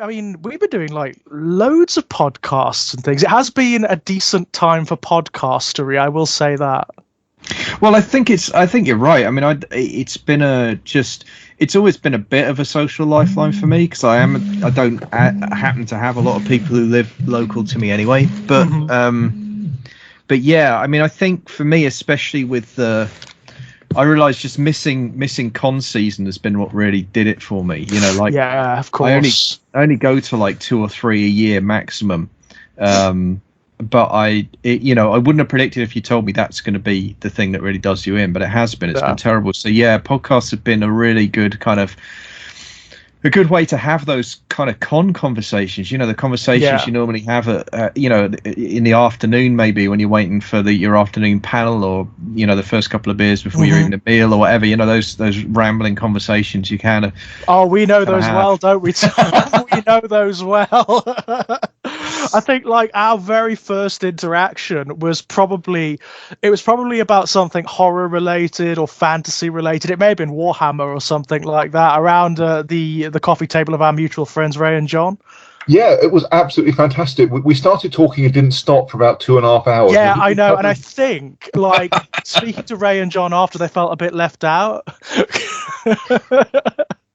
I mean, we've been doing like loads of podcasts and things. It has been a decent time for podcastery, I will say that. Well, I think you're right. I mean, it's always been a bit of a social lifeline for me because I don't happen to have a lot of people who live local to me anyway. But yeah, I mean, I think for me, especially with I realised just missing con season has been what really did it for me. You know, like yeah, of course. I only go to like 2 or 3 a year maximum. But I wouldn't have predicted if you told me that's going to be the thing that really does you in, but it has been. It's been terrible. So yeah, podcasts have been a really good way to have those kind of con conversations. You know, the conversations you normally have in the afternoon, maybe when you're waiting for your afternoon panel, or the first couple of beers before you're eating a meal or whatever. You know, those rambling conversations you kind of. Oh, we know those well, don't we? We know those well. I think like our very first interaction was probably about something horror related or fantasy related. It may have been Warhammer or something like that around the coffee table of our mutual friends Ray and John. Yeah, it was absolutely fantastic. We started talking and didn't stop for about 2.5 hours. Yeah, I know, and I think like speaking to Ray and John after, they felt a bit left out.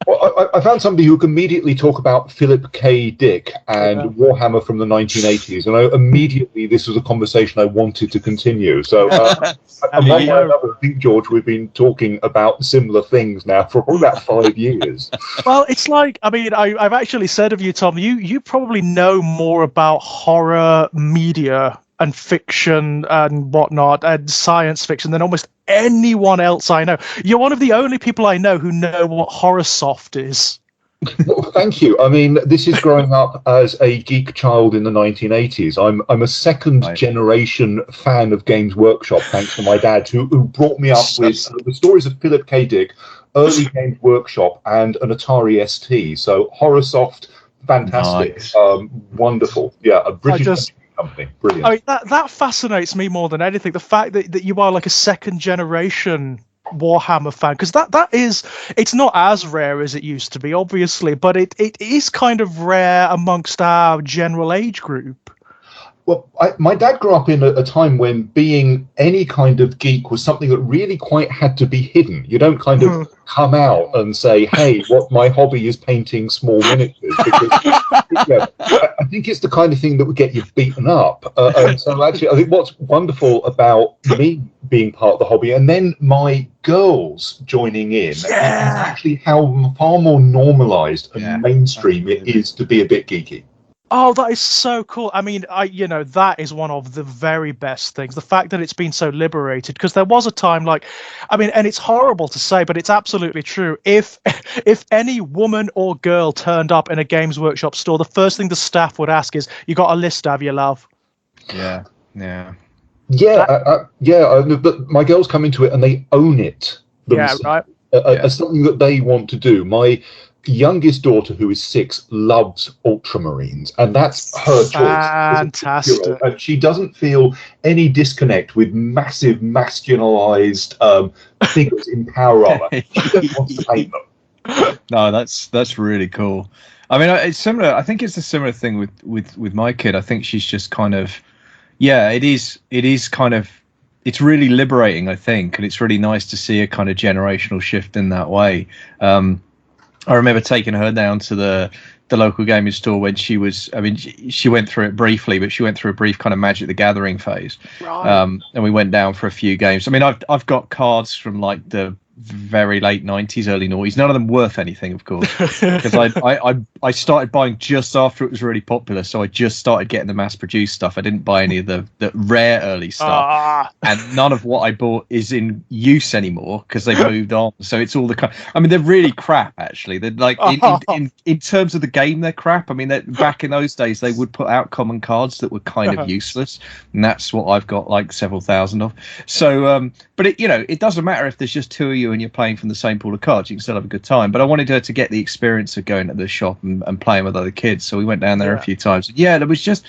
Well, I found somebody who could immediately talk about Philip K. Dick and Warhammer from the 1980s, and immediately this was a conversation I wanted to continue. So, and one way or another, I think, George, we've been talking about similar things now for about 5 years. Well, it's like, I mean, I've actually said of you, Tom, you probably know more about horror media and fiction and whatnot and science fiction than almost anyone else I know. You're one of the only people I know who know what horror soft is. Well, thank you. I mean, this is growing up as a geek child in the 1980s. I'm a second generation fan of Games Workshop, thanks to my dad, who brought me up with the stories of Philip K. Dick, early Games Workshop, and an Atari ST. So horror soft, fantastic, nice. Wonderful. Yeah, a British company. Brilliant. I mean, that fascinates me more than anything. The fact that you are like a second generation Warhammer fan, because that is, it's not as rare as it used to be, obviously, but it is kind of rare amongst our general age group. Well, my dad grew up in a time when being any kind of geek was something that really quite had to be hidden. You don't kind of come out and say, hey, what my hobby is painting small miniatures. Because I think it's the kind of thing that would get you beaten up. And so actually, I think what's wonderful about me being part of the hobby and then my girls joining in is actually how far more normalized and mainstream it is to be a bit geeky. Oh, that is so cool. I mean, that is one of the very best things. The fact that it's been so liberated, because there was a time and it's horrible to say, but it's absolutely true. If any woman or girl turned up in a Games Workshop store, the first thing the staff would ask is, "You got a list, have you, love?" Yeah. But my girls come into it and they own it themselves, as something that they want to do. My youngest daughter, who is 6, loves Ultramarines, and that's her choice. Fantastic. And she doesn't feel any disconnect with massive masculinized figures in power armor. She just wants to paint them. No, that's really cool. I mean, it's similar. I think it's a similar thing with my kid. I think she's just kind of, it is kind of, it's really liberating, I think, and it's really nice to see a kind of generational shift in that way. I remember taking her down to the local gaming store when she was, I mean, she went through it briefly, but she went through a brief kind of Magic the Gathering phase. Right. And we went down for a few games. I mean, I've got cards from like the very late 90s, early noughties. None of them worth anything, of course, because I started buying just after it was really popular. So I just started getting the mass-produced stuff. I didn't buy any of the rare early stuff, and none of what I bought is in use anymore because they've moved on. So it's all I mean, they're really crap. Actually, they're like in terms of the game, they're crap. I mean, back in those days, they would put out common cards that were kind of useless, and that's what I've got like several thousand of. So, but it doesn't matter if there's just 2 of you and you're playing from the same pool of cards, you can still have a good time. But I wanted her to get the experience of going to the shop and playing with other kids, so we went down there a few times. Yeah, there was just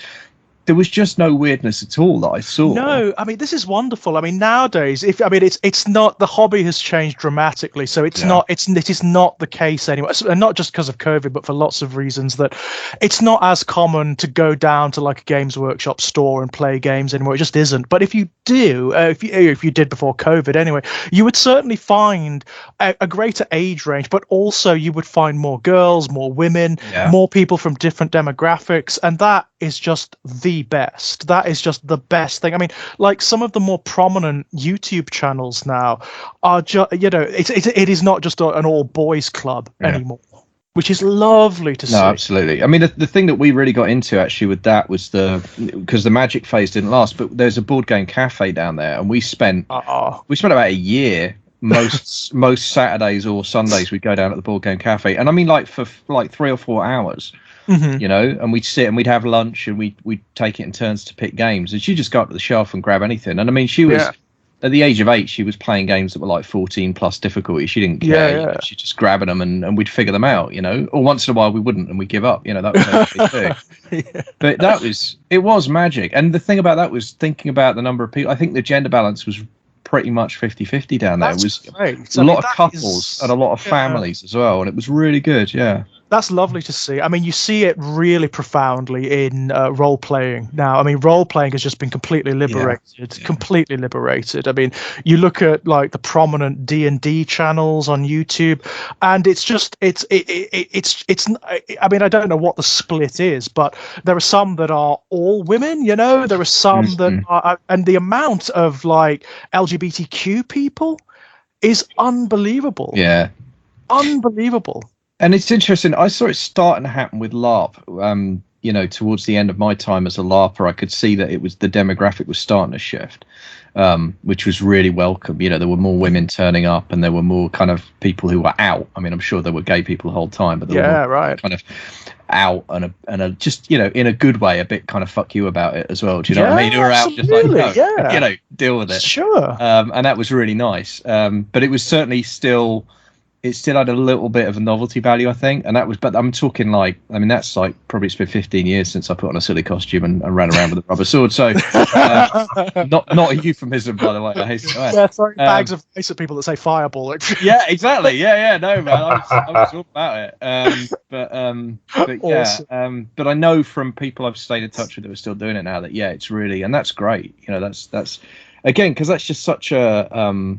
there was just no weirdness at all that I saw. No, I mean, this is wonderful. I mean, nowadays, it's not, the hobby has changed dramatically, so it is not the case anymore, and not just because of COVID, but for lots of reasons, that it's not as common to go down to like a Games Workshop store and play games anymore. It just isn't. But if you do, if you did before COVID anyway, you would certainly find a greater age range, but also you would find more girls, more women, more people from different demographics, and that is just the best. That is just the best thing. I mean, like some of the more prominent YouTube channels now are just, it is not just an all boys club anymore, which is lovely to see. No, absolutely. I mean, the thing that we really got into actually with that was because the Magic phase didn't last, but there's a board game cafe down there, and we spent about a year. Most Saturdays or Sundays we'd go down at the board game cafe, and I mean, like for like 3 or 4 hours. And we'd sit and we'd have lunch and we'd take it in turns to pick games, and she'd just go up to the shelf and grab anything. And I mean, she was at the age of 8, she was playing games that were like 14 plus difficulty. She didn't care. She'd just grabbing them and we'd figure them out, or once in a while we wouldn't and we'd give up, that was okay too. But it was magic. And the thing about that was thinking about the number of people. I think the gender balance was pretty much 50-50 down there. It was great. A lot of couples and a lot of families as well, and it was really good. That's lovely to see. I mean, you see it really profoundly in role playing now. I mean, role playing has just been completely liberated. Completely liberated. I mean, you look at like the prominent D&D channels on YouTube, and it's just it's. I mean, I don't know what the split is, but there are some that are all women. There are some that are, and the amount of like LGBTQ people is unbelievable. Unbelievable. And it's interesting. I saw it starting to happen with LARP. Towards the end of my time as a LARPer, I could see that the demographic was starting to shift, which was really welcome. There were more women turning up, and there were more kind of people who were out. I mean, I'm sure there were gay people the whole time, but there were kind of out and just in a good way, a bit kind of fuck you about it as well. Do you know what I mean? Who were out just like, no, deal with it. Sure. And that was really nice. But it was certainly still. It still had a little bit of a novelty value, I think, but I'm talking that's like probably it's been 15 years since I put on a silly costume and ran around with a rubber sword. So, not a euphemism, by the way. I hasten to add. Throwing bags of ice at people that say fireball. Exactly. Yeah. No, man, I was all about it. But I know from people I've stayed in touch with that are still doing it now that it's really, and that's great. That's again because that's just such a.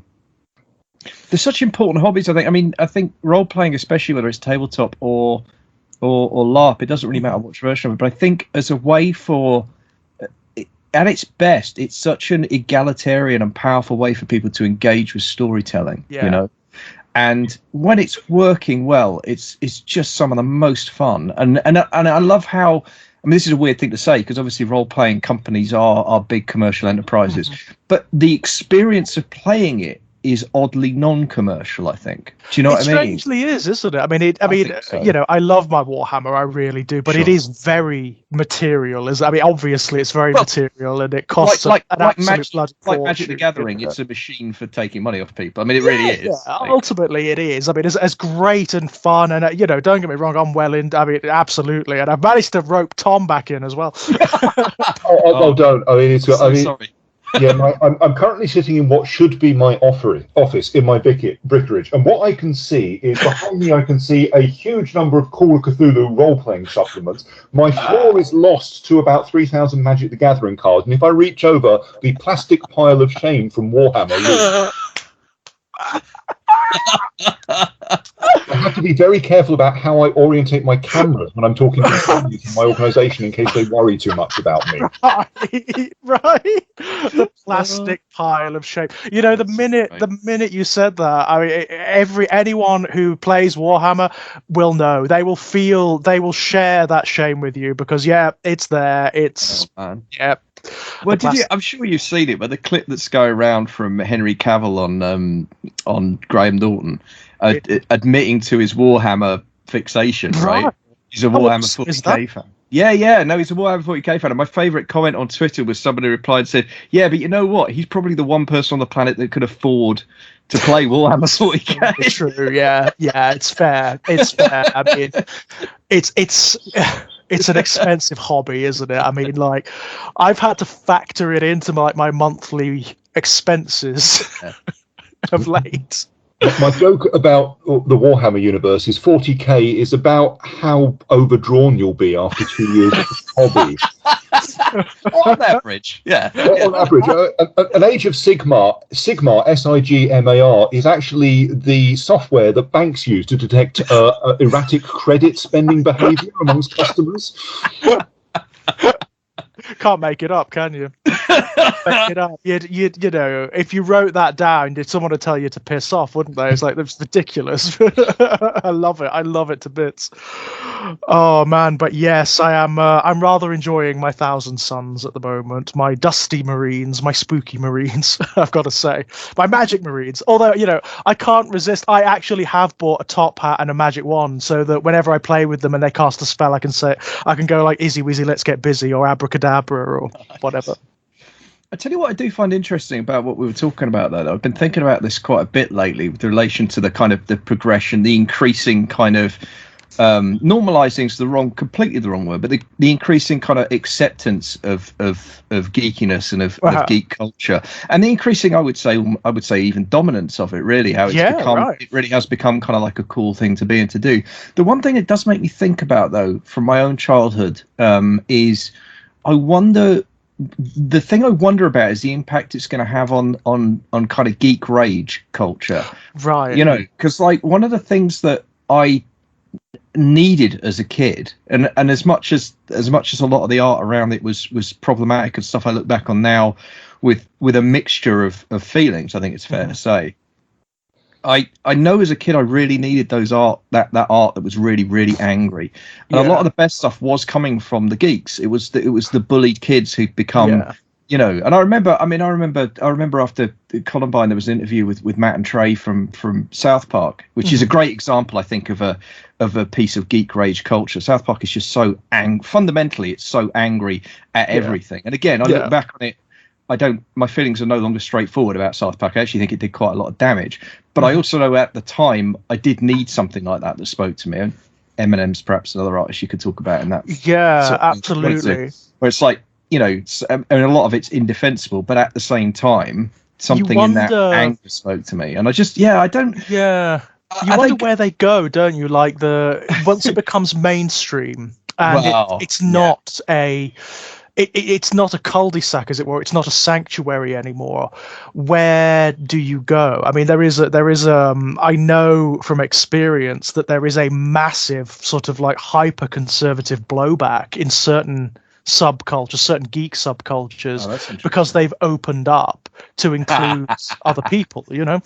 There's such important hobbies, I think. I mean, I think role playing, especially whether it's tabletop or LARP, it doesn't really matter which version of it. But I think as a way for, at its best, it's such an egalitarian and powerful way for people to engage with storytelling. And when it's working well, it's just some of the most fun. And I love how. I mean, this is a weird thing to say because obviously role-playing companies are big commercial enterprises, but the experience of playing it is oddly non-commercial, I think. Do you know what I mean? It strangely is, isn't it? I mean, so. I love my Warhammer, I really do, but it is very material. Obviously, it's very material, and it costs an absolute bloody fortune. Like Magic the Gathering, it's a machine for taking money off people. I mean, it really is. Yeah, ultimately, it is. I mean, it's great and fun, and don't get me wrong, I'm well in. I mean, absolutely, and I've managed to rope Tom back in as well. Don't. I mean, sorry. I'm currently sitting in what should be my office in my vicarage, and what I can see is behind me. I can see a huge number of Call of Cthulhu role-playing supplements. My floor is lost to about 3,000 Magic the Gathering cards, and if I reach over, the plastic pile of shame from Warhammer. I have to be very careful about how I orientate my cameras when I'm talking to families in my organisation in case they worry too much about me. Right. The plastic pile of shame. The minute you said that, I mean, anyone who plays Warhammer will know. They will share that shame with you because it's there. It's Well, I'm sure you've seen it, but the clip that's going around from Henry Cavill on Graham Norton admitting to his Warhammer fixation, right? He's a Warhammer 40k fan. No, he's a Warhammer 40k fan. And my favourite comment on Twitter was somebody replied and said, but you know what? He's probably the one person on the planet that could afford to play Warhammer 40k. True, yeah, it's fair. It's fair. I mean, it's it's an expensive hobby, isn't it? I mean, like, I've had to factor it into my monthly expenses of late. My joke about the Warhammer universe is 40k is about how overdrawn you'll be after 2 years of hobby. On average, yeah. On average, an Age of Sigmar, Sigmar, is actually the software that banks use to detect erratic credit spending behaviour amongst customers. Can't make it up, can you? Make it up. You know, if you wrote that down, someone would tell you to piss off, wouldn't they? It's like, that's ridiculous. I love it. I love it to bits. Oh man, but yes, I am. I'm rather enjoying my Thousand Suns at the moment. My dusty Marines, my spooky Marines. I've got to say, my magic Marines. Although, you know, I can't resist. I actually have bought a top hat and a magic wand, so that whenever I play with them and they cast a spell, I can go like Izzy Wizzy, let's get busy, or abracadabra, or whatever. I tell you what I do find interesting about what we were talking about, though. I've been thinking about this quite a bit lately with relation to the kind of the progression, the increasing kind of normalizing is completely the wrong word, but the increasing kind of acceptance of geekiness and of geek culture, and the increasing, I would say even dominance of it. Really, how it's it really has become kind of like a cool thing to be and to do. The one thing it does make me think about, though, from my own childhood, is the thing I wonder about is the impact it's going to have on kind of geek rage culture, right? You know, because like one of the things that I needed as a kid, and as much as a lot of the art around it was problematic and stuff I look back on now with a mixture of feelings, I think it's fair to say. I know as a kid I really needed that art that was really, really angry, and a lot of the best stuff was coming from the geeks. It was the bullied kids who'd become, you know. And I remember after Columbine there was an interview with Matt and Trey from South Park, which is a great example, I think, of a piece of geek rage culture. South Park is just so fundamentally it's so angry at everything. And again, I look back on it. My feelings are no longer straightforward about South Park. I actually think it did quite a lot of damage. But I also know at the time I did need something like that spoke to me. And Eminem's perhaps another artist you could talk about in that. Yeah, absolutely. Where it's like, you know, I mean, a lot of it's indefensible, but at the same time, something in that anger spoke to me. And I just, I don't. Yeah. You wonder where they go, don't you? Like once it becomes mainstream, and it's not it's not a cul-de-sac, as it were. It's not a sanctuary anymore. Where do you go? I mean, there is I know from experience that there is a massive sort of like hyper conservative blowback in certain subcultures, certain geek subcultures, because they've opened up to include other people, you know.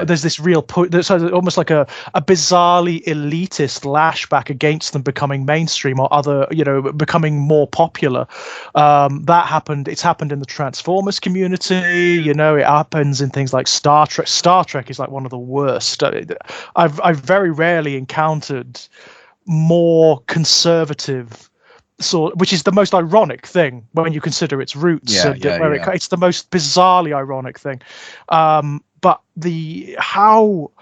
There's this real there's almost like a bizarrely elitist lashback against them becoming mainstream or other, you know, becoming more popular. It's happened in the Transformers community, you know. It happens in things like Star Trek is like one of the worst. I've very rarely encountered more conserve, which is the most ironic thing when you consider its roots. It's the most bizarrely ironic thing. But how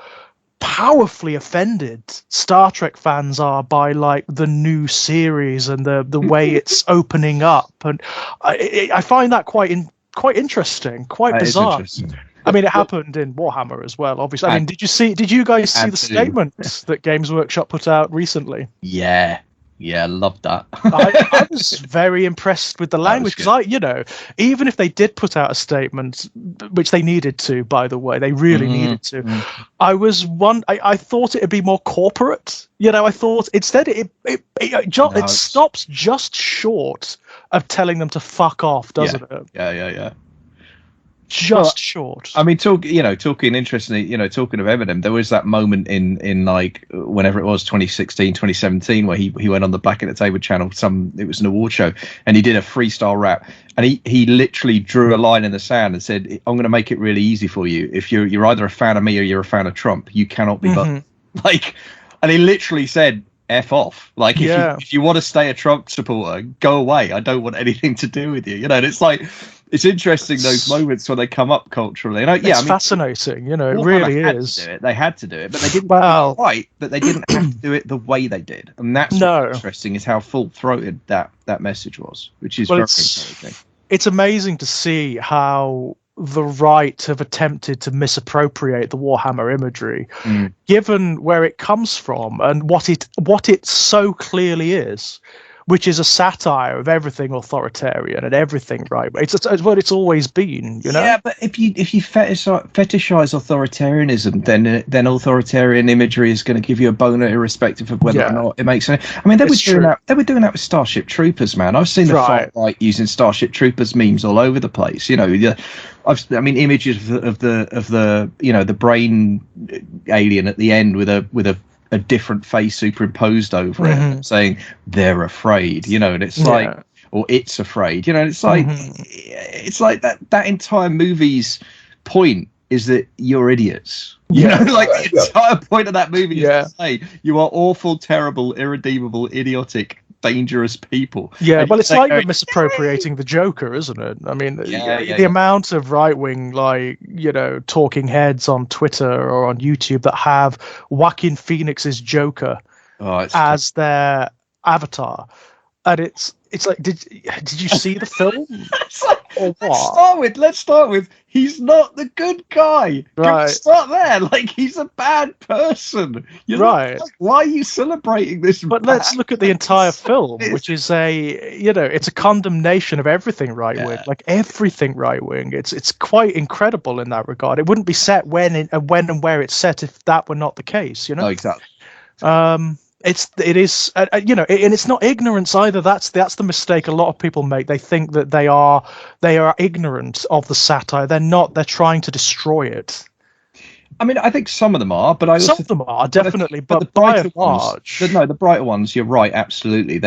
powerfully offended Star Trek fans are by like the new series and the way it's opening up, and I find that quite interesting, quite bizarre. I mean, it happened in Warhammer as well, obviously. I mean, did you guys see the statements that Games Workshop put out recently? Yeah, I loved that. I was very impressed with the language, because even if they did put out a statement, which they needed to, by the way, they really needed to. I thought it'd be more corporate. You know, I thought instead it stops just short of telling them to fuck off, doesn't it? Yeah. Short. I mean, talking of Eminem, there was that moment in like whenever it was 2016, 2017, where he went on the Black at the Table channel. It was an award show, and he did a freestyle rap, and he literally drew a line in the sand and said, "I'm going to make it really easy for you. If you're either a fan of me or you're a fan of Trump, you cannot be like." And he literally said, F off. Like, if you want to stay a Trump supporter, go away. I don't want anything to do with you. You know, and it's like, It's interesting those moments when they come up culturally. And it's fascinating, it really is. They had to do it, but they didn't well, do it right, but they didn't have to do it the way they did. And that's what's interesting, is how full-throated that message was, which is very encouraging. It's amazing to see how the right have attempted to misappropriate the Warhammer imagery, given where it comes from and what it so clearly is, which is a satire of everything authoritarian and everything right. It's what it's always been, Yeah, but if you fetishize authoritarianism, then authoritarian imagery is going to give you a boner, irrespective of whether or not it makes sense. I mean, they were doing that with Starship Troopers, man. I've seen the far right using Starship Troopers memes all over the place. Images of the brain alien at the end with a different face superimposed over it, saying they're afraid, and it's like, or it's afraid, and it's like, it's like that entire movie's point is that you're idiots. The entire point of that movie is to say you are awful, terrible, irredeemable, idiotic, dangerous people. Yeah, well, it's like they're misappropriating the Joker, isn't it? I mean, the amount of right-wing, talking heads on Twitter or on YouTube that have Joaquin Phoenix's Joker as their avatar, and it's like, did you see the film? Or what? Let's start with he's not the good guy. Right. Can we start there? Like, he's a bad person. Why are you celebrating this? But let's look at the entire film, which is it's a condemnation of everything right wing, like everything right wing. It's quite incredible in that regard. It wouldn't be set when and where it's set if that were not the case. No, exactly. It is, and it's not ignorance either. That's the mistake a lot of people make. They think that they are ignorant of the satire. They're not. They're trying to destroy it. I mean, I think some of them are, but some of them are definitely. But the by brighter and large, the brighter ones. You're right, absolutely.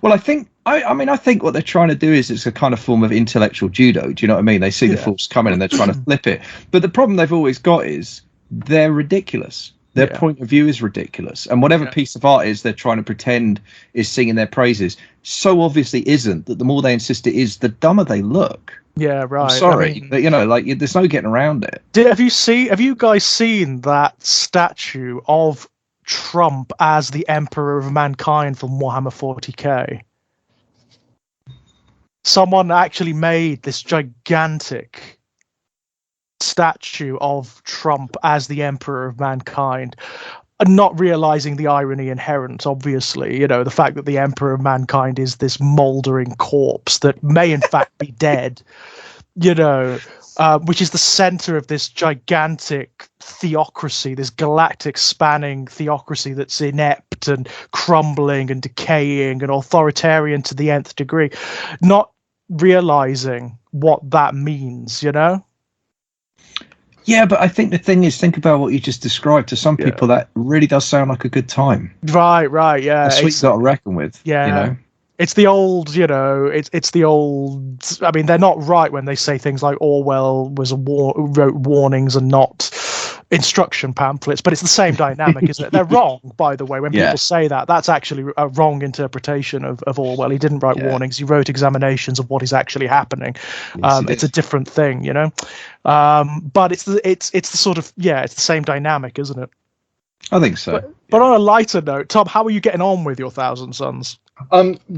Well, I think what they're trying to do is it's a kind of form of intellectual judo. Do you know what I mean? They see the force coming and they're trying to flip it. But the problem they've always got is they're ridiculous. Their point of view is ridiculous, and whatever piece of art is they're trying to pretend is singing their praises so obviously isn't, that the more they insist it is, the dumber they look. Yeah, right. I'm sorry, but there's no getting around it. Have you guys seen that statue of Trump as the Emperor of Mankind from Warhammer 40k? Someone actually made this gigantic statue of Trump as the Emperor of Mankind, and not realizing the irony inherent, obviously, the fact that the Emperor of Mankind is this moldering corpse that may in fact be dead, which is the center of this gigantic theocracy, this galactic spanning theocracy that's inept and crumbling and decaying and authoritarian to the nth degree, not realizing what that means, Yeah, but I think the thing is, think about what you just described. To some people, that really does sound like a good time. Right, yeah. That's what you've got to reckon with. Yeah. It's the old, it's the old. I mean, they're not right when they say things like Orwell wrote warnings and not instruction pamphlets, but it's the same dynamic, isn't it? They're wrong, by the way. When people say that, that's actually a wrong interpretation of Orwell. He didn't write warnings; he wrote examinations of what is actually happening. It's a different thing, but it's the sort of it's the same dynamic, isn't it? I think so. But on a lighter note, Tom, how are you getting on with your Thousand Suns?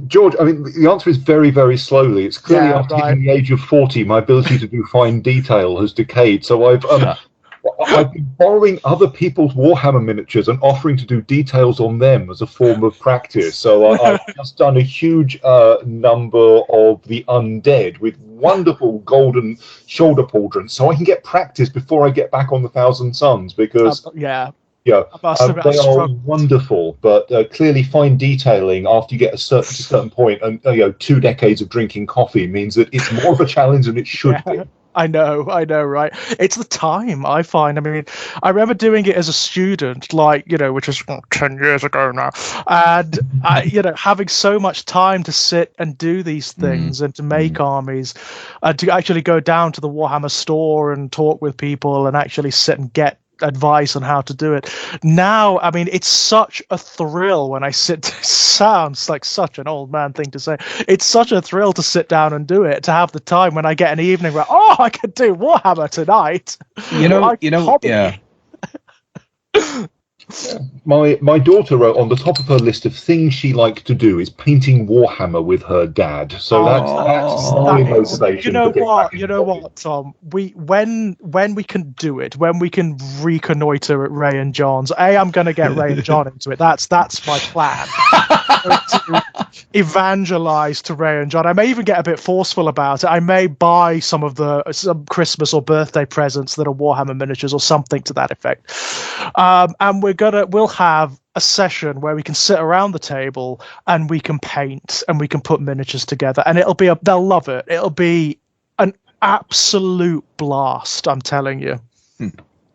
George, I mean, the answer is very, very slowly. It's clearly after hitting the age of 40, my ability to do fine detail has decayed. So I've been borrowing other people's Warhammer miniatures and offering to do details on them as a form of practice. So I've just done a huge number of the undead with wonderful golden shoulder pauldrons, so I can get practice before I get back on the Thousand Suns, because they are wonderful, but clearly fine detailing after you get a certain point, and 2 decades of drinking coffee means that it's more of a challenge than it should be. I know, right? It's the time, I find. I mean, I remember doing it as a student, which was 10 years ago now, and having so much time to sit and do these things and to make armies, to actually go down to the Warhammer store and talk with people and actually sit and get advice on how to do it. Now, I mean, it's such a thrill when I sit. Sounds like such an old man thing to say. It's such a thrill to sit down and do it. To have the time when I get an evening where, oh, I could do Warhammer tonight. Hobby. Yeah. My daughter wrote on the top of her list of things she liked to do is painting Warhammer with her dad. So that's my motivation. You know what, Tom? When we can do it, when we can reconnoiter at Ray and John's. I'm going to get Ray and John into it. That's my plan. To evangelize to Ray and John. I may even get a bit forceful about it. I may buy some Christmas or birthday presents that are Warhammer miniatures or something to that effect. And we'll have a session where we can sit around the table and we can paint and we can put miniatures together, and they'll love it. It'll be an absolute blast, I'm telling you.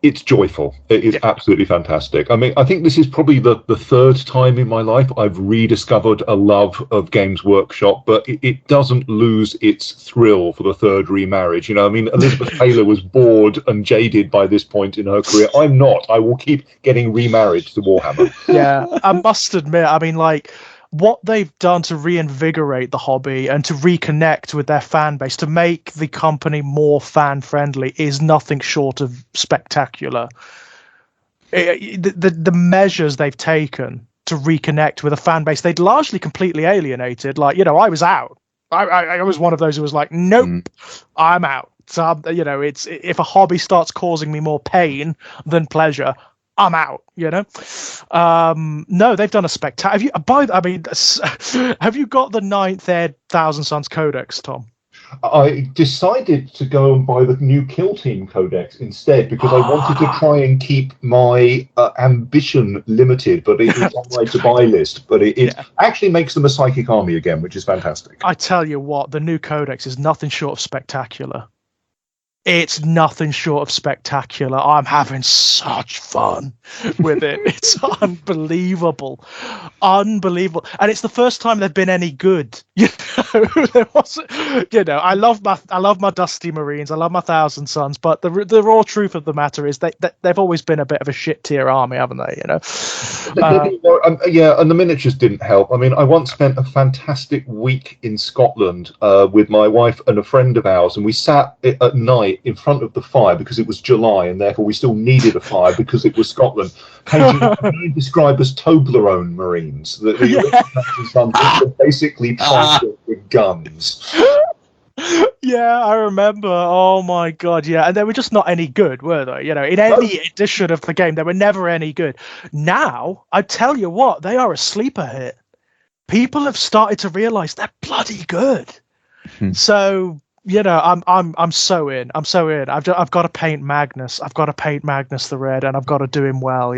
It's joyful. It is absolutely fantastic. I mean, I think this is probably the third time in my life I've rediscovered a love of Games Workshop, but it doesn't lose its thrill for the third remarriage. You know, I mean, Elizabeth Taylor was bored and jaded by this point in her career. I'm not. I will keep getting remarried to Warhammer. Yeah, I must admit, I mean, like, what they've done to reinvigorate the hobby and to reconnect with their fan base, to make the company more fan friendly, is nothing short of spectacular. The measures they've taken to reconnect with a fan base they'd largely completely alienated. Like, I was out. I was one of those who was like, nope, I'm out. So, it's, if a hobby starts causing me more pain than pleasure, I'm out, No, they've done a spectacular. Have you got the 9th Ed Thousand Sons Codex, Tom? I decided to go and buy the new Kill Team Codex instead because I wanted to try and keep my ambition limited, but it's on my to-buy list. But it actually makes them a psychic army again, which is fantastic. I tell you what, the new Codex is nothing short of spectacular. It's nothing short of spectacular. I'm having such fun with it. It's unbelievable. And it's the first time they've been any good. There wasn't, I love my Dusty Marines. I love my Thousand Sons, but the raw truth of the matter is they've always been a bit of a shit tier army, haven't they? And the miniatures didn't help. I mean, I once spent a fantastic week in Scotland with my wife and a friend of ours, and we sat at night in front of the fire because it was July and therefore we still needed a fire because it was Scotland, painting what we describe as Toblerone Marines. The were basically fighting with guns. Yeah, I remember. Oh my god, yeah. And they were just not any good, were they? In any edition of the game, they were never any good. Now, I tell you what, they are a sleeper hit. People have started to realize they're bloody good. So, I'm so in. I'm so in. I've got to paint Magnus. I've got to paint Magnus the Red, and I've got to do him well.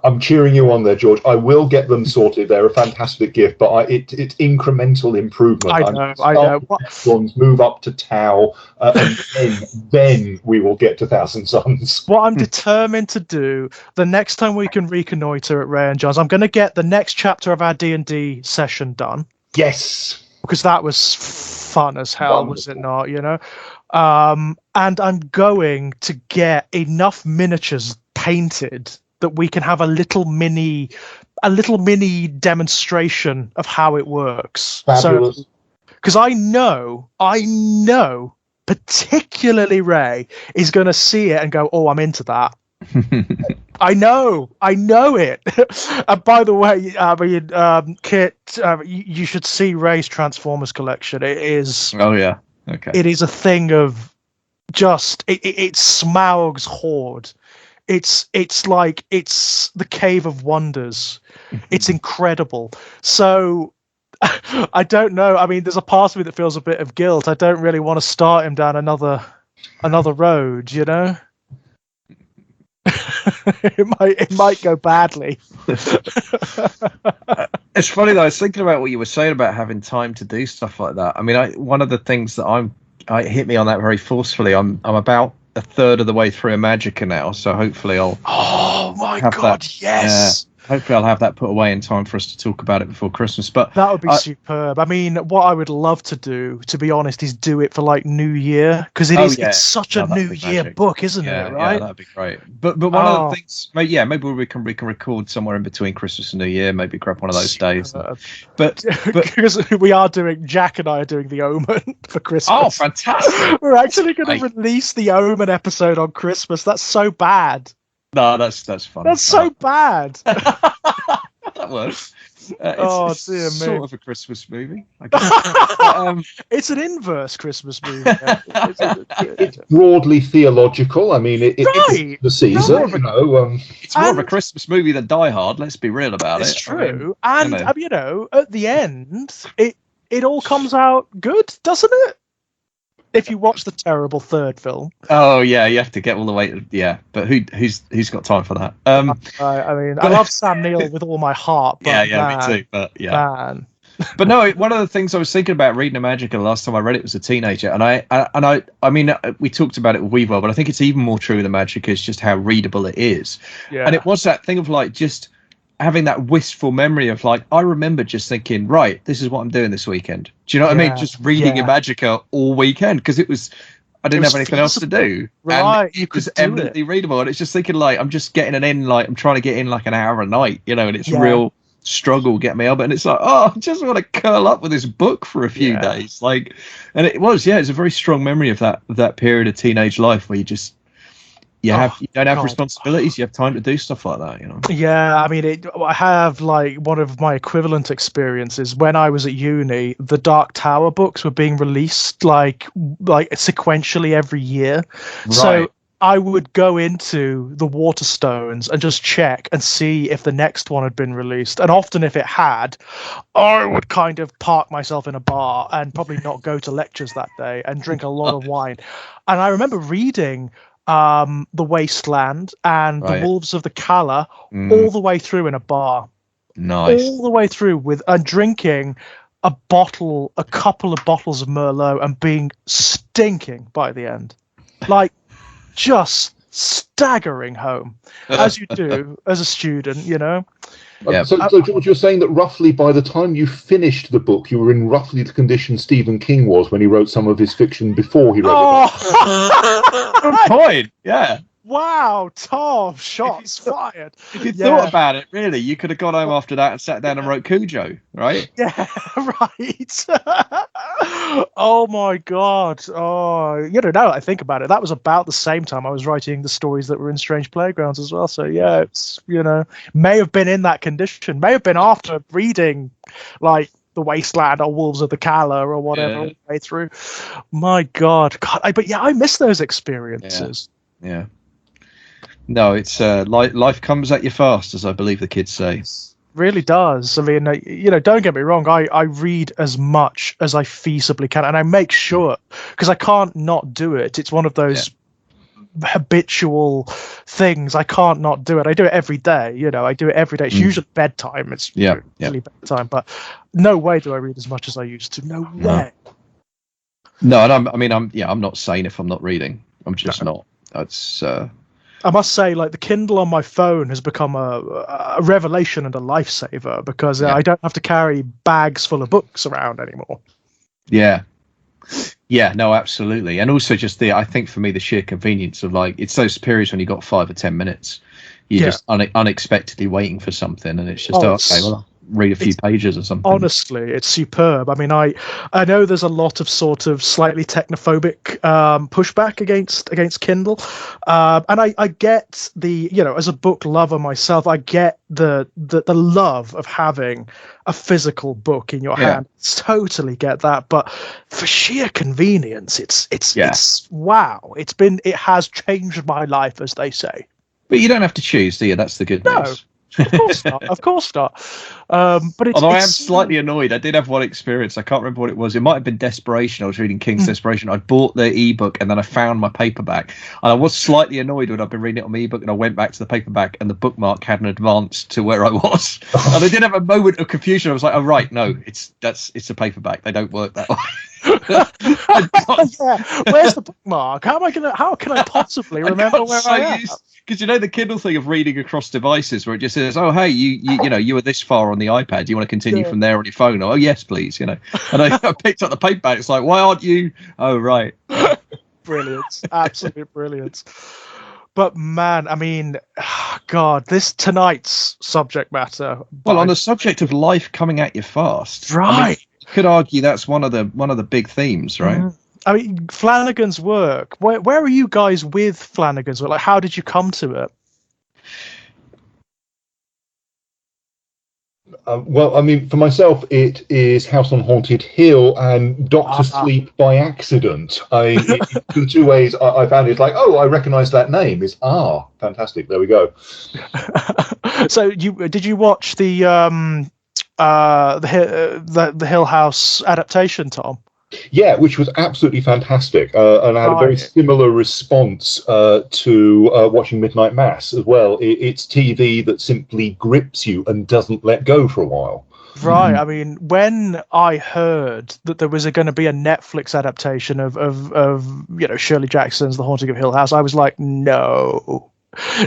I'm cheering you on there, George. I will get them sorted. They're a fantastic gift, but it's incremental improvement. I know. Ones move up to Tau, and then we will get to Thousand Sons. What I'm determined to do the next time we can reconnoiter at Ray and John's, I'm going to get the next chapter of our D&D session done. Yes. Because that was fun as hell, was it not? And I'm going to get enough miniatures painted that we can have a little mini demonstration of how it works. Fabulous. So, because I know, particularly Ray is going to see it and go, "Oh, I'm into that." I know it. And by the way, Kit, you should see Ray's Transformers collection. It is. Oh yeah. Okay. It is a thing of just it's Smaug's Horde. It's like it's the Cave of Wonders. It's incredible. So I don't know. I mean, there's a part of me that feels a bit of guilt. I don't really want to start him down another road, it might go badly. It's funny though. I was thinking about what you were saying about having time to do stuff like that. I mean, one of the things that hit me on that very forcefully. I'm about a third of the way through a Magicka now, so hopefully I'll. Oh my god! Yes. hopefully I'll have that put away in time for us to talk about it before Christmas. But that would be superb. I mean, what I would love to do, to be honest, is do it for like New Year, because it's such a New Year book, isn't it? Right? Yeah, that'd be great. But one of the things, maybe we can record somewhere in between Christmas and New Year. Maybe grab one of those days. But because Jack and I are doing The Omen for Christmas. Oh, fantastic! We're actually going to release the Omen episode on Christmas. That's so bad. No, that's fun. That's so bad. That works. It's dear me. Sort of a Christmas movie, I guess. It's an inverse Christmas movie. It's broadly theological. I mean, it's the season. It's more of a Christmas movie than Die Hard. Let's be real about it. It's true, at the end, it all comes out good, doesn't it? If you watch the terrible third film. Oh yeah, you have to get all the way. But who's got time for that? I mean, I love Sam Neill with all my heart. But me too. But man. But no, one of the things I was thinking about reading Magica the last time I read it was a teenager, and I mean, we talked about it with Weevil, but I think it's even more true with the Magica is just how readable it is. Yeah. And it was that thing of like just having that wistful memory of like, I remember just thinking, right, this is what I'm doing this weekend. Do you know what I mean? Just reading Magica all weekend, because I didn't have anything else to do. Right. And it was eminently readable. And it's just thinking like, I'm just getting I'm trying to get in like an hour a night, and it's real struggle get me up. And it's like, I just want to curl up with this book for a few days. Like, and it's a very strong memory of that period of teenage life where you just, you don't have responsibilities. You have time to do stuff like that, Yeah, I mean, I have like one of my equivalent experiences when I was at uni. The Dark Tower books were being released like sequentially every year. Right. So I would go into the Waterstones and just check and see if the next one had been released. And often, if it had, I would kind of park myself in a bar and probably not go to lectures that day and drink a lot of wine. And I remember reading The Wasteland and The Wolves of the Calla all the way through in a bar. Nice. All the way through drinking a couple of bottles of Merlot and being stinking by the end. Like, just staggering home, as you do as a student, Yeah. So George, you're saying that roughly by the time you finished the book, you were in roughly the condition Stephen King was when he wrote some of his fiction before he wrote it. Good point. Yeah. Wow, Tom, shots fired. If you thought about it, really, you could have gone home after that and sat down and wrote Cujo, right? Yeah, right. Oh my God. Oh, now that I think about it, that was about the same time I was writing the stories that were in Strange Playgrounds as well. So yeah, it's may have been in that condition, may have been after reading like The Wasteland or Wolves of the Calla or whatever all the way through. My God, I miss those experiences. Yeah. No, it's life comes at you fast, as I believe the kids say. Really does. I mean, don't get me wrong. I read as much as I feasibly can, and I make sure, because I can't not do it. It's one of those habitual things. I can't not do it. I do it every day. I do it every day. It's usually bedtime. It's usually bedtime, but no way do I read as much as I used to. No way. No, and I'm not sane if I'm not reading. I'm just not. That's. I must say, like, the Kindle on my phone has become a revelation and a lifesaver, because I don't have to carry bags full of books around anymore. Yeah. Yeah, no, absolutely. And also just I think for me, the sheer convenience of like, it's those periods when you got 5 or 10 minutes, you're just unexpectedly waiting for something. And it's just, okay, well, read a few pages or something. Honestly, it's superb. I mean, I know there's a lot of sort of slightly technophobic pushback against Kindle, and I get the as a book lover myself, I get the love of having a physical book in your hand. Totally get that, but for sheer convenience, it's wow. It has changed my life, as they say. But you don't have to choose, do you? That's the good news. Of course not. Of course not. But although I am slightly annoyed, I did have one experience. I can't remember what it was. It might have been Desperation. I was reading King's Desperation. I bought the ebook and then I found my paperback. And I was slightly annoyed when I'd been reading it on the ebook and I went back to the paperback and the bookmark hadn't advanced to where I was. And I did have a moment of confusion. I was like, "Oh right, no, it's a paperback. They don't work that way." Yeah, where's the bookmark? How can I possibly remember where I am? Because you know the Kindle thing of reading across devices, where it just says, "Oh, hey, you were this far on the iPad. Do you want to continue from there on your phone?" Oh, yes, please. And I picked up the paperback. It's like, why aren't you? Oh, right. Brilliant, absolute brilliant. But man, I mean, God, tonight's subject matter. Well, on the subject of life coming at you fast, right? I mean, you could argue that's one of the big themes, right? I mean, Flanagan's work. Where are you guys with Flanagan's work? Like, how did you come to it? Well, I mean, for myself, it is House on Haunted Hill and Doctor Sleep by accident. The two ways I found it, it's like, oh, I recognise that name. Is fantastic. There we go. So, did you watch the Hill House adaptation, Tom? Yeah, which was absolutely fantastic, and I had a very similar response to watching Midnight Mass as well. It's TV that simply grips you and doesn't let go for a while. Right. I mean, when I heard that there was going to be a Netflix adaptation of Shirley Jackson's The Haunting of Hill House, I was like, no.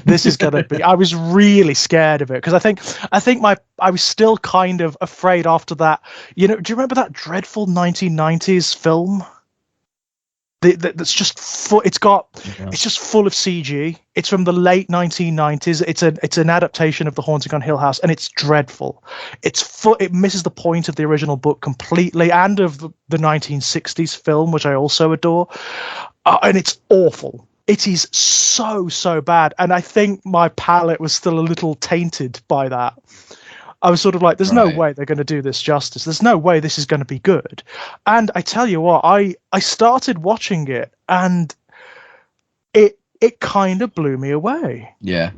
This is gonna be. I was really scared of it because I think I was still kind of afraid after that. Do you remember that dreadful 1990s film? That's just full. It's just full of CG. It's from the late 1990s. It's an adaptation of The Haunting on Hill House, and it's dreadful. It misses the point of the original book completely, and of the 1960s film, which I also adore, and it's awful. It is so bad, and I think my palate was still a little tainted by that. I was sort of like, there's no way they're going to do this justice. There's no way this is going to be good. And I tell you what, I started watching it, and it kind of blew me away. Yeah.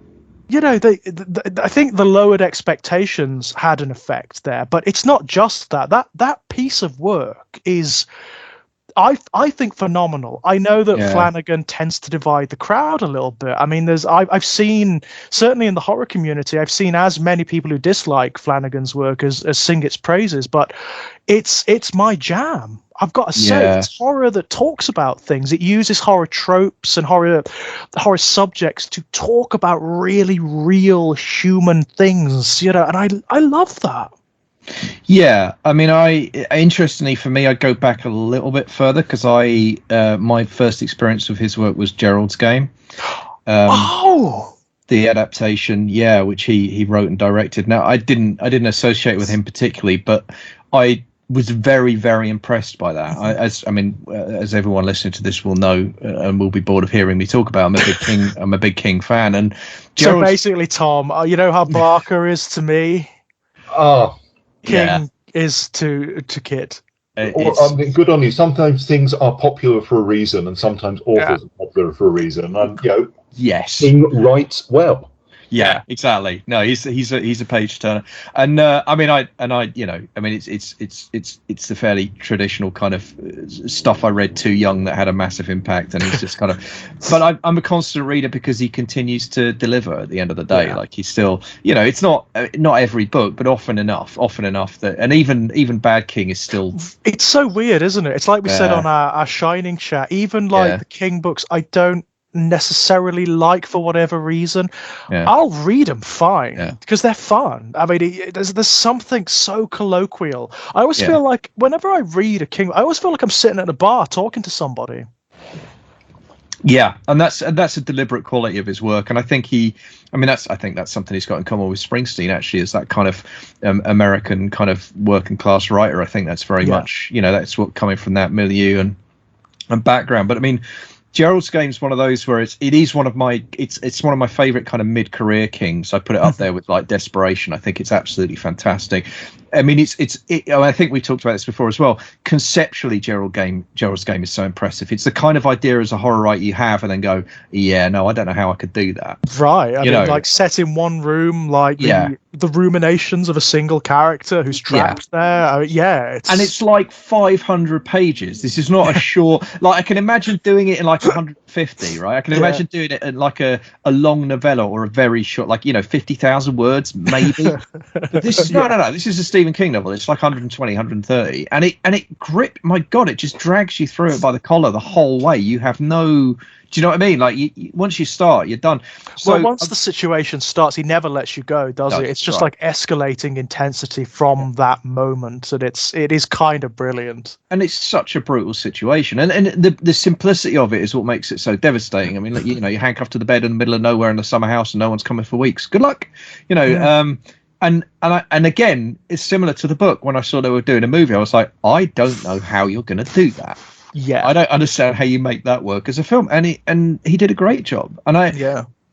I think the lowered expectations had an effect there, but it's not just that. That piece of work is... I think phenomenal. I know that Flanagan tends to divide the crowd a little bit. I mean, I've seen, certainly in the horror community, I've seen as many people who dislike Flanagan's work as sing its praises, but it's my jam. I've got to say, it's horror that talks about things. It uses horror tropes and horror subjects to talk about really real human things, and I love that. Yeah, I mean, interestingly for me, I'd go back a little bit further because my first experience with his work was Gerald's Game. The adaptation, which he wrote and directed. Now, I didn't associate with him particularly, but I was very, very impressed by that. As everyone listening to this will know, and will be bored of hearing me talk about, I'm a big King fan. And so basically, Tom, you know how Barker is to me. King is to Kit. Good on you. Sometimes things are popular for a reason, and sometimes authors are popular for a reason. And yes, King writes well. Yeah, exactly. No, he's a page turner, and it's the fairly traditional kind of stuff I read too young that had a massive impact, and he's just kind of. But I'm a constant reader because he continues to deliver at the end of the day. Like he's still, it's not every book, but often enough that, and even Bad King is still. It's so weird, isn't it? It's like we said on our Shining chat. Even like the King books, I don't necessarily like for whatever reason. I'll read them fine because they're fun. I mean, there's something so colloquial. I always feel like whenever I read a King, I always feel like I'm sitting at a bar talking to somebody. Yeah, and that's a deliberate quality of his work, and I think that's something he's got in common with Springsteen. Actually, is that kind of American kind of working class writer. I think that's very much that's what coming from that milieu and background. But I mean, Gerald's Game is one of those where it's one of my favorite kind of mid-career Kings. I put it up there with like Desperation. I think it's absolutely fantastic. I mean, I think we talked about this before as well. Conceptually, Gerald's Game is so impressive. It's the kind of idea as a horror writer you have, and then go, I don't know how I could do that. Right. I mean, like set in one room, like the ruminations of a single character who's trapped there. And it's like 500 pages. This is not a short. Like I can imagine doing it in like 150, right? I can imagine doing it in like a long novella or a very short, like 50,000 words maybe. But this is no. This is a Stephen King novel. It's like 120, 130, and it grip. My God, it just drags you through it by the collar the whole way. You have no. Do you know what I mean? Like once you start, you're done. So, well, once the situation starts, he never lets you go, does it? It's just like escalating intensity from that moment, and it is kind of brilliant. And it's such a brutal situation, and the simplicity of it is what makes it so devastating. I mean, like, you're handcuffed to the bed in the middle of nowhere in a summer house, and no one's coming for weeks. Good luck, And again, it's similar to the book. When I saw they were doing a movie, I was like, I don't know how you're going to do that. Yeah, I don't understand how you make that work as a film, and he did a great job. And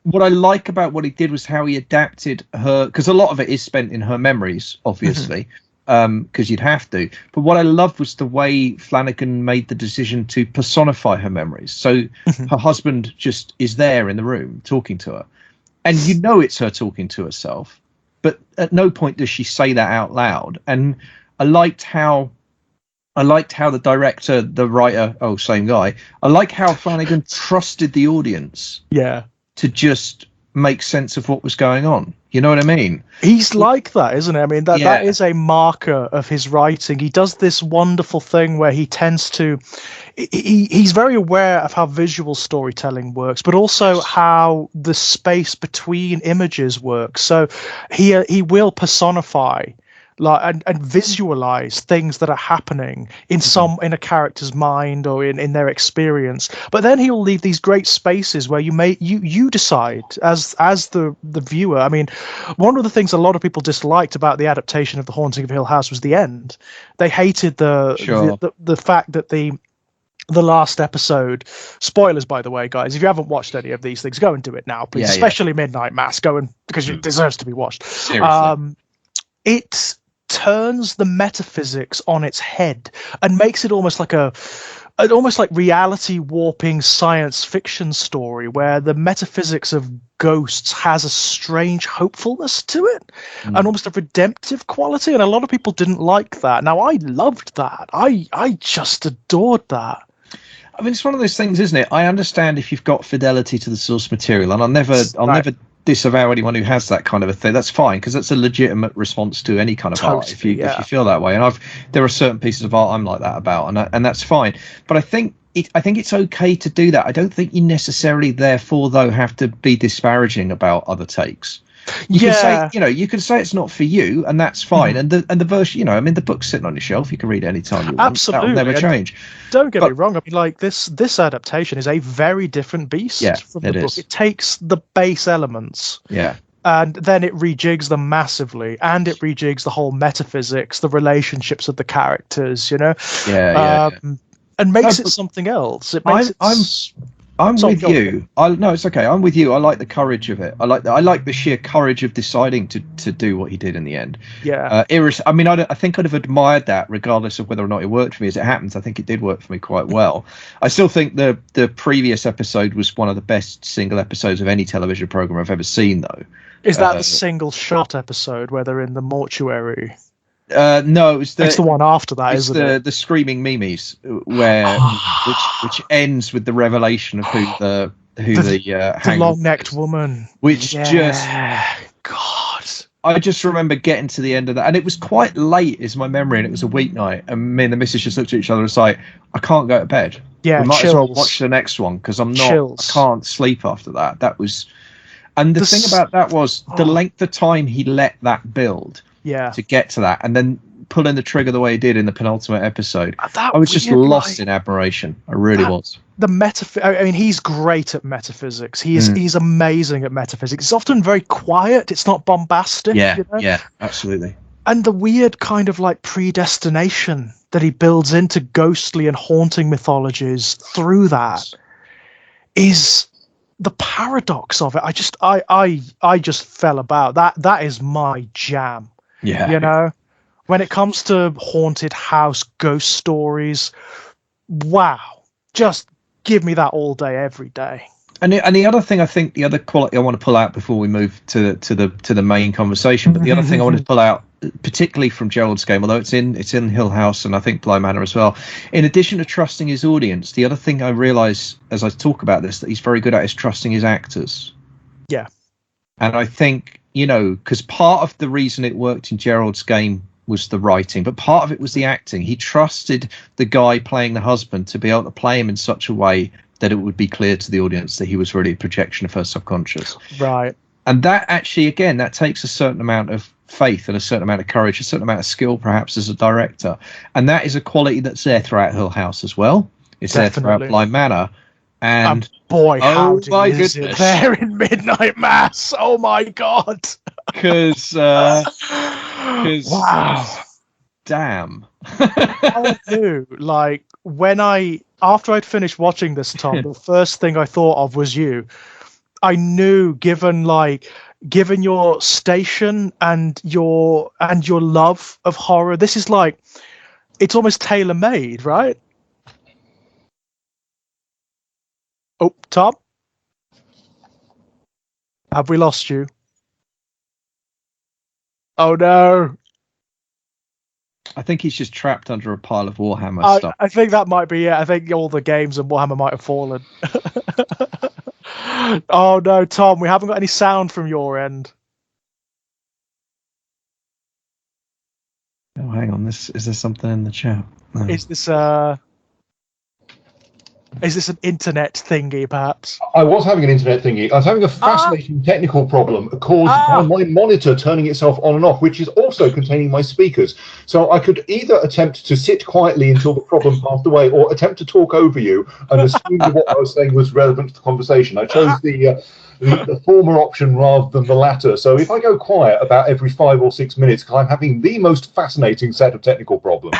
what I like about what he did was how he adapted her, because a lot of it is spent in her memories, obviously, because you'd have to. But what I loved was the way Flanagan made the decision to personify her memories. So her husband just is there in the room talking to her, and it's her talking to herself, but at no point does she say that out loud. And I liked how the director, the writer, same guy. I like how Flanagan trusted the audience. Yeah. To just make sense of what was going on. You know what I mean? He's like that, isn't it? I mean, that is a marker of his writing. He does this wonderful thing where he tends to... He's very aware of how visual storytelling works, but also how the space between images works. So he will personify and visualize things that are happening in a character's mind or in their experience, but then he'll leave these great spaces where you decide as the viewer. I mean, one of the things a lot of people disliked about the adaptation of The Haunting of Hill House was the end. They hated the fact that the last episode, spoilers by the way, guys, if you haven't watched any of these things, go and do it now, please. Especially Midnight Mass, because it deserves to be watched. Seriously. It turns the metaphysics on its head and makes it almost like reality warping science fiction story where the metaphysics of ghosts has a strange hopefulness to it and almost a redemptive quality, and a lot of people didn't like that. Now, I loved that. I just adored that. I mean, it's one of those things, isn't it? I understand if you've got fidelity to the source material, and I'll never disavow anyone who has that kind of a thing. That's fine, because that's a legitimate response to any kind of art. If you feel that way, and there are certain pieces of art I'm like that about, and that's fine. But I think it's okay to do that. I don't think you necessarily, therefore, though, have to be disparaging about other takes. You can say, you can say it's not for you, and that's fine. And the version, I mean, the book's sitting on your shelf. You can read it anytime you want. Absolutely, that'll never change. Don't get me wrong. I mean, like this adaptation is a very different beast from the book. It takes the base elements, and then it rejigs them massively, and it rejigs the whole metaphysics, the relationships of the characters, and makes it something else. It makes I'm with you. No, it's okay. I'm with you. I like the courage of it. I like the sheer courage of deciding to do what he did in the end. Yeah. I mean, I think I'd have admired that, regardless of whether or not it worked for me. As it happens, I think it did work for me quite well. I still think the previous episode was one of the best single episodes of any television program I've ever seen, though. Is that the single shot episode where they're in the mortuary? No, it's the one after that, isn't it? The screaming Mimis, where which ends with the revelation of who the long-necked woman, which just God. I just remember getting to the end of that, and it was quite late, is my memory, and it was a weeknight, and me and the missus just looked at each other and was like, I can't go to bed. Yeah, we might as well watch the next one, because I can't sleep after that. That was, and the thing about that was the length of time he let that build. To get to that, and then pulling the trigger the way he did in the penultimate episode, I was just lost in admiration. I really was. I mean, he's great at metaphysics. He's amazing at metaphysics. It's often very quiet. It's not bombastic. Yeah, absolutely. And the weird kind of like predestination that he builds into ghostly and haunting mythologies through that is the paradox of it. I just fell about that. That is my jam. Yeah. When it comes to haunted house ghost stories, wow, just give me that all day, every day. And the other thing, I think the other quality I want to pull out before we move to the main conversation, but the other thing I wanted to pull out, particularly from Gerald's game, although it's in Hill House and I think Bly Manor as well, in addition to trusting his audience, the other thing I realise as I talk about this that he's very good at is trusting his actors. Yeah. And I think, because part of the reason it worked in Gerald's game was the writing, but part of it was the acting. He trusted the guy playing the husband to be able to play him in such a way that it would be clear to the audience that he was really a projection of her subconscious. Right. And that actually, again, that takes a certain amount of faith and a certain amount of courage, a certain amount of skill, perhaps, as a director. And that is a quality that's there throughout Hill House as well. It's there throughout Blind Manor. And boy, how my is goodness. it there in Midnight Mass? Oh my God. Because wow. Damn. I knew, like, after I'd finished watching this, Tom, the first thing I thought of was you. I knew, given your station and your love of horror, this is like, it's almost tailor-made, right? Oh, Tom? Have we lost you? Oh no. I think he's just trapped under a pile of Warhammer stuff. I think that might be it. I think all the games of Warhammer might have fallen. Oh no, Tom, we haven't got any sound from your end. Oh, hang on. Is there something in the chat? No. Is this an internet thingy, perhaps? I was having an internet thingy. I was having a fascinating technical problem caused by my monitor turning itself on and off, which is also containing my speakers. So I could either attempt to sit quietly until the problem passed away, or attempt to talk over you and assume that what I was saying was relevant to the conversation. I chose the former option rather than the latter. So if I go quiet about every 5 or 6 minutes, because I'm having the most fascinating set of technical problems.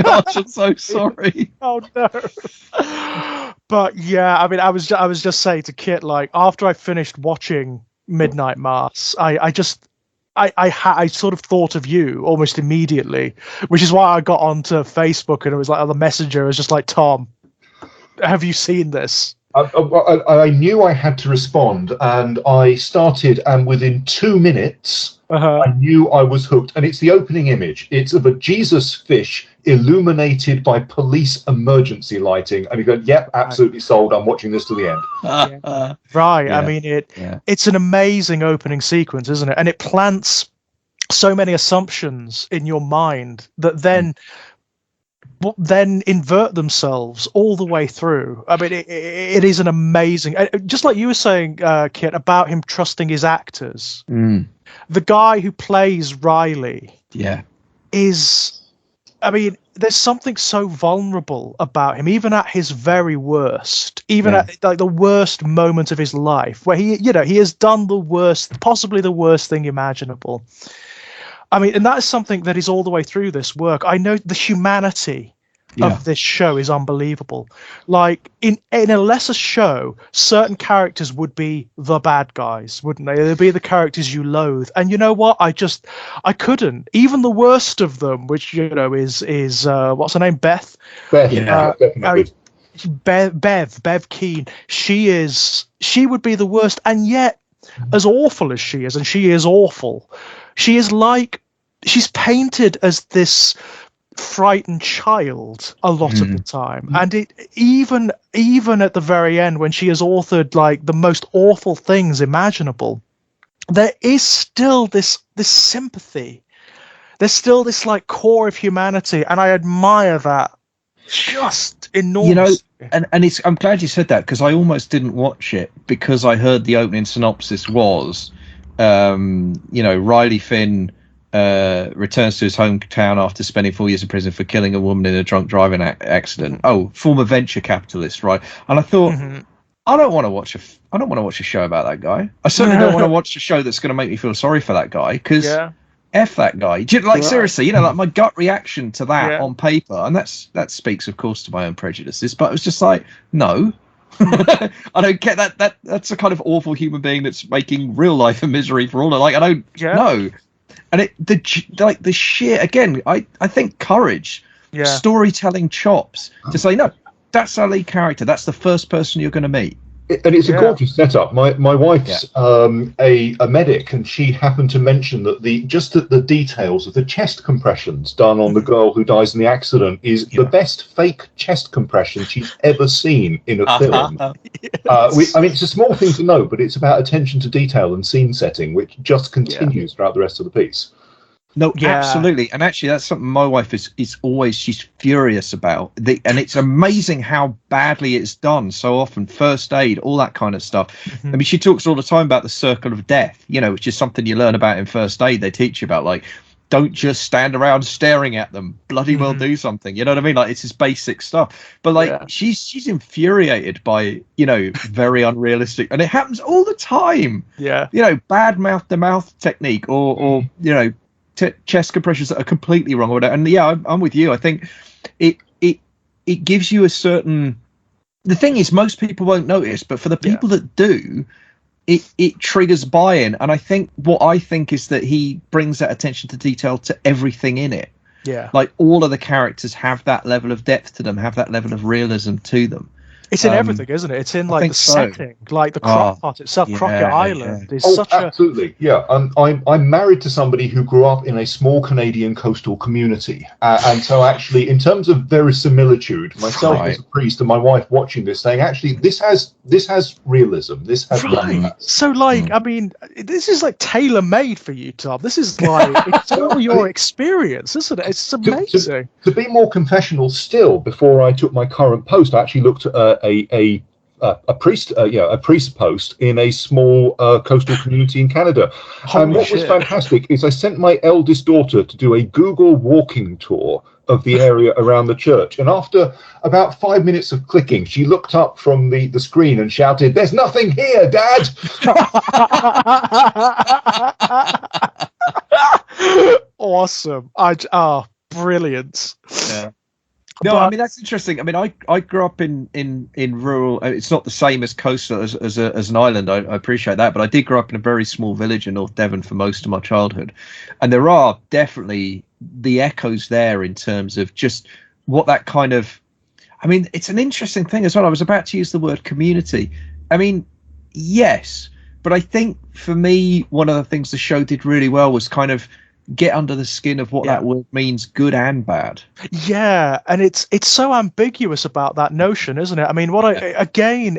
Gosh, I'm so sorry. Oh no. But yeah, I mean, I was just saying to Kit, like, after I finished watching Midnight Mass, I sort of thought of you almost immediately, which is why I got onto Facebook and it was like on the messenger. It was just like, Tom, have you seen this? I knew I had to respond, and I started, and within 2 minutes, I knew I was hooked. And it's the opening image. It's of a Jesus fish illuminated by police emergency lighting. And you go, yep, absolutely sold. I'm watching this to the end. Right. Yeah. I mean, it's an amazing opening sequence, isn't it? And it plants so many assumptions in your mind that then invert themselves all the way through. I mean, it is an amazing, just like you were saying, Kit, about him trusting his actors. The guy who plays Riley is, I mean, there's something so vulnerable about him, even at his very worst, even at like the worst moment of his life, where he has done the worst, possibly the worst thing imaginable. I mean, and that is something that is all the way through this work. I know the humanity of this show is unbelievable. Like in a lesser show, certain characters would be the bad guys, wouldn't they? They'd be the characters you loathe. And you know what? I couldn't. Even the worst of them, which is what's her name? Beth. Definitely. Bev Keane. She would be the worst, and yet, as awful as she is, and she is awful, she is like, she's painted as this frightened child a lot of the time, and it even at the very end, when she has authored like the most awful things imaginable, there is still this sympathy. There's still this like core of humanity, and I admire that just enormously. And I'm glad you said that, because I almost didn't watch it because I heard the opening synopsis was Riley Finn returns to his hometown after spending 4 years in prison for killing a woman in a drunk driving accident. Oh, former venture capitalist, right? And I thought, I don't want to watch a show about that guy. I certainly don't want to watch a show that's going to make me feel sorry for that guy, because F that guy. Seriously, like my gut reaction to that on paper, and that speaks, of course, to my own prejudices, but it was just like, no. I don't get that. That's a kind of awful human being that's making real life a misery for all. Like, I don't know. And the sheer, again, I think courage, storytelling chops to say, no, that's our lead character. That's the first person you're going to meet. And it's a gorgeous setup. My wife's a medic, and she happened to mention that the details of the chest compressions done on the girl who dies in the accident is the best fake chest compression she's ever seen in a film. I mean, it's a small thing to know, but it's about attention to detail and scene setting, which just continues throughout the rest of the piece. No, Yeah. absolutely. And actually, that's something my wife is always, she's furious about. And it's amazing how badly it's done so often. First aid, all that kind of stuff. Mm-hmm. I mean, she talks all the time about the circle of death, which is something you learn about in first aid. They teach you about, like, don't just stand around staring at them. Bloody well do something. You know what I mean? Like, it's this basic stuff. But like, she's infuriated by, very unrealistic, and it happens all the time. Yeah. Bad mouth to mouth technique, or chest compressions that are completely wrong or whatever. And I'm with you. I think it gives you a certain. The thing is, most people won't notice, but for the people that do, it triggers buy-in. And I think is that he brings that attention to detail to everything in it. Yeah, like all of the characters have that level of depth to them, have that level of realism to them. It's in everything, isn't it? It's in like the setting, like the crock pot itself. Crockett Island is such absolutely. Yeah, I'm married to somebody who grew up in a small Canadian coastal community, and so actually, in terms of verisimilitude, myself as a priest and my wife watching this, saying actually this has realism. This has So like, I mean, this is like tailor made for you, Tom. This is like it's all your experience, isn't it? It's amazing. To be more confessional, still, before I took my current post, I actually looked at a priest post in a small coastal community in Canada. And what was fantastic is I sent my eldest daughter to do a Google walking tour of the area around the church, and after about 5 minutes of clicking, she looked up from the screen and shouted, "There's nothing here, Dad!" Awesome. Brilliant. Yeah. No, I mean, that's interesting. I mean, I grew up in rural. It's not the same as coastal as an island. I appreciate that, but I did grow up in a very small village in North Devon for most of my childhood, and there are definitely the echoes there in terms of just what that kind of. I mean, it's an interesting thing as well. I was about to use the word community. I mean, yes, but I think for me, one of the things the show did really well was kind of get under the skin of what that word means, good and bad. Yeah, and it's so ambiguous about that notion, isn't it? I mean,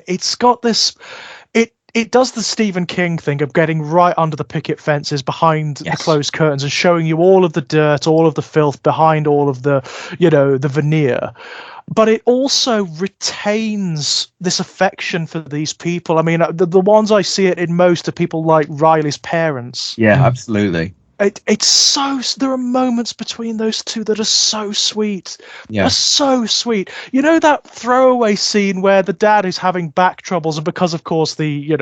it's got this. It does the Stephen King thing of getting right under the picket fences behind the closed curtains and showing you all of the dirt, all of the filth behind all of the, the veneer. But it also retains this affection for these people. I mean, the ones I see it in most are people like Riley's parents. Yeah, absolutely. It's so, there are moments between those two that are so sweet. Are so sweet. You know that throwaway scene where the dad is having back troubles, and because of course the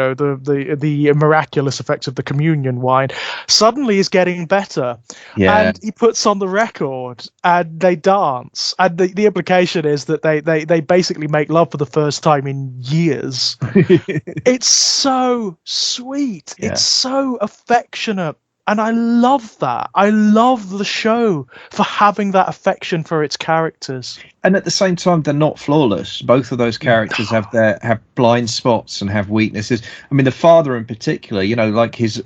miraculous effects of the communion wine, suddenly is getting better. Yeah. And he puts on the record and they dance. And the implication is that they basically make love for the first time in years. It's so sweet. Yeah. It's so affectionate. And I love that. I love the show for having that affection for its characters. And at the same time, they're not flawless. Both of those characters have blind spots and have weaknesses. I mean, the father in particular, like his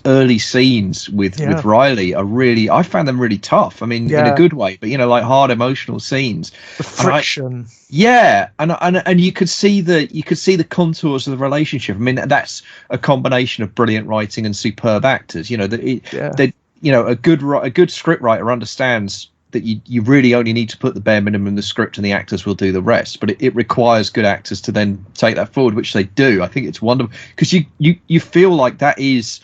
early scenes with Riley are really, I found them really tough. I mean, in a good way, but like hard emotional scenes. The friction. And you could see the contours of the relationship. I mean, that's a combination of brilliant writing and superb actors. A good script writer understands that you really only need to put the bare minimum in the script and the actors will do the rest. But it requires good actors to then take that forward, which they do. I think it's wonderful because you feel like that is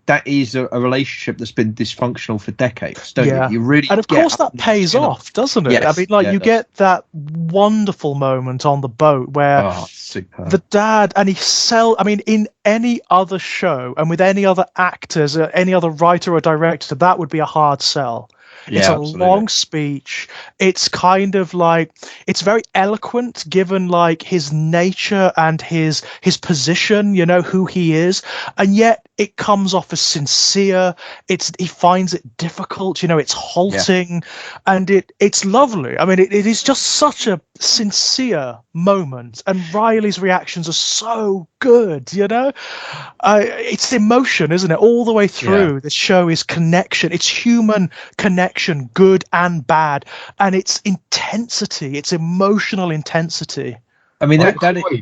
a relationship that's been dysfunctional for decades, don't you? You really, and of course that pays off, doesn't it? Yes. I mean, you get that wonderful moment on the boat where the dad and in any other show and with any other actors, any other writer or director, that would be a hard sell. It's a long speech. It's kind of like, it's very eloquent given like his nature and his position, who he is. And yet it comes off as sincere. He finds it difficult, it's halting and it's lovely. I mean, it is just such a sincere moment. And Riley's reactions are so good, it's emotion, isn't it? All the way through the show is connection. It's human connection, good and bad. And it's intensity. It's emotional intensity. I mean, that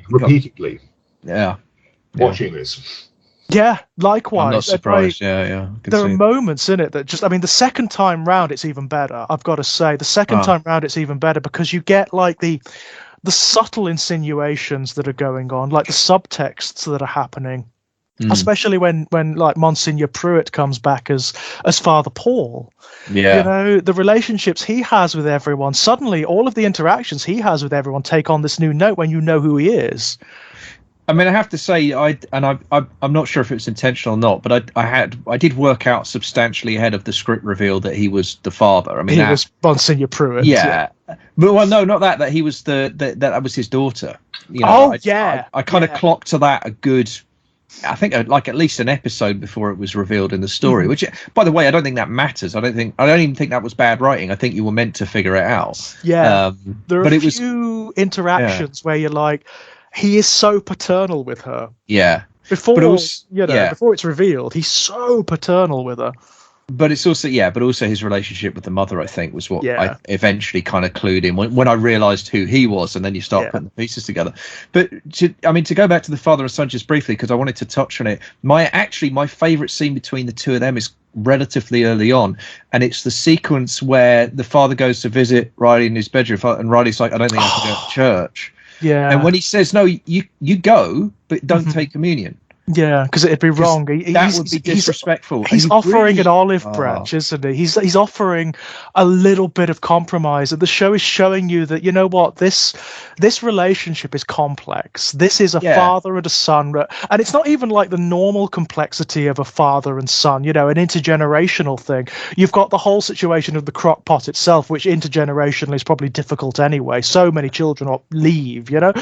repeatedly. Yeah. Watching this. Yeah, likewise. I'm not And, surprised. Yeah, I can there are see. moments in it that just, I mean, the second time round, it's even better. I've got to say, the second time round, it's even better because you get like the subtle insinuations that are going on, like the subtexts that are happening. Especially when like Monsignor Pruitt comes back as Father Paul. Yeah. You know, the relationships he has with everyone, suddenly all of the interactions he has with everyone take on this new note when you know who he is. I mean, I have to say, I'm not sure if it's intentional or not, but I did work out substantially ahead of the script reveal that he was the father. I mean, He was Monsignor Pruitt. Yeah. But well, no, not that he was that was his daughter. You know, Oh, I kind of clocked to that a good, I think, like at least an episode before it was revealed in the story. Which, by the way, I don't think that matters. I don't even think that was bad writing. I think you were meant to figure it out. Yeah, there are but a it was few interactions where you're like, he is so paternal with her. Yeah. Before But also, before it's revealed, he's so paternal with her. But it's also but also his relationship with the mother, I think, was what I eventually kind of clued in when I realised who he was, and then you start putting the pieces together. But to go back to the father and son just briefly, because I wanted to touch on it. My favourite scene between the two of them is relatively early on, and it's the sequence where the father goes to visit Riley in his bedroom, and Riley's like, "I don't think I can go to church." Yeah. And when he says, "No, you go, but don't take communion." Yeah, because it'd be wrong. That would be disrespectful. He's offering an olive branch, isn't he? He's offering a little bit of compromise, and the show is showing you that, you know what, this relationship is complex. This is a father and a son, and it's not even like the normal complexity of a father and son. You know, an intergenerational thing. You've got the whole situation of the crock pot itself, which intergenerationally is probably difficult anyway. So many children leave, you know,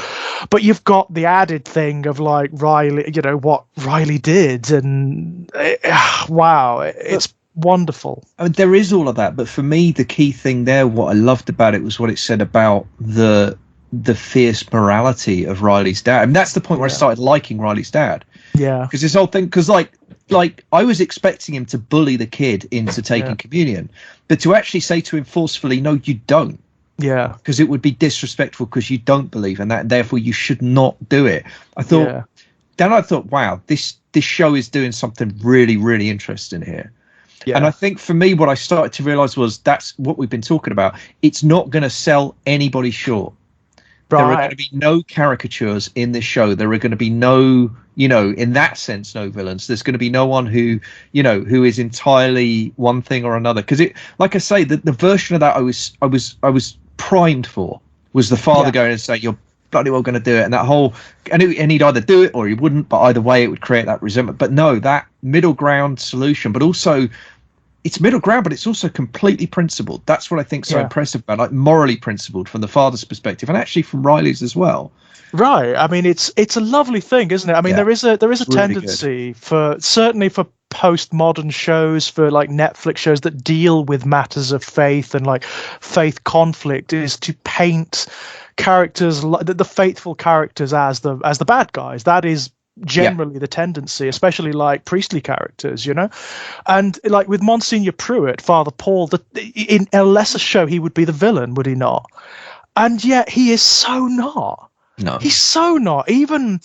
but you've got the added thing of like Riley, you know, what Riley did, and wow, it's wonderful. I mean, there is all of that, but for me, the key thing there, what I loved about it was what it said about the fierce morality of Riley's dad. I mean, that's the point where I started liking Riley's dad. Yeah, because this whole thing, because like I was expecting him to bully the kid into taking communion, but to actually say to him forcefully, "No, you don't." Yeah, because it would be disrespectful because you don't believe in that, and therefore you should not do it. I thought. Yeah. Then I thought, wow, this show is doing something really, really interesting here. Yeah. And I think for me, what I started to realize was that's what we've been talking about. It's not going to sell anybody short. Right. There are going to be no caricatures in this show. There are going to be no, you know, in that sense, no villains. There's going to be no one who, you know, who is entirely one thing or another. Because it, like I say, the version of that I was primed for was the father going and saying, "You're bloody well going to do it," and that whole, and he'd either do it or he wouldn't, but either way it would create that resentment. But no, that middle ground solution, but also it's middle ground, but it's also completely principled. That's what I think so impressive about, like morally principled from the father's perspective, and actually from Riley's as well. Right. I mean, it's a lovely thing, isn't it? I mean, there is a really tendency for, certainly for postmodern shows, for like Netflix shows that deal with matters of faith and like faith conflict, is to paint characters, the faithful characters, as the bad guys. That is generally the tendency, especially like priestly characters, you know. And like with Monsignor Pruitt, Father Paul, in a lesser show he would be the villain, would he not? And yet he is so not. No, he's so not. Even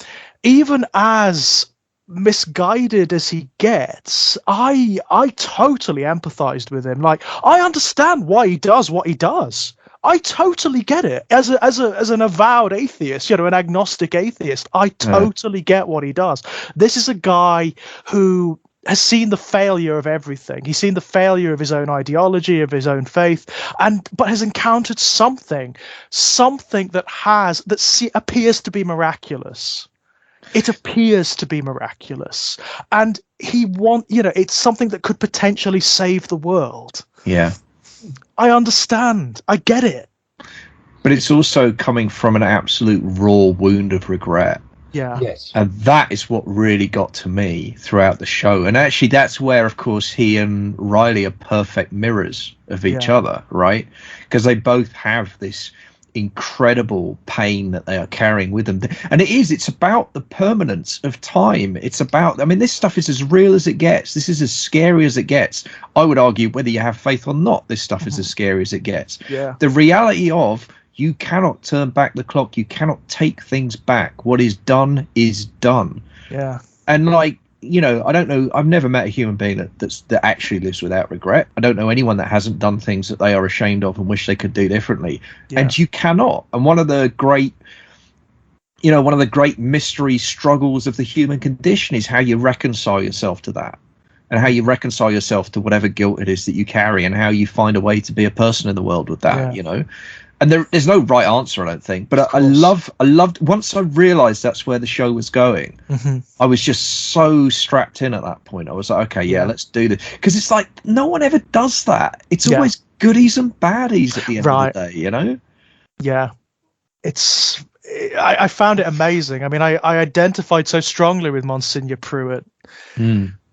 as misguided as he gets, I totally empathized with him. Like, I understand why he does what he does. I totally get it. As an avowed atheist, you know, an agnostic atheist, I totally get what he does. This is a guy who has seen the failure of everything. He's seen the failure of his own ideology, of his own faith, but has encountered something that appears to be miraculous. It appears to be miraculous, and it's something that could potentially save the world. Yeah. I understand. I get it. But it's also coming from an absolute raw wound of regret. Yeah. Yes. And that is what really got to me throughout the show. And actually, that's where, of course, he and Riley are perfect mirrors of each other, right? Because they both have this incredible pain that they are carrying with them. And it's about the permanence of time. It's about, I mean, this stuff is as real as it gets. This is as scary as it gets. I would argue, whether you have faith or not, this stuff is as scary as it gets. Yeah. The reality of, you cannot turn back the clock. You cannot take things back. What is done is done. Yeah. And like, I don't know. I've never met a human being that actually lives without regret. I don't know anyone that hasn't done things that they are ashamed of and wish they could do differently. Yeah. And you cannot. And one of the great mystery struggles of the human condition is how you reconcile yourself to that, and how you reconcile yourself to whatever guilt it is that you carry, and how you find a way to be a person in the world with that. And there's no right answer, I don't think. But I loved once I realized that's where the show was going. I was just so strapped in at that point. I was like, okay, yeah, let's do this, because it's like no one ever does that. It's always goodies and baddies at the end of the day, Yeah, I found it amazing. I mean, I identified so strongly with Monsignor Pruitt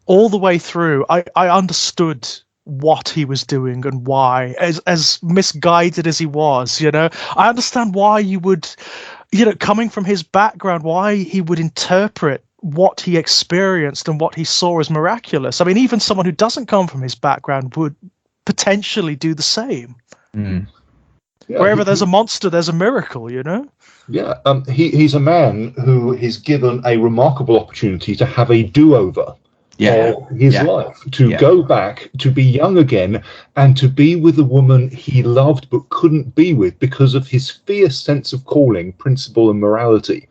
all the way through. I understood what he was doing and why, as misguided as he was. I understand why you would, coming from his background, why he would interpret what he experienced and what he saw as miraculous. I mean, even someone who doesn't come from his background would potentially do the same. Yeah, wherever there's a monster, there's a miracle, Yeah, he's a man who is given a remarkable opportunity to have a do-over of his life, to go back, to be young again, and to be with a woman he loved but couldn't be with because of his fierce sense of calling, principle, and morality.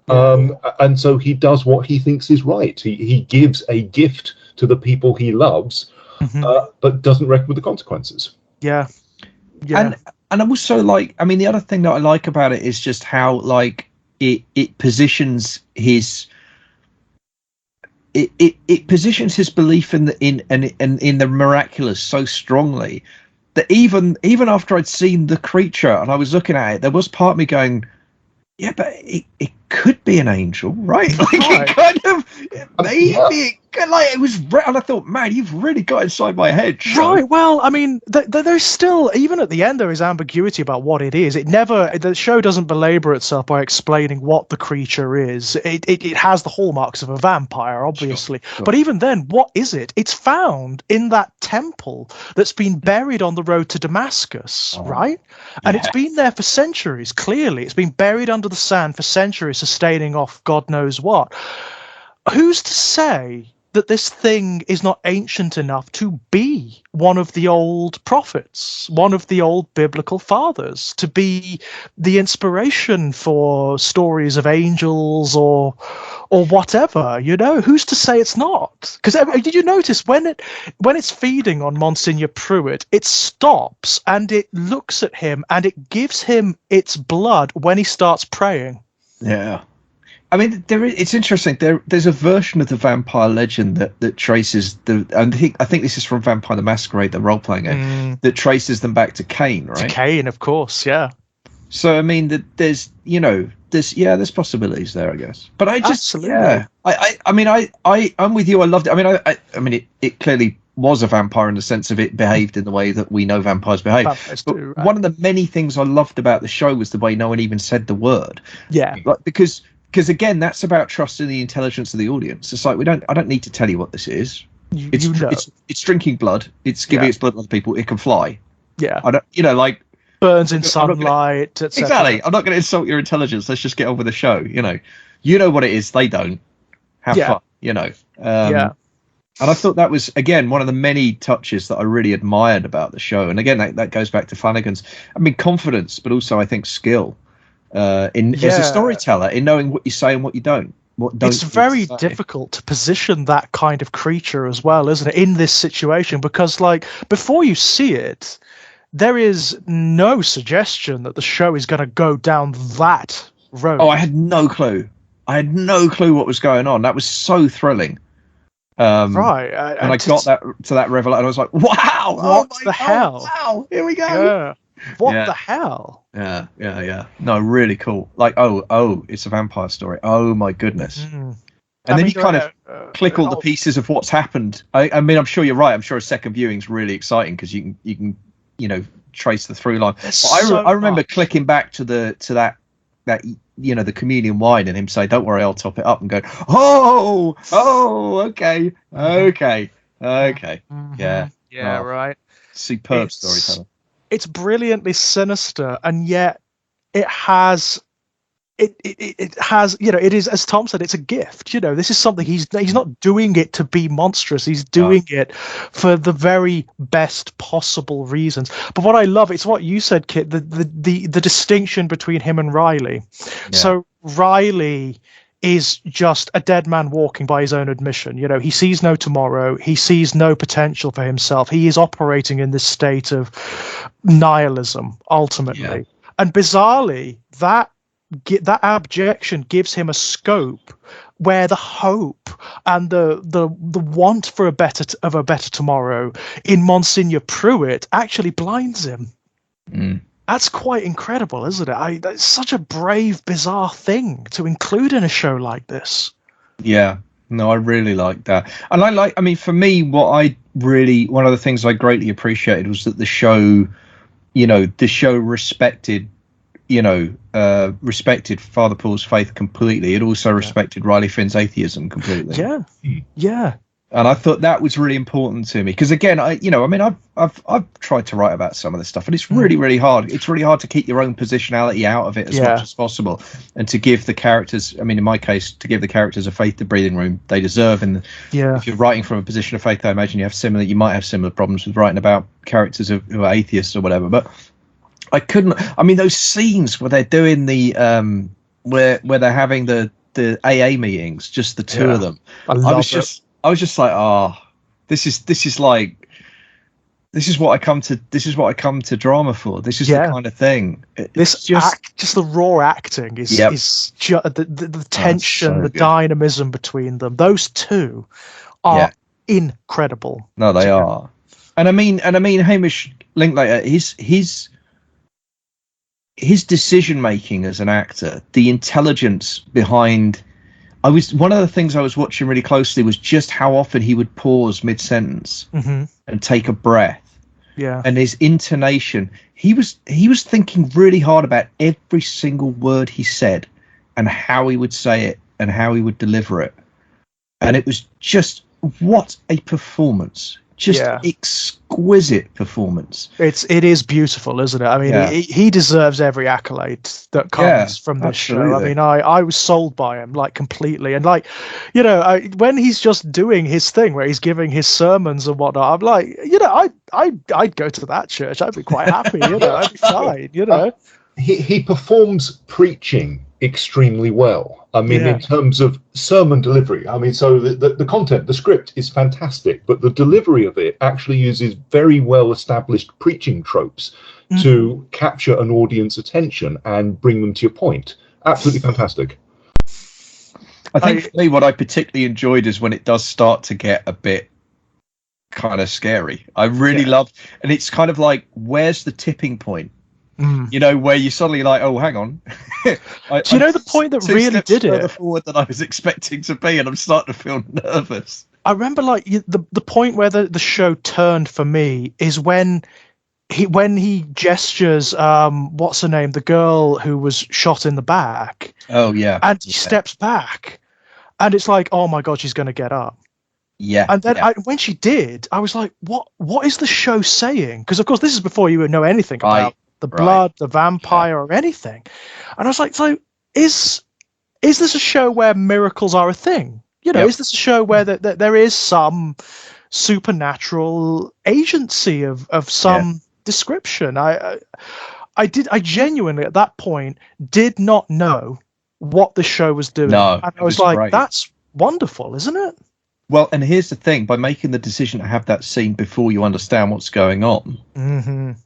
And so he does what he thinks is right. He gives a gift to the people he loves, but doesn't reckon with the consequences. Yeah. And also, the other thing that I like about it is just how it positions his it positions his belief in the miraculous so strongly that even after I'd seen the creature and I was looking at it, there was part of me going, yeah, but it could be an angel, right? It kind of maybe it was, and I thought, man, you've really got inside my head, Sean. Right. Well, I mean, there's still, even at the end, there is ambiguity about what it is. The show doesn't belabor itself by explaining what the creature is. It has the hallmarks of a vampire, obviously, sure. But even then, what is it? It's found in that temple that's been buried on the road to Damascus, right? And it's been there for centuries. Clearly, it's been buried under the sand for centuries, sustaining off God knows what. Who's to say that this thing is not ancient enough to be one of the old prophets, one of the old biblical fathers, to be the inspiration for stories of angels or whatever, who's to say it's not? Because did you notice when it's feeding on Monsignor Pruitt, it stops and it looks at him and it gives him its blood when he starts praying. Yeah. I mean, it's interesting. There's a version of the vampire legend that traces I think this is from Vampire the Masquerade, the role-playing game, that traces them back to Cain, right? To Cain, of course, yeah. So I mean, there's possibilities there, I guess. But I just, absolutely. I'm with you. I loved it. I mean, it clearly was a vampire in the sense of it behaved in the way that we know vampires behave. But one of the many things I loved about the show was the way no one even said the word. Yeah. Because again, that's about trusting the intelligence of the audience. It's like I don't need to tell you what this is. It's drinking blood. It's giving its blood to other people. It can fly. Yeah. I don't, burns in sunlight. Exactly. I'm not going to insult your intelligence. Let's just get on with the show. You know what it is. They don't. Have fun. Yeah. And I thought that was, again, one of the many touches that I really admired about the show. And again, that goes back to Flanagan's, confidence, but also I think skill. As a storyteller, in knowing what you say and what you don't. It's very difficult to position that kind of creature as well, isn't it, in this situation? Because, before you see it, there is no suggestion that the show is going to go down that road. Oh, I had no clue. What was going on. That was so thrilling. Right. And I got to that revelation, and I was like, wow! What the hell? Wow! Here we go. Yeah. What the hell? Yeah. No, really cool. It's a vampire story. Oh my goodness. And then you kind of click all the pieces of what's happened. I mean, I'm sure you're right. I'm sure a second viewing is really exciting because you can trace the through line. I remember clicking back to that the communion wine and him say, "Don't worry, I'll top it up," and go, "Oh, okay." Yeah, right. Superb storytelling. It's brilliantly sinister, and yet it has it has, it is, as Tom said, it's a gift. This is something he's not doing it to be monstrous. He's doing it for the very best possible reasons. But what I love, it's what you said, Kit, the distinction between him and Riley. Yeah. So Riley is just a dead man walking, by his own admission. He sees no tomorrow. He sees no potential for himself. He is operating in this state of nihilism, ultimately. Yeah. And bizarrely, that abjection gives him a scope where the hope and the want for a better tomorrow in Monsignor Pruitt actually blinds him. That's quite incredible, isn't it? That's such a brave, bizarre thing to include in a show like this. Yeah, no, I really like that. And for me, one of the things I greatly appreciated was that the show respected Father Paul's faith completely. It also respected Riley Finn's atheism completely. Yeah. And I thought that was really important to me because, again, I've tried to write about some of this stuff, and it's really, really hard. It's really hard to keep your own positionality out of it as much as possible, and to give the characters, in my case, to give the characters a faith, the breathing room they deserve. And if you're writing from a position of faith, I imagine you might have similar problems with writing about characters who are atheists or whatever. But I couldn't. Those scenes where they're doing the where they're having the AA meetings, just the two of them. I was just like, this is what I come to drama for. This is the kind of thing. Just the raw acting is the tension, the dynamism between them. Those two are incredible. No, they are. And I mean, Hamish Linklater, his decision making as an actor, the intelligence behind. One of the things I was watching really closely was just how often he would pause mid-sentence and take a breath. Yeah. And his intonation, he was thinking really hard about every single word he said and how he would say it and how he would deliver it. And it was just, what a performance. Just exquisite performance. It is beautiful, isn't it? He deserves every accolade that comes from this show. I was sold by him completely, and when he's just doing his thing where he's giving his sermons and whatnot, I'm like, I'd go to that church. I'd be quite happy. I'd be fine. He performs preaching extremely well. In terms of sermon delivery, so the content, the script is fantastic, but the delivery of it actually uses very well established preaching tropes to capture an audience attention and bring them to your point. Absolutely fantastic. I think for me, what I particularly enjoyed is when it does start to get a bit kind of scary. I really loved, and it's kind of like, where's the tipping point? Where you suddenly like, oh, hang on. The point that really did it forward than I was expecting to be, and I'm starting to feel nervous. I remember the point where the show turned for me is when he gestures what's her name, the girl who was shot in the back. Oh yeah. And he steps back, and it's like, oh my god, she's going to get up. Yeah. And then when she did, I was like, what is the show saying? Because of course this is before you would know anything about the blood, the vampire, or anything. And I was like, so is this a show where miracles are a thing? Is this a show where there is some supernatural agency of some description? I genuinely at that point did not know what the show was doing. No, and I was like, great. That's wonderful, isn't it? Well, and here's the thing: by making the decision to have that scene before you understand what's going on,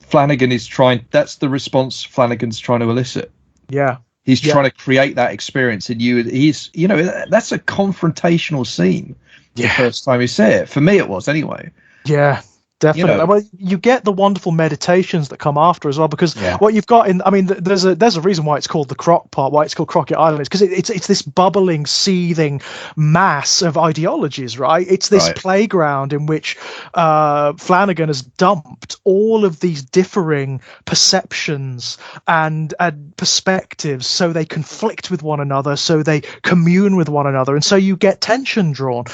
Flanagan is trying. That's the response Flanagan's trying to elicit. Yeah, he's trying to create that experience in you. That's a confrontational scene. The first time you see it, for me, it was anyway. Yeah. Definitely. Well, you get the wonderful meditations that come after as well, because what you've got there's a reason why it's called the Croc Pot, why it's called Crockett Island, is because it's this bubbling, seething mass of ideologies, right? It's this playground in which Flanagan has dumped all of these differing perceptions and perspectives, so they conflict with one another, so they commune with one another, and so you get tension drawn.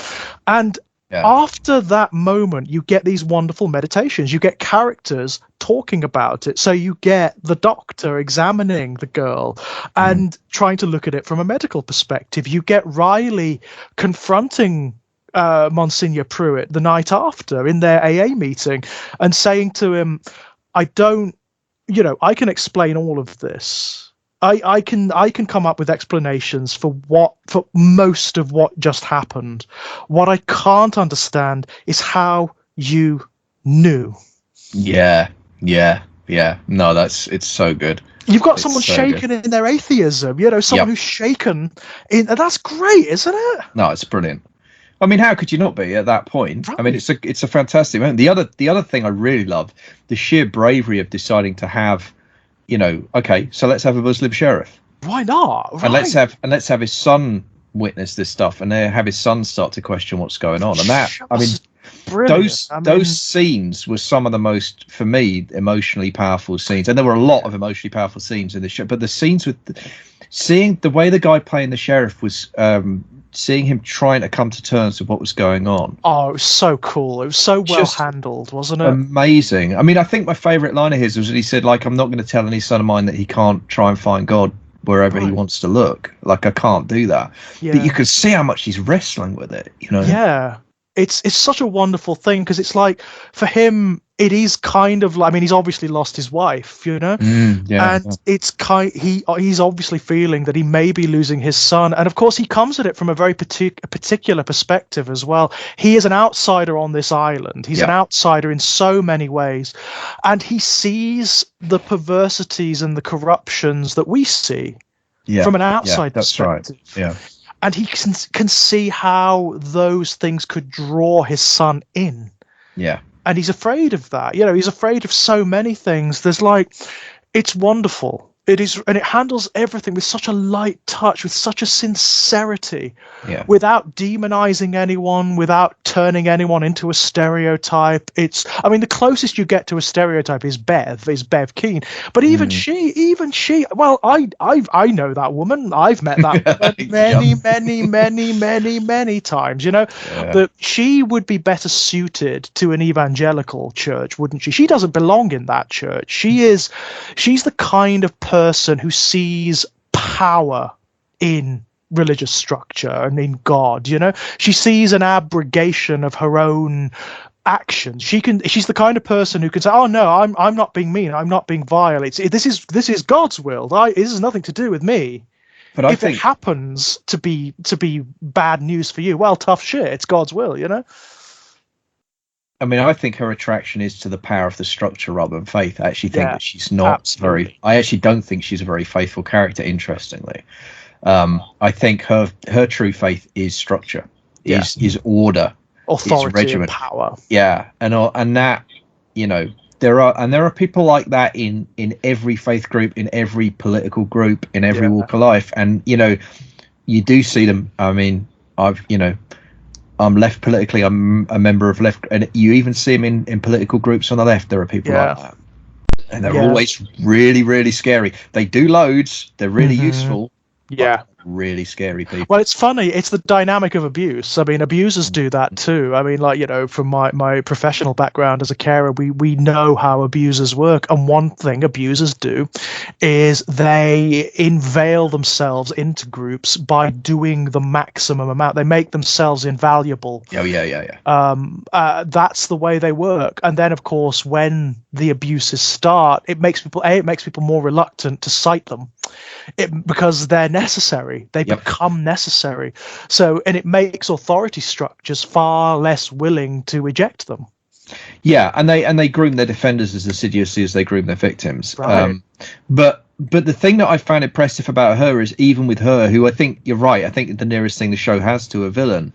And After that moment, you get these wonderful meditations. You get characters talking about it. So you get the doctor examining the girl and trying to look at it from a medical perspective. You get Riley confronting Monsignor Pruitt the night after in their AA meeting and saying to him, I can explain all of this. I can come up with explanations for most of what just happened. What I can't understand is how you knew. Yeah. No, it's so good. You've got someone shaken in their atheism, someone who's shaken in. That's great, isn't it? No, it's brilliant. I mean, how could you not be at that point? Right. I mean, it's a fantastic moment. The other thing I really love, the sheer bravery of deciding to have, okay, so let's have a Muslim sheriff. Why not? Right. And let's have his son witness this stuff, and have his son start to question what's going on. And that, I mean, those scenes were some of the most, for me, emotionally powerful scenes. And there were a lot of emotionally powerful scenes in the show, but the scenes with seeing the way the guy playing the sheriff was. Seeing him trying to come to terms with what was going on. Oh, it was so cool. It was so well handled, wasn't it? Amazing. I mean, I think my favourite line of his was when he said, like, I'm not going to tell any son of mine that he can't try and find God wherever he wants to look. Like, I can't do that. Yeah. But you can see how much he's wrestling with it, Yeah. It's such a wonderful thing because it's like, for him, it is kind of like, I mean, he's obviously lost his wife, it's he's obviously feeling that he may be losing his son, and of course he comes at it from a very particular perspective as well. He is an outsider on this island. He's an outsider in so many ways, and he sees the perversities and the corruptions that we see from an outside perspective. Right. Yeah. And he can see how those things could draw his son in. Yeah. And he's afraid of that. He's afraid of so many things. It's wonderful. It is, and it handles everything with such a light touch, with such a sincerity, without demonizing anyone, without turning anyone into a stereotype. The closest you get to a stereotype is Bev Keane. But even she, well, I know that woman. I've met that woman many times, that she would be better suited to an evangelical church, wouldn't she? She doesn't belong in that church. She's the kind of person who sees power in religious structure and in God. She sees an abrogation of her own actions. She's the kind of person who can say, "Oh no, I'm not being mean. I'm not being vile. This is God's will. This has nothing to do with me." But if it happens to be bad news for you, well, tough shit. It's God's will, I mean, I think her attraction is to the power of the structure rather than faith. I actually think that she's not I actually don't think she's a very faithful character, interestingly. I think her true faith is structure, is order, authority, and power. Yeah. And that, there are people like that in every faith group, in every political group, in every walk of life. And, you do see them. I mean, I'm left politically. I'm a member of left, and you even see them in political groups on the left. There are people like that, and they're always really, really scary. They do loads. They're really useful. Yeah. Really scary people. Well, it's funny. It's the dynamic of abuse. I mean, abusers do that too. I mean, from my professional background as a carer, we know how abusers work. And one thing abusers do is they unveil themselves into groups by doing the maximum amount. They make themselves invaluable. Yeah. That's the way they work. And then, of course, when the abuses start, it makes people more reluctant to cite them. Because they're necessary. They become necessary. So, and it makes authority structures far less willing to eject them. Yeah, and they groom their defenders as assiduously as they groom their victims. Right. But the thing that I found impressive about her is, even with her, who I think you're right, I think the nearest thing the show has to a villain,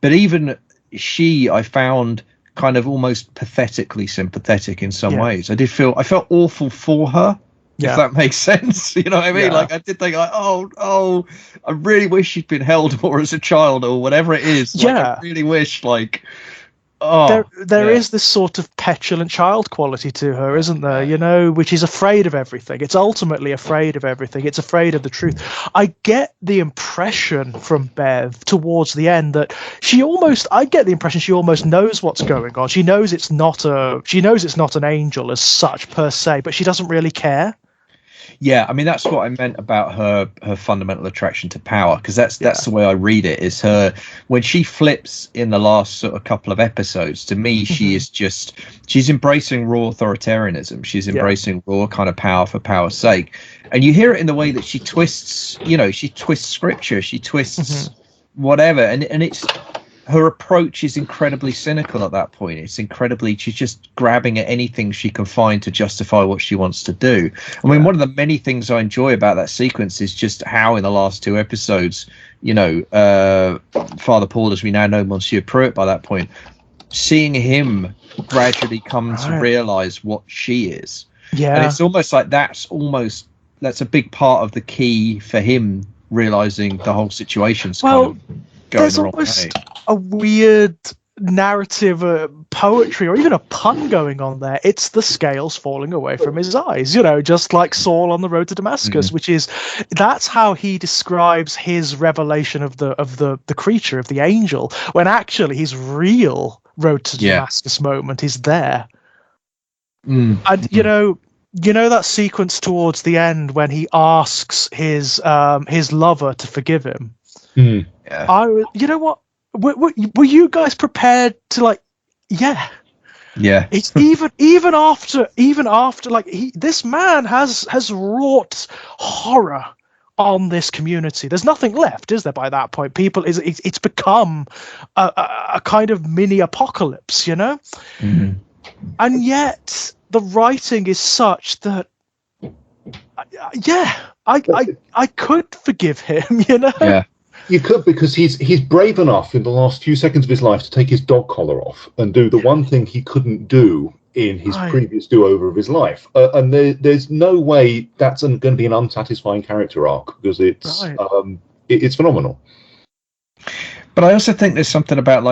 but even she, I found kind of almost pathetically sympathetic in some ways. I felt awful for her. If that makes sense, you know what I mean? Like, I did think, I really wish she'd been held more as a child or whatever it is. Like, I really wish, there is this sort of petulant child quality to her, isn't there? You know, which is afraid of everything. It's ultimately afraid of everything. It's afraid of the truth. I get the impression from Bev towards the end that I get the impression she almost knows what's going on. She knows it's not an angel as such per se, but she doesn't really care. Yeah, I mean, that's what I meant about her fundamental attraction to power, because that's the way I read it. Is her, when she flips in the last sort of couple of episodes, to me she's embracing raw authoritarianism. She's embracing raw kind of power for power's sake, and you hear it in the way that she twists scripture, she twists whatever, and it's, her approach is incredibly cynical at that point. She's just grabbing at anything she can find to justify what she wants to do. I mean, one of the many things I enjoy about that sequence is just how in the last 2 episodes, Father Paul, as we now know Monsieur Pruitt by that point, seeing him gradually come to realize what she is. Yeah. And it's almost like that's a big part of the key for him realizing the whole situation's kind of going there's the wrong almost way. A weird narrative, poetry, or even a pun going on there. It's the scales falling away from his eyes, just like Saul on the road to Damascus, that's how he describes his revelation of the creature, of the angel, when actually his real road to Damascus moment is there. And you know that sequence towards the end when he asks his lover to forgive him. You know what? Were you guys prepared to Yeah. It's even after this man has wrought horror on this community. There's nothing left, is there? By that point, it's become a kind of mini apocalypse, and yet the writing is such that I could forgive him, Yeah. You could, because he's brave enough in the last few seconds of his life to take his dog collar off and do the one thing he couldn't do in his previous do-over of his life. And there's no way that's going to be an unsatisfying character arc, because it's phenomenal. But I also think there's something about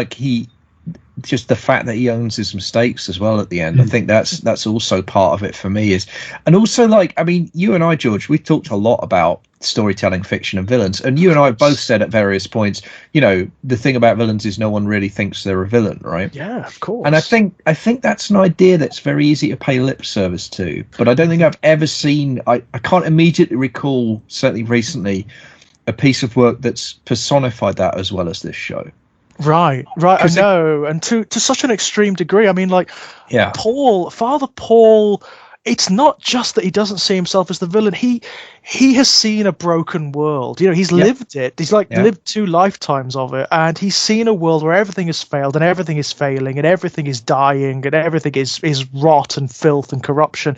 just the fact that he owns his mistakes as well at the end. I think that's also part of it for me. And also, you and I, George, we've talked a lot about storytelling, fiction, and villains, and you and I both said at various points, the thing about villains is no one really thinks they're a villain, right? Yeah, of course. And I think that's an idea that's very easy to pay lip service to, but I don't think I've ever seen, I can't immediately recall, certainly recently, a piece of work that's personified that as well as this show. Right. I know, and to such an extreme degree. I mean, Father Paul. It's not just that he doesn't see himself as the villain. He has seen a broken world. He's lived it. He's lived 2 lifetimes of it, and he's seen a world where everything has failed, and everything is failing, and everything is dying, and everything is rot and filth and corruption.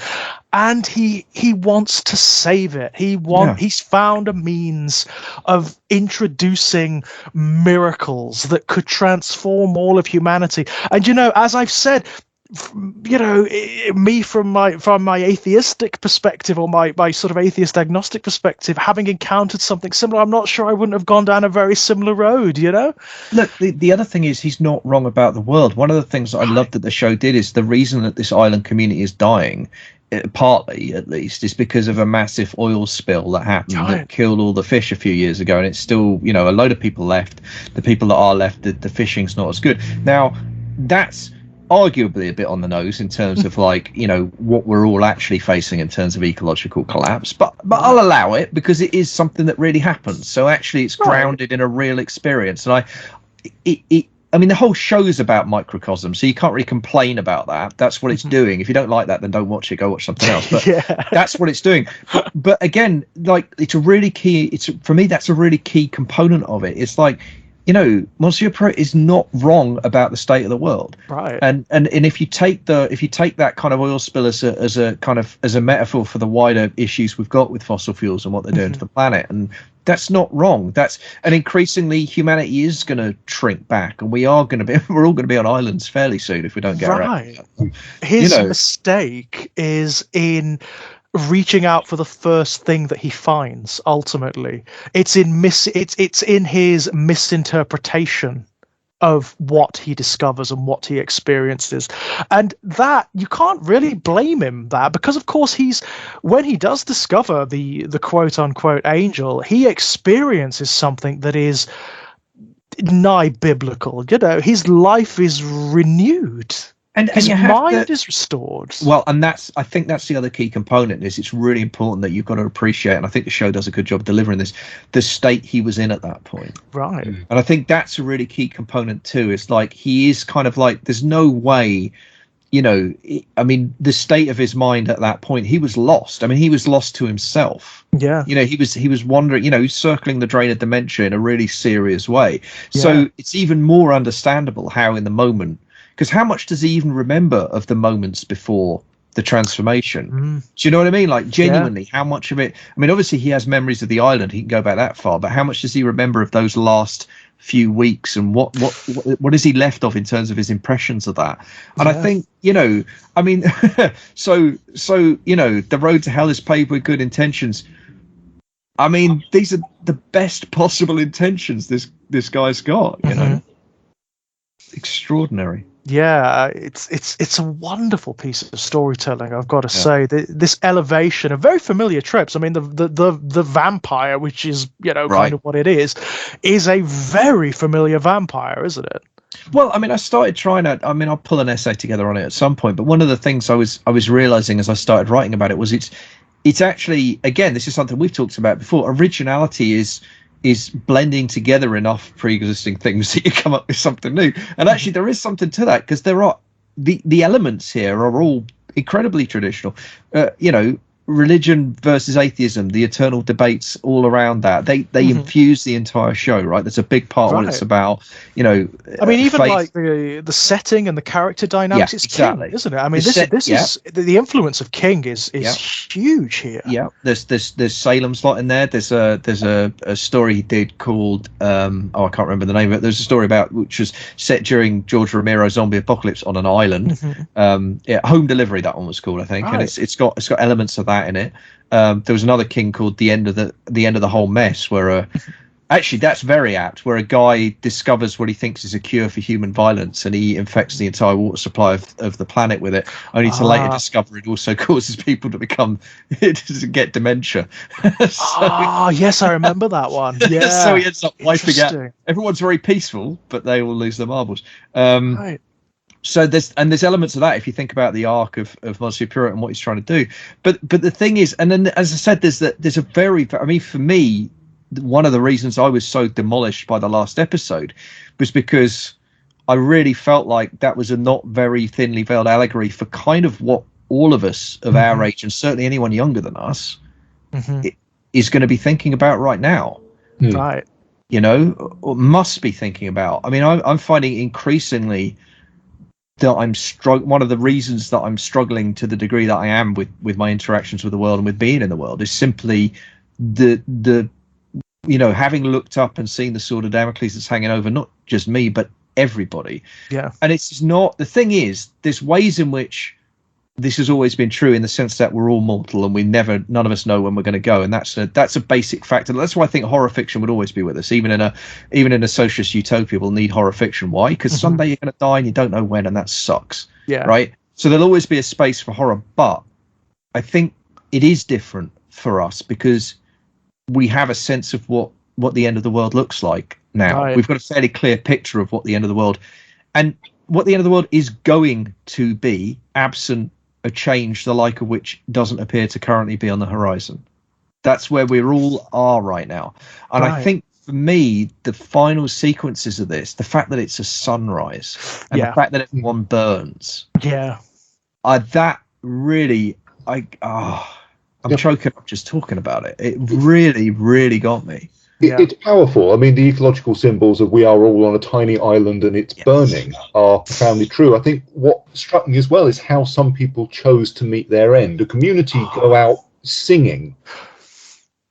And he wants to save it. He's found a means of introducing miracles that could transform all of humanity. And as I've said, me from my atheistic perspective, or my sort of atheist agnostic perspective, having encountered something similar, I'm not sure I wouldn't have gone down a very similar road. Look, the other thing is, he's not wrong about the world. One of the things that I loved that the show did is the reason that this island community is dying, partly at least, is because of a massive oil spill that happened that killed all the fish a few years ago, and it's still a load of people left. The people that are left, the fishing's not as good now. That's arguably a bit on the nose in terms of what we're all actually facing in terms of ecological collapse, but I'll allow it because it is something that really happens. So actually it's grounded in a real experience, and I mean, the whole show is about microcosm, so you can't really complain about that. That's what it's doing. If you don't like that, then don't watch it, go watch something else. But that's what it's doing. But again, it's a really key, for me, that's a really key component of it. It's Monsieur Pruitt is not wrong about the state of the world, right? And if you take that kind of oil spill as a metaphor for the wider issues we've got with fossil fuels and what they're doing to the planet, and that's not wrong. And increasingly humanity is going to shrink back, and we're all going to be on islands fairly soon if we don't get right. His mistake is in reaching out for the first thing that he finds. Ultimately, it's in his misinterpretation of what he discovers and what he experiences. And that, you can't really blame him that, because of course when he does discover the quote unquote angel, he experiences something that is nigh biblical. His life is renewed. And his mind is restored. Well, and I think that's the other key component. Is it's really important that you've got to appreciate, and I think the show does a good job delivering this, the state he was in at that point. Right. And I think that's a really key component too. It's like he is kind of like, there's no way, I mean, the state of his mind at that point, he was lost. I mean, he was lost to himself. Yeah. He was wandering, he's circling the drain of dementia in a really serious way. Yeah. So it's even more understandable how in the moment, because how much does he even remember of the moments before the transformation? Do you know what I mean? Like, genuinely, how much of it? I mean, obviously he has memories of the island. He can go back that far, but how much does he remember of those last few weeks? And what is he left of in terms of his impressions of that? And I think, I mean, so the road to hell is paved with good intentions. I mean, these are the best possible intentions this guy's got. Extraordinary. Yeah, it's a wonderful piece of storytelling, I've got to say. This elevation of very familiar tropes. I mean, the vampire, which is kind of what it is a very familiar vampire, isn't it? Well, I mean, I started trying to. I mean, I'll pull an essay together on it at some point. But one of the things I was realizing as I started writing about it was it's actually, again, this is something we've talked about before. Originality is blending together enough pre-existing things that you come up with something new. And actually there is something to that, because there are the elements here are all incredibly traditional. Religion versus atheism, the eternal debates all around that, they infuse the entire show, right? There's a big part when it's about I mean, even faith. like the setting and the character dynamics, it's exactly. King, isn't it? I mean, this is the influence of King is huge here. There's Salem's lot in there. There's a story he did called I can't remember the name of it. There's a story about, which was set during George Romero's zombie apocalypse on an island. Home Delivery, that one was called, I think. And it's got elements of that in it. There was another King called the end of the whole mess, where actually that's very apt, where a guy discovers what he thinks is a cure for human violence, and he infects the entire water supply of the planet with it, only to later discover it also causes people to get dementia. Yes, I remember that one. Yeah. So he ends up wiping out. Everyone's very peaceful, but they all lose their marbles. Right. So there's elements of that if you think about the arc of Monsieur Purett and what he's trying to do. But the thing is, and then as I said, there's a very, I mean, for me, one of the reasons I was so demolished by the last episode was because I really felt like that was a not very thinly veiled allegory for kind of what all of us of our age, and certainly anyone younger than us, is going to be thinking about right now. Right. Or must be thinking about. I mean, I'm finding increasingly that one of the reasons that I'm struggling to the degree that I am with my interactions with the world and with being in the world is simply the having looked up and seen the sword of Damocles that's hanging over not just me but everybody. Yeah. And it's not, the thing is, there's ways in which this has always been true, in the sense that we're all mortal and none of us know when we're going to go, and that's a basic factor. That's why I think horror fiction would always be with us, even in a socialist utopia. We'll need horror fiction. Why? Because someday you're going to die and you don't know when, and that sucks. Yeah. Right. So there'll always be a space for horror, but I think it is different for us because we have a sense of what the end of the world looks like now. Right. We've got a fairly clear picture of what the end of the world, and what the end of the world is going to be, absent a change the like of which doesn't appear to currently be on the horizon. That's where we all are right now. And I think for me, the final sequences of this, the fact that it's a sunrise and the fact that everyone burns, that really, I'm choking up just talking about it. It really, really got me. It's powerful. I mean, the ecological symbols of we are all on a tiny island and it's burning are profoundly true. I think what struck me as well is how some people chose to meet their end. A community go out singing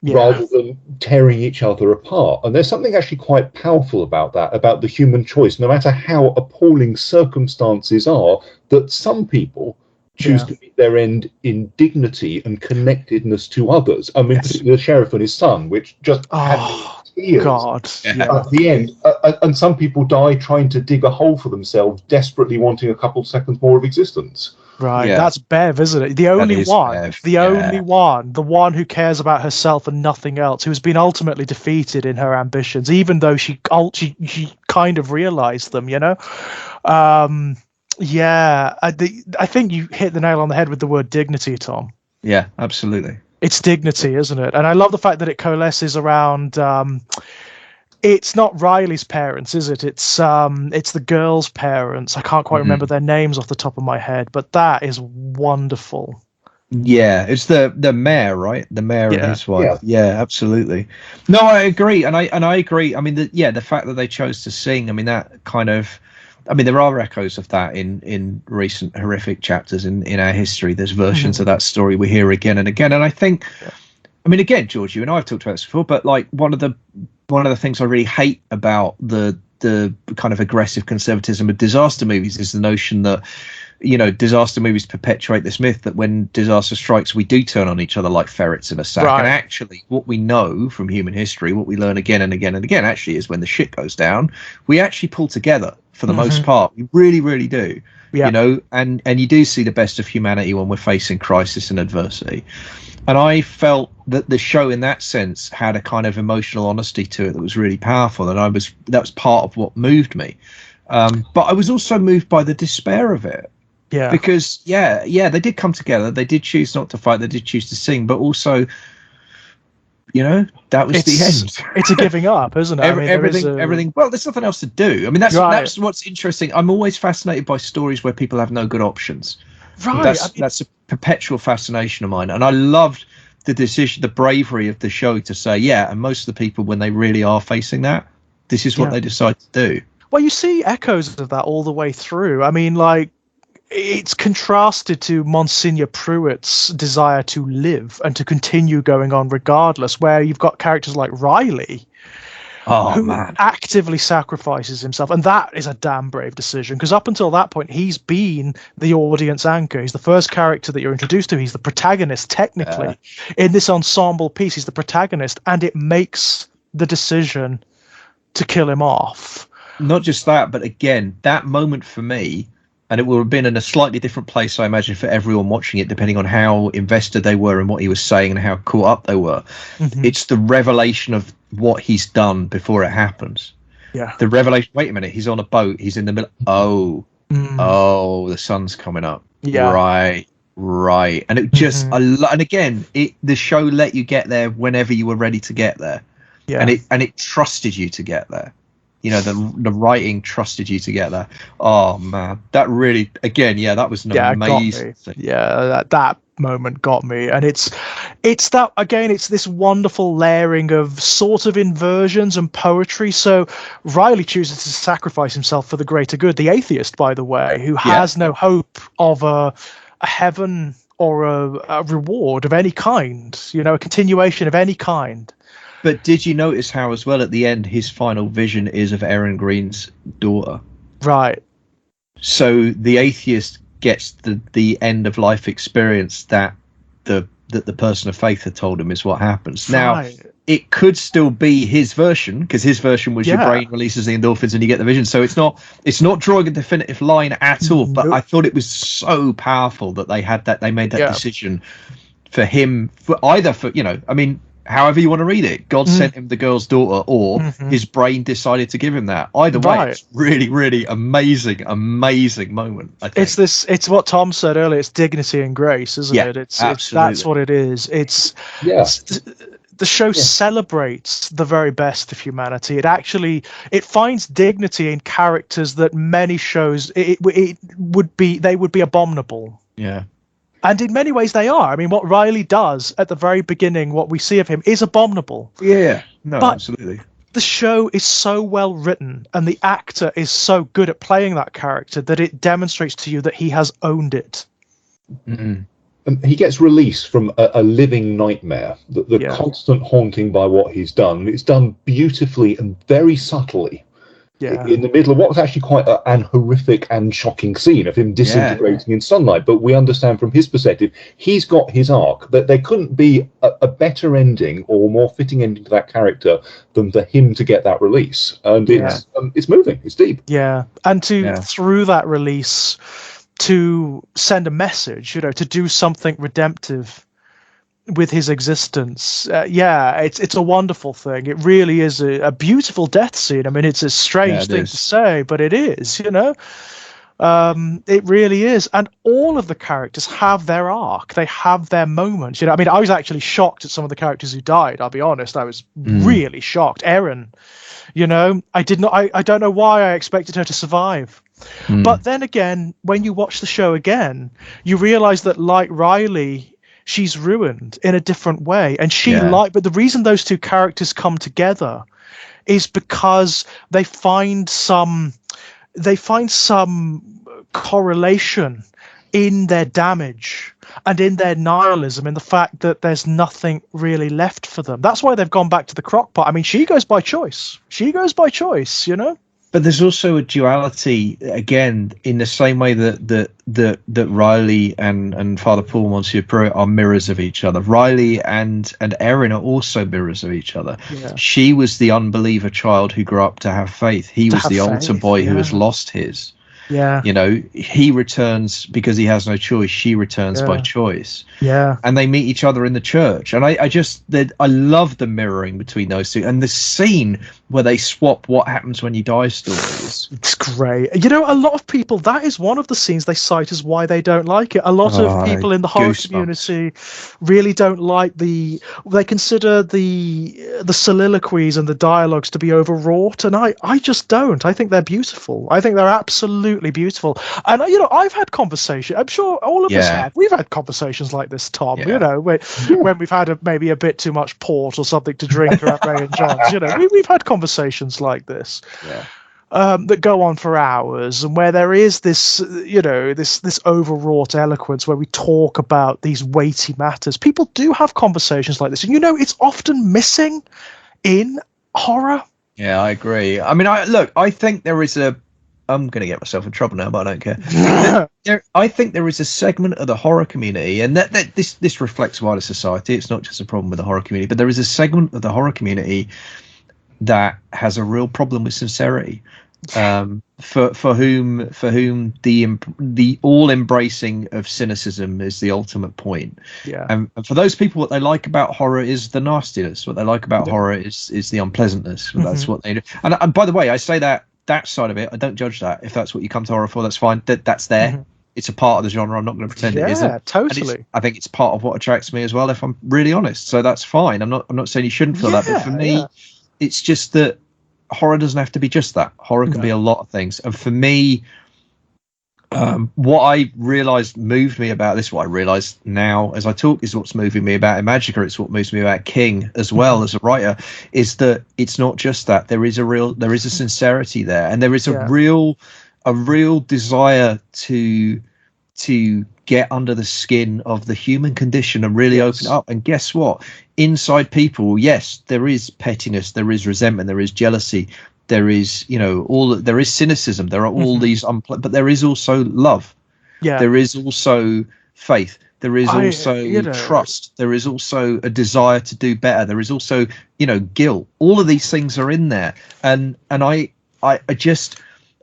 rather than tearing each other apart. And there's something actually quite powerful about that, about the human choice, no matter how appalling circumstances are, that some people choose to meet their end in dignity and connectedness to others. I mean, particularly the sheriff and his son, which just had tears God, at the end. And some people die trying to dig a hole for themselves, desperately wanting a couple seconds more of existence. Right, Yeah. that's Bev, isn't it? The only one, Bev, the one who cares about herself and nothing else, who's been ultimately defeated in her ambitions, even though she kind of realized them, you know? I think you hit the nail on the head with the word dignity, Tom. Yeah, absolutely. It's dignity, isn't it? And I love the fact that it coalesces around... it's not Riley's parents, is it? It's the girl's parents. I can't quite remember their names off the top of my head, but that is wonderful. Yeah, it's the mayor, right? The mayor and his wife. Yeah, absolutely. No, I agree, and I agree. I mean, the fact that they chose to sing. I mean, that kind of. I mean, there are echoes of that in recent horrific chapters in our history. There's versions of that story we hear again and again, and I think. I mean, again, George, you and I have talked about this before, but like one of the things I really hate about the kind of aggressive conservatism of disaster movies is the notion that, you know, disaster movies perpetuate this myth that when disaster strikes, we do turn on each other like ferrets in a sack. Right. And actually, what we know from human history, what we learn again and again and again, actually, is when the shit goes down, we actually pull together for the most part. We really, really do. Yeah. You know, and you do see the best of humanity when we're facing crisis and adversity. And I felt that the show, in that sense, had a kind of emotional honesty to it that was really powerful, and that was part of what moved me. But I was also moved by the despair of it. Yeah. Because they did come together. They did choose not to fight. They did choose to sing. But also, you know, that was the end. It's a giving up, isn't it? Everything. Well, there's nothing else to do. I mean, that's what's interesting. I'm always fascinated by stories where people have no good options. Right. That's a perpetual fascination of mine, and I loved the decision, the bravery of the show to say, and most of the people, when they really are facing that, this is what they decide to do. Well, you see echoes of that all the way through. I mean, like, it's contrasted to Monsignor Pruitt's desire to live and to continue going on regardless, where you've got characters like Riley, who actively sacrifices himself, and that is a damn brave decision, because up until that point he's been the audience anchor. He's the first character that you're introduced to. He's the protagonist technically in this ensemble piece. He's the protagonist, and it makes the decision to kill him off. Not just that, but again, that moment for me, and it would have been in a slightly different place, I imagine, for everyone watching it, depending on how invested they were in what he was saying and how caught up they were. It's the revelation of what he's done before it happens. Yeah. The revelation, wait a minute, he's on a boat, he's in the middle. Oh, the sun's coming up. Yeah. Right. And it just, and again, the show let you get there whenever you were ready to get there. Yeah. And it trusted you to get there. You know, the writing trusted you to get there. Oh man, that really, again, that was an amazing thing. Yeah, that moment got me, and it's that again. It's this wonderful layering of sort of inversions and poetry. So Riley chooses to sacrifice himself for the greater good. The atheist, by the way, who has no hope of a heaven or a reward of any kind. You know, a continuation of any kind. But did you notice how, as well, at the end, his final vision is of Erin Green's daughter? Right. So the atheist gets the end of life experience that the person of faith had told him is what happens. Now, it could still be his version, because his version was your brain releases the endorphins and you get the vision. So it's not drawing a definitive line at all. But I thought it was so powerful that they made that decision for him, however you want to read it. God sent him the girl's daughter, or his brain decided to give him that. Either way, it's really, really amazing moment. I think. It's what Tom said earlier. It's dignity and grace, isn't it? It's that's what it is. The show celebrates the very best of humanity. It finds dignity in characters that many shows they would be abominable. Yeah. And in many ways they are. I mean, what Riley does at the very beginning, what we see of him, is abominable. Yeah, no, absolutely. The show is so well written, and the actor is so good at playing that character that it demonstrates to you that he has owned it. And he gets released from a living nightmare, the constant haunting by what he's done. It's done beautifully and very subtly. in the middle of what was actually quite an horrific and shocking scene of him disintegrating in sunlight. But we understand from his perspective, he's got his arc. That there couldn't be a better ending or more fitting ending to that character than for him to get that release. And it's moving, it's deep. Yeah, and through that release, to send a message, to do something redemptive with his existence. It's a wonderful thing. It really is a beautiful death scene. I mean, it's a strange thing to say, but it is, it really is. And all of the characters have their arc. They have their moments. I mean, I was actually shocked at some of the characters who died. I'll be honest. I was really shocked. Erin, I don't know why I expected her to survive. But then again, when you watch the show again, you realize that, like Riley, she's ruined in a different way, and but the reason those two characters come together is because they find some correlation in their damage and in their nihilism, in the fact that there's nothing really left for them. That's why they've gone back to the crock pot. I mean, she goes by choice. But there's also a duality, again, in the same way that Riley and Father Paul, Monsieur Pruitt, are mirrors of each other. Riley and Erin are also mirrors of each other. Yeah. She was the unbeliever child who grew up to have faith. He was the altar boy who has lost his. Yeah. He returns because he has no choice. She returns by choice. Yeah. And they meet each other in the church. And I love the mirroring between those two. And the scene where they swap what happens when you die stories. It's great. A lot of people, that is one of the scenes they cite as why they don't like it. A lot of people in the horror community really don't like they consider the soliloquies and the dialogues to be overwrought. And I just don't. I think they're beautiful. I think they're absolutely beautiful. And I've had conversations, I'm sure all of us have. We've had conversations like this, Tom, when we've had maybe a bit too much port or something to drink around Ray and John's. We've had conversations like this that go on for hours, and where there is this this overwrought eloquence where we talk about these weighty matters. People do have conversations like this, and it's often missing in horror. I agree. I mean, I think there is I'm going to get myself in trouble now, but I don't care. I think there is a segment of the horror community, and that this reflects wider society. It's not just a problem with the horror community, but there is a segment of the horror community that has a real problem with sincerity. For whom the all embracing of cynicism is the ultimate point. Yeah. And for those people, what they like about horror is the nastiness. What they like about horror is the unpleasantness. That's what they do. And by the way, I say that side of it, I don't judge that. If that's what you come to horror for, that's fine. That's there. It's a part of the genre. I'm not going to pretend it isn't. Yeah, totally. I think it's part of what attracts me as well, if I'm really honest. So that's fine. I'm not saying you shouldn't feel that, but for me, it's just that horror doesn't have to be just that. Horror can be a lot of things. And for me, what I realized moved me about this, what I realize now as I talk, is what's moving me about Imagica. It's what moves me about King as well as a writer, is that it's not just that. There is a sincerity there, and there is a real desire to get under the skin of the human condition and really open up. And guess what? Inside people, yes, there is pettiness, there is resentment, there is jealousy, there is there is cynicism, there are all these but there is also love. There is also faith, there is also trust, there is also a desire to do better, there is also guilt. All of these things are in there, and I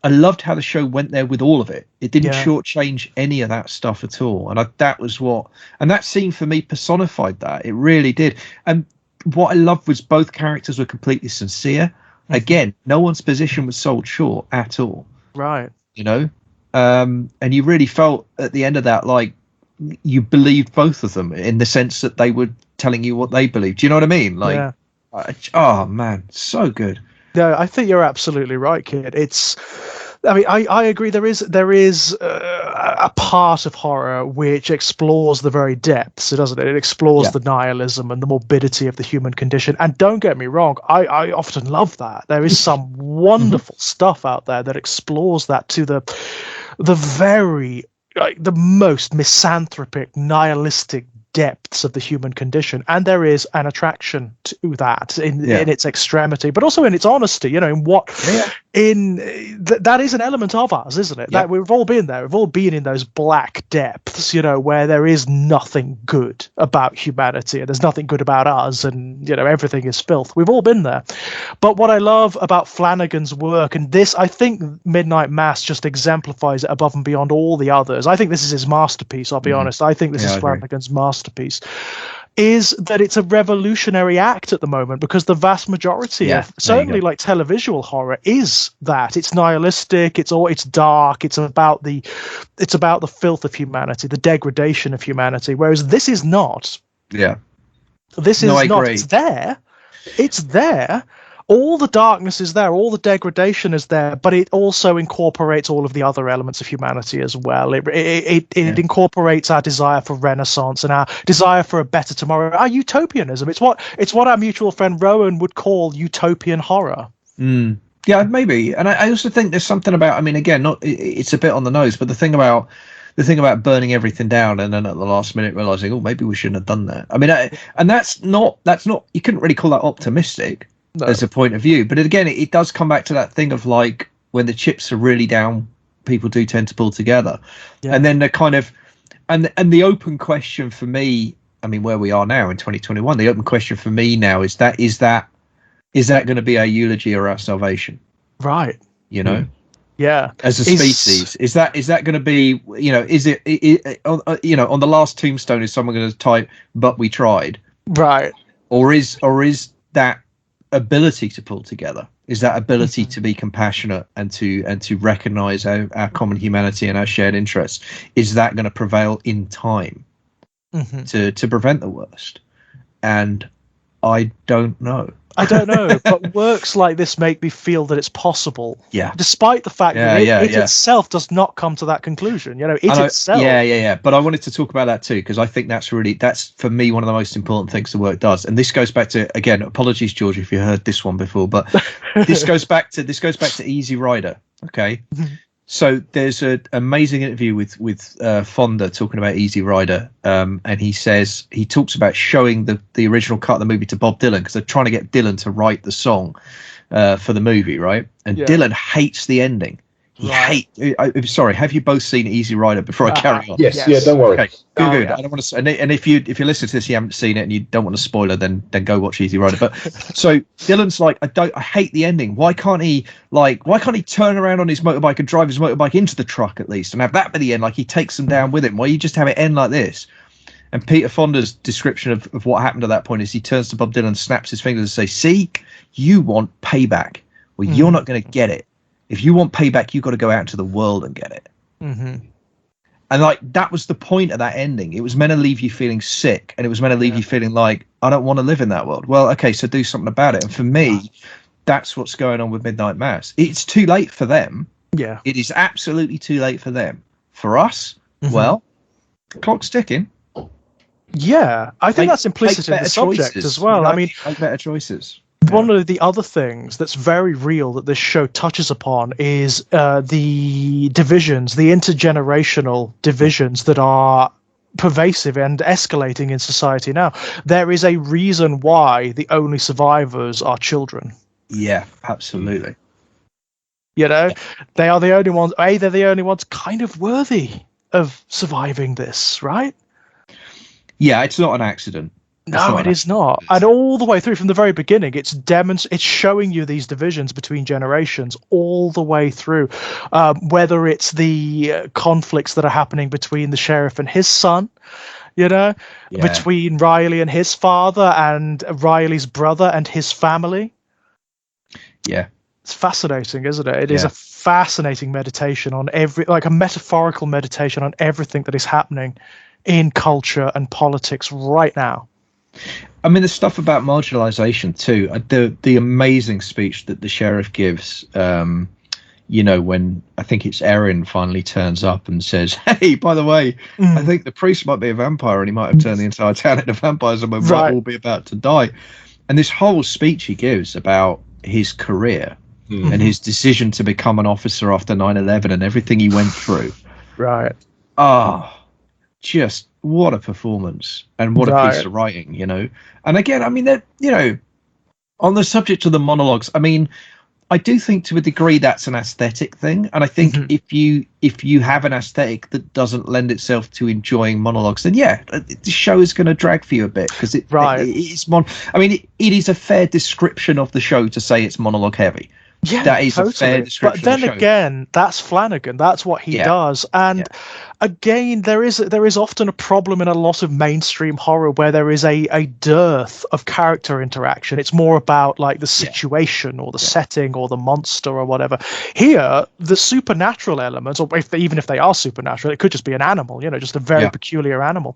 loved how the show went there with all of it. It didn't shortchange any of that stuff at all. And that scene for me personified that. It really did. And what I loved was both characters were completely sincere. Again, no one's position was sold short at all. Right. And you really felt at the end of that, like you believed both of them, in the sense that they were telling you what they believed. Do you know what I mean? Like, oh man, so good. No, I think you're absolutely right, kid. I agree. There is a part of horror which explores the very depths, doesn't it? It explores the nihilism and the morbidity of the human condition. And don't get me wrong, I often love that. There is some wonderful stuff out there that explores that to the very the most misanthropic, nihilistic depths of the human condition, and there is an attraction to that in its extremity, but also in its honesty. In what that is an element of us, isn't it? Yep. That we've all been there. We've all been in those black depths, where there is nothing good about humanity and there's nothing good about us, and everything is filth. We've all been there. But what I love about Flanagan's work, and this, I think Midnight Mass just exemplifies it above and beyond all the others. I think this is his masterpiece, I'll be honest. I think this is Flanagan's masterpiece. Is that it's a revolutionary act at the moment, because the vast majority of certainly like televisual horror is that it's nihilistic, it's dark, it's about the filth of humanity, the degradation of humanity, whereas this is not. This is not. It's there. All the darkness is there, all the degradation is there, but it also incorporates all of the other elements of humanity as well. It incorporates our desire for renaissance and our desire for a better tomorrow, our utopianism. It's what our mutual friend Rowan would call utopian horror. Yeah, maybe. And I also think there's something about, I mean, again, it's a bit on the nose, but the thing about burning everything down and then at the last minute realizing, oh, maybe we shouldn't have done that. I mean, and that's not, you couldn't really call that optimistic. No. As a point of view, but again, it does come back to that thing of like when the chips are really down, people do tend to pull together, and then the kind of and the open question for me, I mean, where we are now in 2021, the open question for me now is that going to be our eulogy or our salvation, right? As a species, is that going to be, is it on the last tombstone is someone going to type "but we tried," right? Or is that ability to pull together, is that ability to be compassionate and to recognize our common humanity and our shared interests, is that going to prevail in time to prevent the worst? And I don't know, but works like this make me feel that it's possible, despite the fact that it itself does not come to that conclusion, itself. But I wanted to talk about that too, because I think that's for me one of the most important things the work does. And this goes back to, again, apologies George if you heard this one before, but this goes back to Easy Rider. So there's an amazing interview with Fonda talking about Easy Rider, and he talks about showing the original cut of the movie to Bob Dylan, because they're trying to get Dylan to write the song for the movie, right? And Dylan hates the ending. I'm sorry. Have you both seen Easy Rider before I carry on? Yes. Yeah. Don't worry. Okay. Good. I don't want to. And if you listen to this, you haven't seen it, and you don't want a spoiler, then go watch Easy Rider. But so Dylan's like, I hate the ending. Why can't he turn around on his motorbike and drive his motorbike into the truck at least, and have that be the end? Like he takes them down with him. Why you just have it end like this? And Peter Fonda's description of what happened at that point is he turns to Bob Dylan, snaps his fingers, and says, "See, you want payback. Well, you're not going to get it. If you want payback, you've got to go out into the world and get it." And like that was the point of that ending. It was meant to leave you feeling sick, and it was meant to leave you feeling like, I don't want to live in that world. Well, okay, so do something about it. And for me, that's what's going on with Midnight Mass. It's too late for them. Yeah, it is absolutely too late for them. For us, well, the clock's ticking. Yeah, I think that's implicit in the subject as well. I mean, make better choices. One of the other things that's very real that this show touches upon is the divisions, the intergenerational divisions that are pervasive and escalating in society now. There is a reason why the only survivors are children. Yeah, absolutely. They are the only ones. They're the only ones kind of worthy of surviving this, right? Yeah, it's not an accident. No, it is not. And all the way through from the very beginning, it's showing you these divisions between generations all the way through, whether it's the conflicts that are happening between the sheriff and his son, between Riley and his father and Riley's brother and his family. Yeah. It's fascinating, isn't it? It is a fascinating meditation on a metaphorical meditation on everything that is happening in culture and politics right now. I mean, the stuff about marginalization too. The amazing speech that the sheriff gives, when I think it's Erin finally turns up and says, "Hey, by the way, I think the priest might be a vampire, and he might have turned the entire town into vampires, and we might all be about to die." And this whole speech he gives about his career and his decision to become an officer after 9/11 and everything he went through. Right. Just what a performance and what a piece of writing, And again, I mean, on the subject of the monologues, I mean, I do think to a degree that's an aesthetic thing, and I think if you have an aesthetic that doesn't lend itself to enjoying monologues, then the show is going to drag for you a bit, because it's I mean, it is a fair description of the show to say it's monologue heavy. Yeah, that is totally. a fair description. But then of the show. again, that's Flanagan. That's what he does. And again, there is often a problem in a lot of mainstream horror where there is a dearth of character interaction. It's more about like the situation or the setting or the monster or whatever. Here, the supernatural elements, or even if they are supernatural, it could just be an animal, just a very peculiar animal,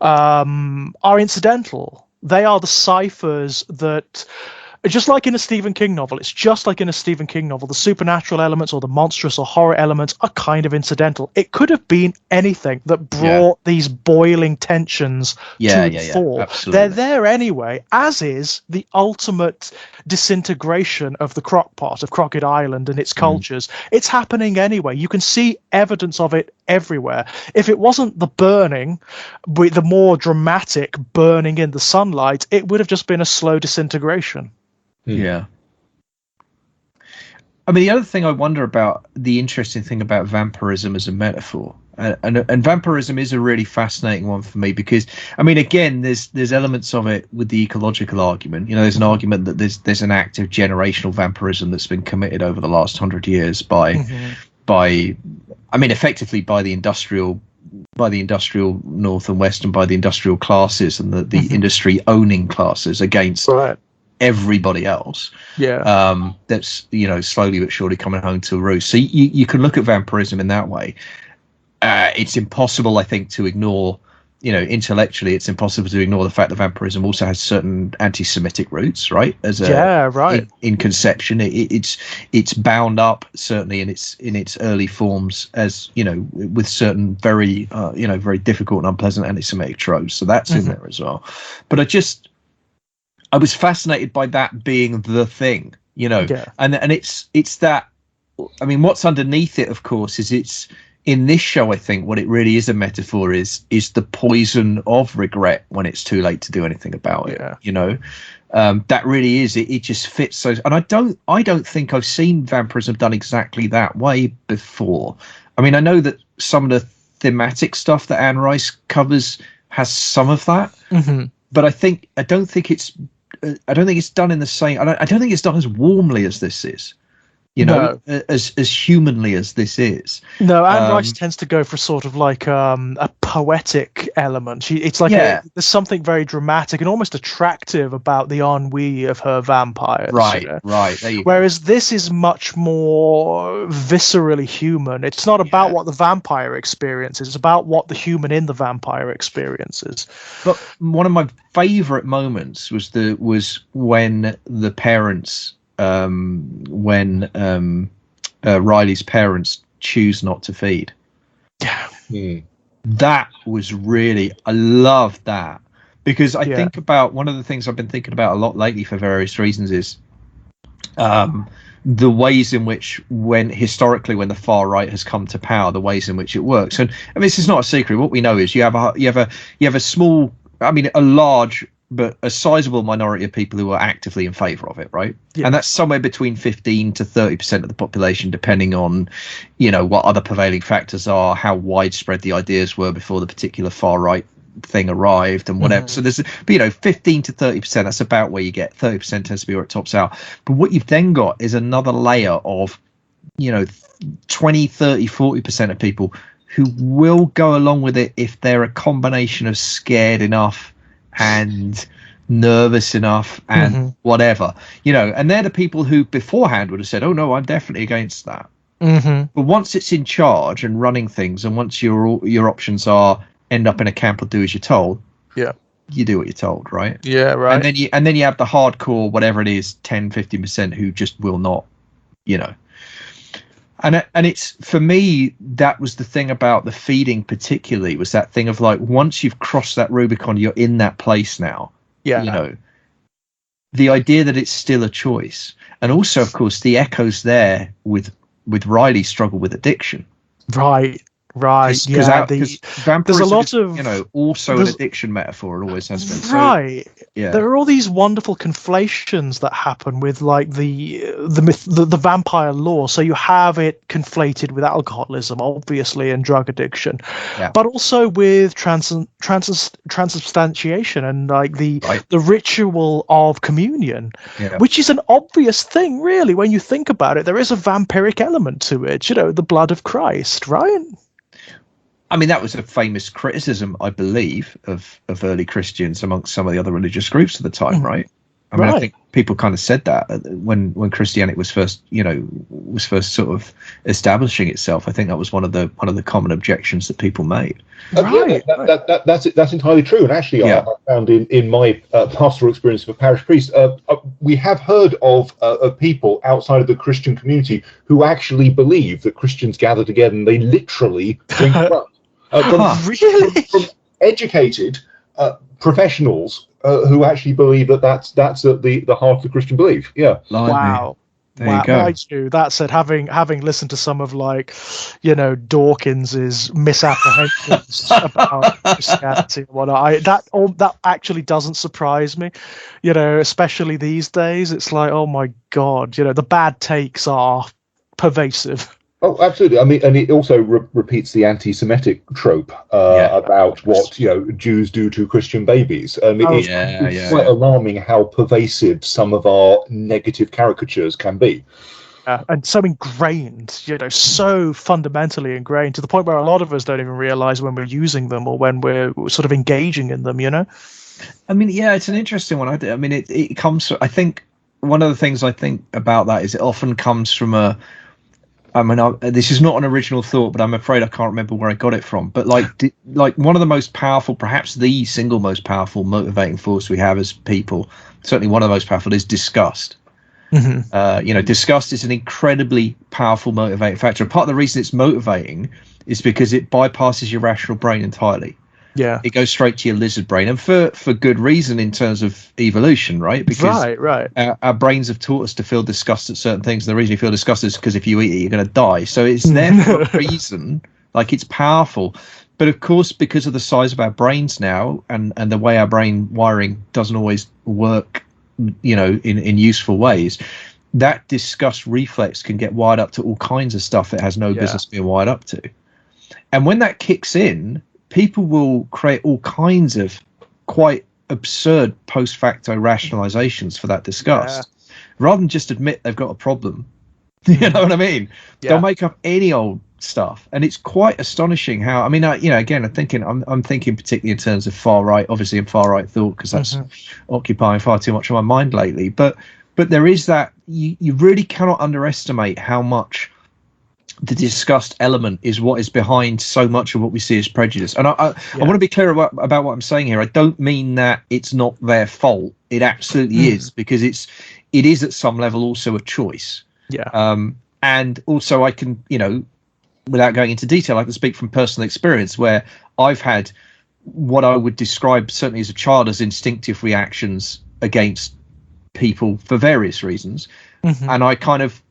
are incidental. They are the ciphers that. Just like in a Stephen King novel, the supernatural elements or the monstrous or horror elements are kind of incidental. It could have been anything that brought these boiling tensions to the fore. Absolutely. They're there anyway, as is the ultimate disintegration of the crockpot, of Crockett Island and its cultures. It's happening anyway. You can see evidence of it everywhere. If it wasn't the burning, with the more dramatic burning in the sunlight, it would have just been a slow disintegration. Yeah. I mean, the other thing I wonder about, the interesting thing about vampirism as a metaphor, and vampirism is a really fascinating one for me, because, I mean, again, there's elements of it with the ecological argument. There's an argument that there's an active generational vampirism that's been committed over the last 100 years by, I mean, effectively by the industrial North and West, and by the industrial classes and the industry owning classes against everybody else. That's slowly but surely coming home to roost. So you can look at vampirism in that way. It's impossible, I think, to ignore, intellectually, it's impossible to ignore the fact that vampirism also has certain anti-Semitic roots, right? As in conception, it's bound up certainly in its early forms as with certain very very difficult and unpleasant anti-Semitic tropes. So that's in there as well. But I was fascinated by that being the thing, and it's that. I mean, what's underneath it, of course, is it's in this show. I think what it really is a metaphor is the poison of regret when it's too late to do anything about it. That really is it. It just fits so. And I don't think I've seen vampirism done exactly that way before. I mean, I know that some of the thematic stuff that Anne Rice covers has some of that, but I don't think it's done in the same. I don't think it's done as warmly as this is. As humanly as this is. No, Anne Rice tends to go for sort of like a poetic element. It's like there's something very dramatic and almost attractive about the ennui of her vampires. Right. Whereas this is much more viscerally human. It's not about what the vampire experiences. It's about what the human in the vampire experiences. But one of my favourite moments was when the parents. When Riley's parents choose not to feed. That was really, I love that, because I think about one of the things I've been thinking about a lot lately for various reasons is the ways in which historically when the far right has come to power, the ways in which it works. And I mean, this is not a secret. What we know is you have a small, I mean, a large but a sizable minority of people who are actively in favour of it, right? And that's somewhere between 15 to 30% of the population, depending on, what other prevailing factors are, how widespread the ideas were before the particular far right thing arrived, and whatever. So there's, 15 to 30%. That's about where you get. 30% tends to be where it tops out. But what you've then got is another layer of, 20, 30, 40% of people who will go along with it if they're a combination of scared enough and nervous enough and whatever, and they're the people who beforehand would have said, oh no, I'm definitely against that. But once it's in charge and running things, and once your options are end up in a camp or do as you're told, you do what you're told, right? And then you have the hardcore, whatever it is, 10-15% who just will not, and it's, for me, that was the thing about the feeding particularly, was that thing of like, once you've crossed that Rubicon, you're in that place now. The idea that it's still a choice. And also, of course, the echoes there with Riley's struggle with addiction. Right. Right. Yeah. Because There's vampirism a lot is, of also an there's addiction metaphor. It always has been. So, right. yeah. There are all these wonderful conflations that happen with like the vampire lore. So you have it conflated with alcoholism, obviously, and drug addiction, Yeah. but also with transubstantiation and like the ritual of communion, Yeah. which is an obvious thing, really, when you think about it. There is a vampiric element to it, the blood of Christ, right? I mean, that was a famous criticism, I believe, of early Christians amongst some of the other religious groups at the time, right? I mean, I think people kind of said that when Christianity was first, sort of establishing itself. I think that was one of the common objections that people made. That's entirely true. And actually, I found in my pastoral experience of a parish priest, we have heard of people outside of the Christian community who actually believe that Christians gather together and they literally drink blood. From educated professionals who actually believe that's at the heart of the Christian belief. Yeah. Wow. There you go. Mind you, that said, having listened to some of Dawkins's misapprehensions about Christianity and whatnot, that actually doesn't surprise me. Especially these days, it's like, oh my God, the bad takes are pervasive. Oh, absolutely. I mean, and it also repeats the anti-Semitic trope about what Jews do to Christian babies. It's quite alarming how pervasive some of our negative caricatures can be. And so ingrained, so fundamentally ingrained to the point where a lot of us don't even realize when we're using them or when we're sort of engaging in them. I mean, it's an interesting one. I mean, it comes. I think one of the things I think about that is it often comes from this is not an original thought, but I'm afraid I can't remember where I got it from. But like one of the most powerful, perhaps the single most powerful motivating force we have as people, certainly one of the most powerful, is disgust. Mm-hmm. Disgust is an incredibly powerful motivating factor. And part of the reason it's motivating is because it bypasses your rational brain entirely. Yeah, it goes straight to your lizard brain, and for good reason in terms of evolution, right? Because our brains have taught us to feel disgust at certain things, and the reason you feel disgust is because if you eat it, you're going to die. So it's there for a reason. Like, it's powerful, but of course, because of the size of our brains now, and the way our brain wiring doesn't always work, in useful ways, that disgust reflex can get wired up to all kinds of stuff it has no business being wired up to. And when that kicks in, people will create all kinds of quite absurd post facto rationalizations for that disgust, rather than just admit they've got a problem. You know what I mean? They'll make up any old stuff, and it's quite astonishing how. I mean, again, I'm thinking particularly in terms of far right, obviously, in far right thought, because that's occupying far too much of my mind lately. But there is that you really cannot underestimate how much the disgust element is what is behind so much of what we see as prejudice. And I want to be clear about what I'm saying here. I don't mean that it's not their fault. It absolutely is, because it is at some level also a choice. And also I can, without going into detail, I can speak from personal experience where I've had what I would describe certainly as a child as instinctive reactions against people for various reasons. And I kind of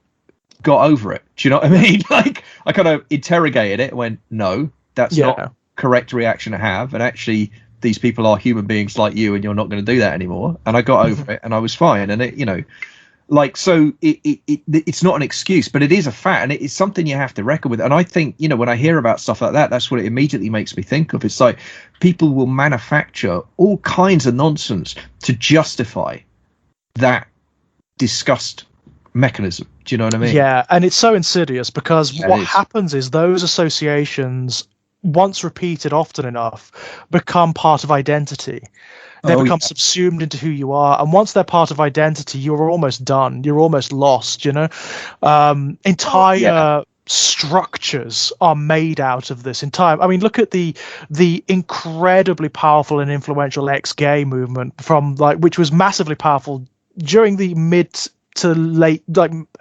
got over it. Do you know what I mean? Like, I kind of interrogated it and went, no, that's not correct reaction to have. And actually, these people are human beings like you, and you're not going to do that anymore. And I got over it, and I was fine. And it's not an excuse, but it is a fact, and it is something you have to reckon with. And I think, when I hear about stuff like that, that's what it immediately makes me think of. It's like people will manufacture all kinds of nonsense to justify that disgust mechanism. Do you know what I mean? Yeah, and it's so insidious because what happens is those associations, once repeated often enough, become part of identity. They become subsumed into who you are, and once they're part of identity, you're almost done. You're almost lost. Entire structures are made out of this. I mean, look at the incredibly powerful and influential ex-gay movement which was massively powerful during the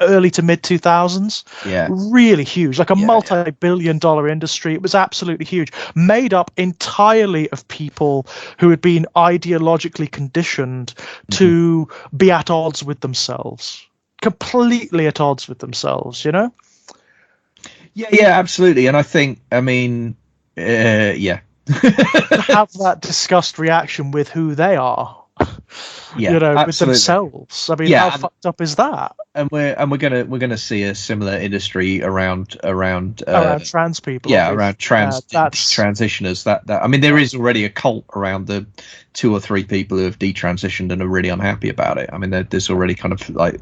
early to mid 2000s. Really huge, like a multi-billion-dollar industry. It was absolutely huge, made up entirely of people who had been ideologically conditioned to be at odds with themselves, completely at odds with themselves. Yeah, absolutely. And I think, I mean, yeah. To have that disgust reaction with who they are, Yeah, you know, with absolutely. themselves. I mean, Yeah, how fucked up is that? And we're gonna see a similar industry around Trans people. yeah, obviously. around transitioners. That I mean, there is already a cult around the 2 or 3 people who have detransitioned and are really unhappy about it. I mean, there's already kind of like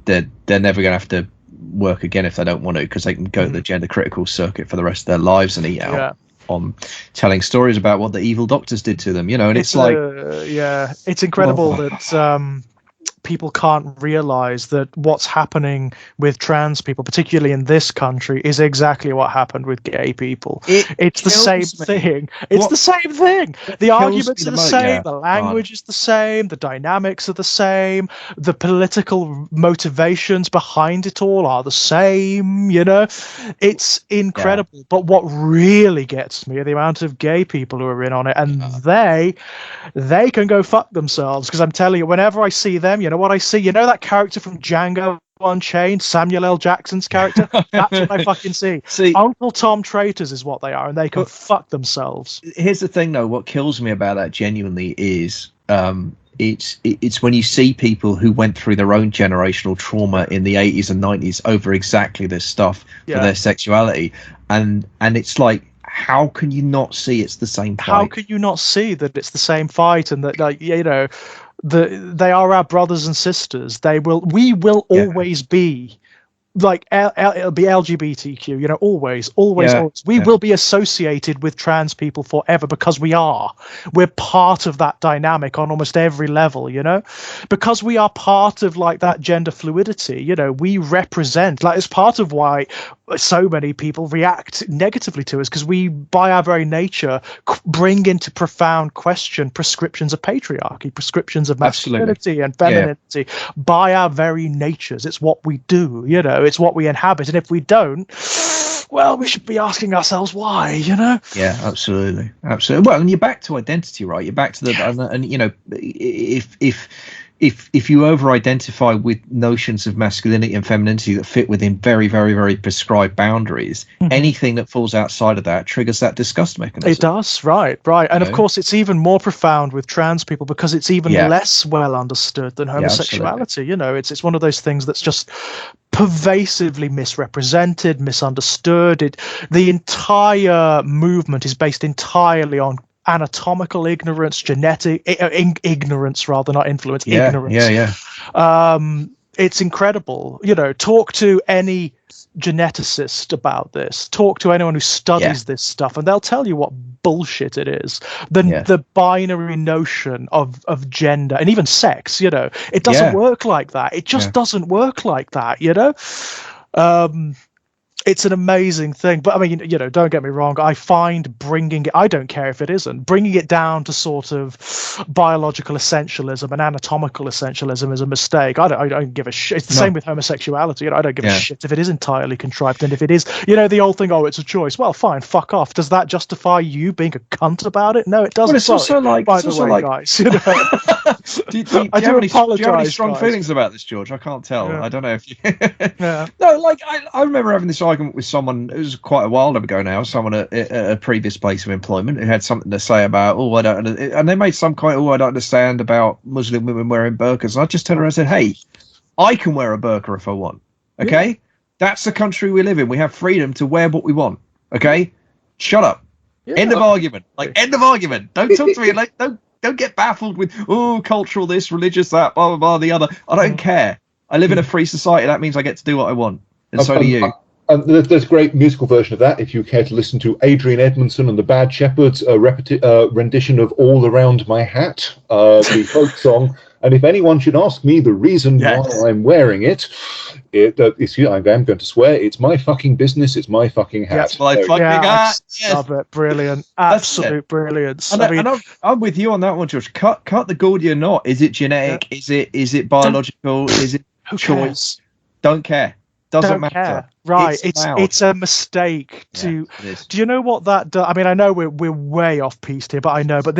they're never gonna have to work again if they don't want to, because they can go to the gender critical circuit for the rest of their lives and eat out on telling stories about what the evil doctors did to them, you know. And it's like, it's incredible that people can't realize that what's happening with trans people, particularly in this country, is exactly what happened with gay people. It's the same thing. It's the same thing. The arguments are the same. The language is the same. The dynamics are the same. The political motivations behind it all are the same. You know, it's incredible. But what really gets me are the amount of gay people who are in on it, and they can go fuck themselves. Because I'm telling you, whenever I see them, you know what I see? You know that character from Django Unchained, Samuel L. Jackson's character? That's what I fucking see. Uncle Tom traitors is what they are, and they can fuck themselves. Here's the thing, though. What kills me about that genuinely is it's when you see people who went through their own generational trauma in the 80s and 90s over exactly this stuff for their sexuality, and it's like, how can you not see it's the same fight? How can you not see that it's the same fight, and that, like, you know, they are our brothers and sisters. We will always be like it'll be LGBTQ, you know, always. We will be associated with trans people forever, because we're part of that dynamic on almost every level, you know, because we are part of like that gender fluidity, you know. We represent, like, it's part of why so many people react negatively to us, because we, by our very nature, bring into profound question prescriptions of patriarchy, prescriptions of masculinity and femininity. By our very natures, it's what we do, you know. It's what we inhabit, and if we don't, well, we should be asking ourselves why, you know. Yeah, absolutely. Well, and you're back to identity, right? You're back to and you know, if you over-identify with notions of masculinity and femininity that fit within very, very, very prescribed boundaries, anything that falls outside of that triggers that disgust mechanism. It does, right. And of course, it's even more profound with trans people, because it's even less well understood than homosexuality. You know, it's one of those things that's just pervasively misrepresented, misunderstood. The entire movement is based entirely on anatomical ignorance, genetic ignorance, rather, not influence, ignorance. It's incredible. You know, talk to any geneticist about this, talk to anyone who studies this stuff, and they'll tell you what bullshit it is. The binary notion of gender and even sex, you know, it doesn't work like that. It just doesn't work like that, you know. It's an amazing thing. But I mean, you know, don't get me wrong, I find bringing it, I don't care if it isn't, bringing it down to sort of biological essentialism and anatomical essentialism is a mistake. I don't give a shit. It's the same with homosexuality. You know, I don't give a shit if it is entirely contrived, and if it is, you know, the old thing, oh, it's a choice. Well, fine, fuck off. Does that justify you being a cunt about it? No, it doesn't. Well, it's also like, by the way, guys, you know. do you have any strong feelings about this, George? I can't tell. I don't know if you No, like I remember having this argument with someone, it was quite a while ago now, someone at a previous place of employment who had something to say about, I don't, and they made some kind of, I don't understand about Muslim women wearing burqas. And I just turned around and said, hey, I can wear a burqa if I want. Okay? That's the country we live in. We have freedom to wear what we want. Okay? Shut up. End of argument. Like, end of argument. Don't talk to me. Like, don't get baffled with, cultural this, religious that, blah, blah, blah, the other. I don't care. I live in a free society. That means I get to do what I want. And so do you. There's a great musical version of that, if you care to listen to Adrian Edmondson and the Bad Shepherds' rendition of All Around My Hat, the folk song. And if anyone should ask me the reason why I'm wearing it, I'm going to swear, it's my fucking business, it's my fucking hat. That's my fucking hat. Love it. Brilliant. Absolute brilliance. And I'm with you on that one, George. Cut the Gordian knot. Is it genetic? Is it biological? Is it choice? Don't care. Doesn't matter. Right, allowed. it's a mistake to. Do you know what that does? I mean, I know we're way off piece here, but I know. But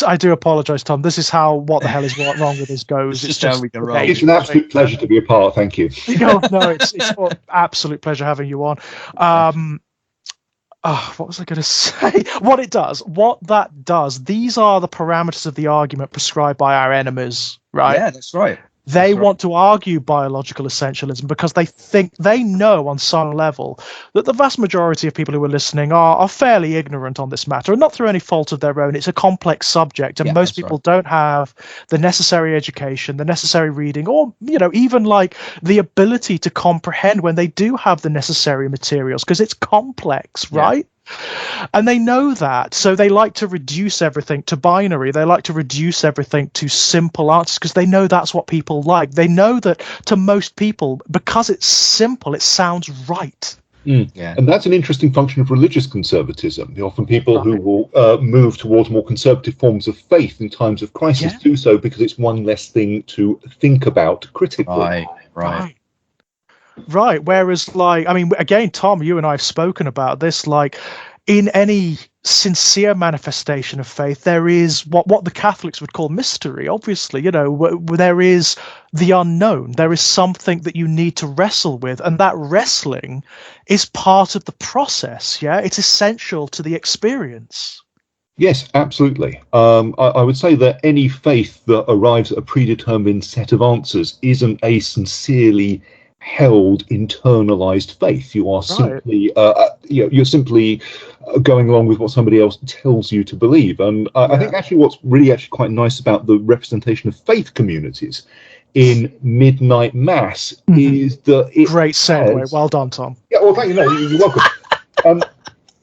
I do apologise, Tom. This is how what the hell is wrong with this goes. It's just how we can roll. It's an absolute pleasure to be a part. Thank you. No, it's an absolute pleasure having you on. What was I going to say? What that does. These are the parameters of the argument prescribed by our enemies, right? Yeah, that's right. They want to argue biological essentialism because they know on some level that the vast majority of people who are listening are fairly ignorant on this matter, and not through any fault of their own. It's a complex subject, and most people don't have the necessary education, the necessary reading, or even like the ability to comprehend when they do have the necessary materials, because it's complex, right? And they know that, so they like to reduce everything to binary. They like to reduce everything to simple answers because they know that's what people like. They know that to most people, because it's simple, it sounds right. Yeah. And that's an interesting function of religious conservatism. Often people who will move towards more conservative forms of faith in times of crisis do so because it's one less thing to think about critically. Right. Whereas, like, I mean, again, Tom, you and I have spoken about this. Like, in any sincere manifestation of faith, there is what the Catholics would call mystery. Obviously, there is the unknown. There is something that you need to wrestle with, and that wrestling is part of the process. Yeah, it's essential to the experience. Yes, absolutely. I would say that any faith that arrives at a predetermined set of answers isn't a sincerely held internalized faith. You are simply you're simply going along with what somebody else tells you to believe. And I think actually what's really quite nice about the representation of faith communities in Midnight Mass is that great segue. Well done, Tom. Yeah, well, thank you. No, you're welcome.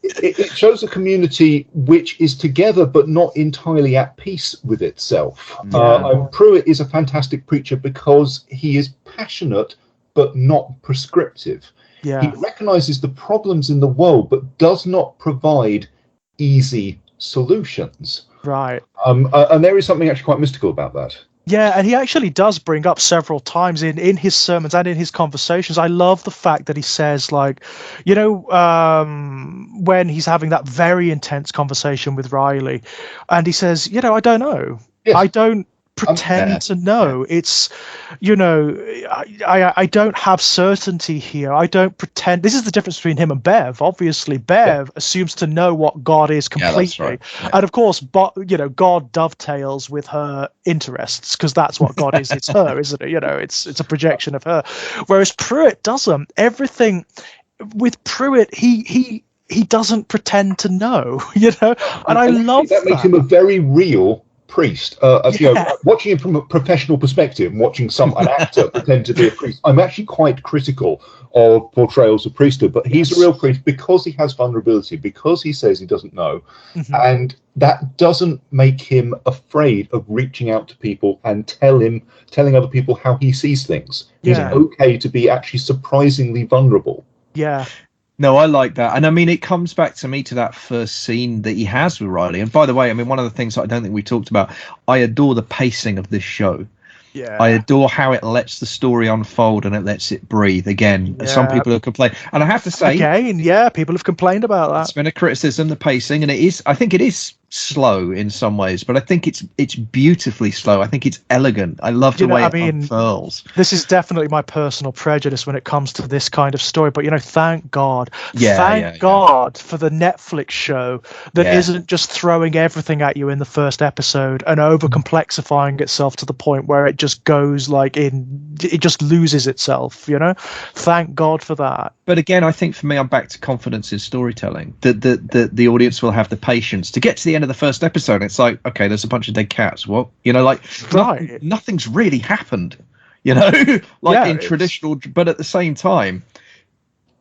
It shows a community which is together but not entirely at peace with itself. Pruitt is a fantastic preacher because he is passionate but not prescriptive. Yeah. He recognizes the problems in the world, but does not provide easy solutions. Right. And there is something actually quite mystical about that. Yeah, and he actually does bring up several times in his sermons and in his conversations. I love the fact that he says, like, when he's having that very intense conversation with Riley, and he says, I don't know. Yes. I don't pretend to know. It's I don't have certainty here. I don't pretend. This is the difference between him and Bev. Obviously Bev assumes to know what God is completely, and of course God dovetails with her interests because that's what God is. It's her, isn't it? It's a projection of her, whereas Pruitt doesn't. Everything with Pruitt, he doesn't pretend to know, and I love that makes him a very real priest. Watching him from a professional perspective and watching an actor pretend to be a priest, I'm actually quite critical of portrayals of priesthood, but he's a real priest because he has vulnerability, because he says he doesn't know, and that doesn't make him afraid of reaching out to people and telling other people how he sees things. He's okay to be actually surprisingly vulnerable. No, I like that. And I mean, it comes back to me to that first scene that he has with Riley. And by the way, I mean, one of the things that I don't think we talked about, I adore the pacing of this show. Yeah. I adore how it lets the story unfold and it lets it breathe. Again, some people have complained. And I have to say, people have complained about that. It's been a criticism, the pacing, and I think it is slow in some ways, but I think it's beautifully slow. I think it's elegant. I love the way it unfurls. This is definitely my personal prejudice when it comes to this kind of story, but thank God. Thank God for the Netflix show that isn't just throwing everything at you in the first episode and over complexifying itself to the point where it just goes it just loses itself, Thank God for that. But again, I think for me, I'm back to confidence in storytelling. That the audience will have the patience to get to the end of the first episode. It's like, okay, there's a bunch of dead cats. What? Nothing's really happened. In traditional. But at the same time,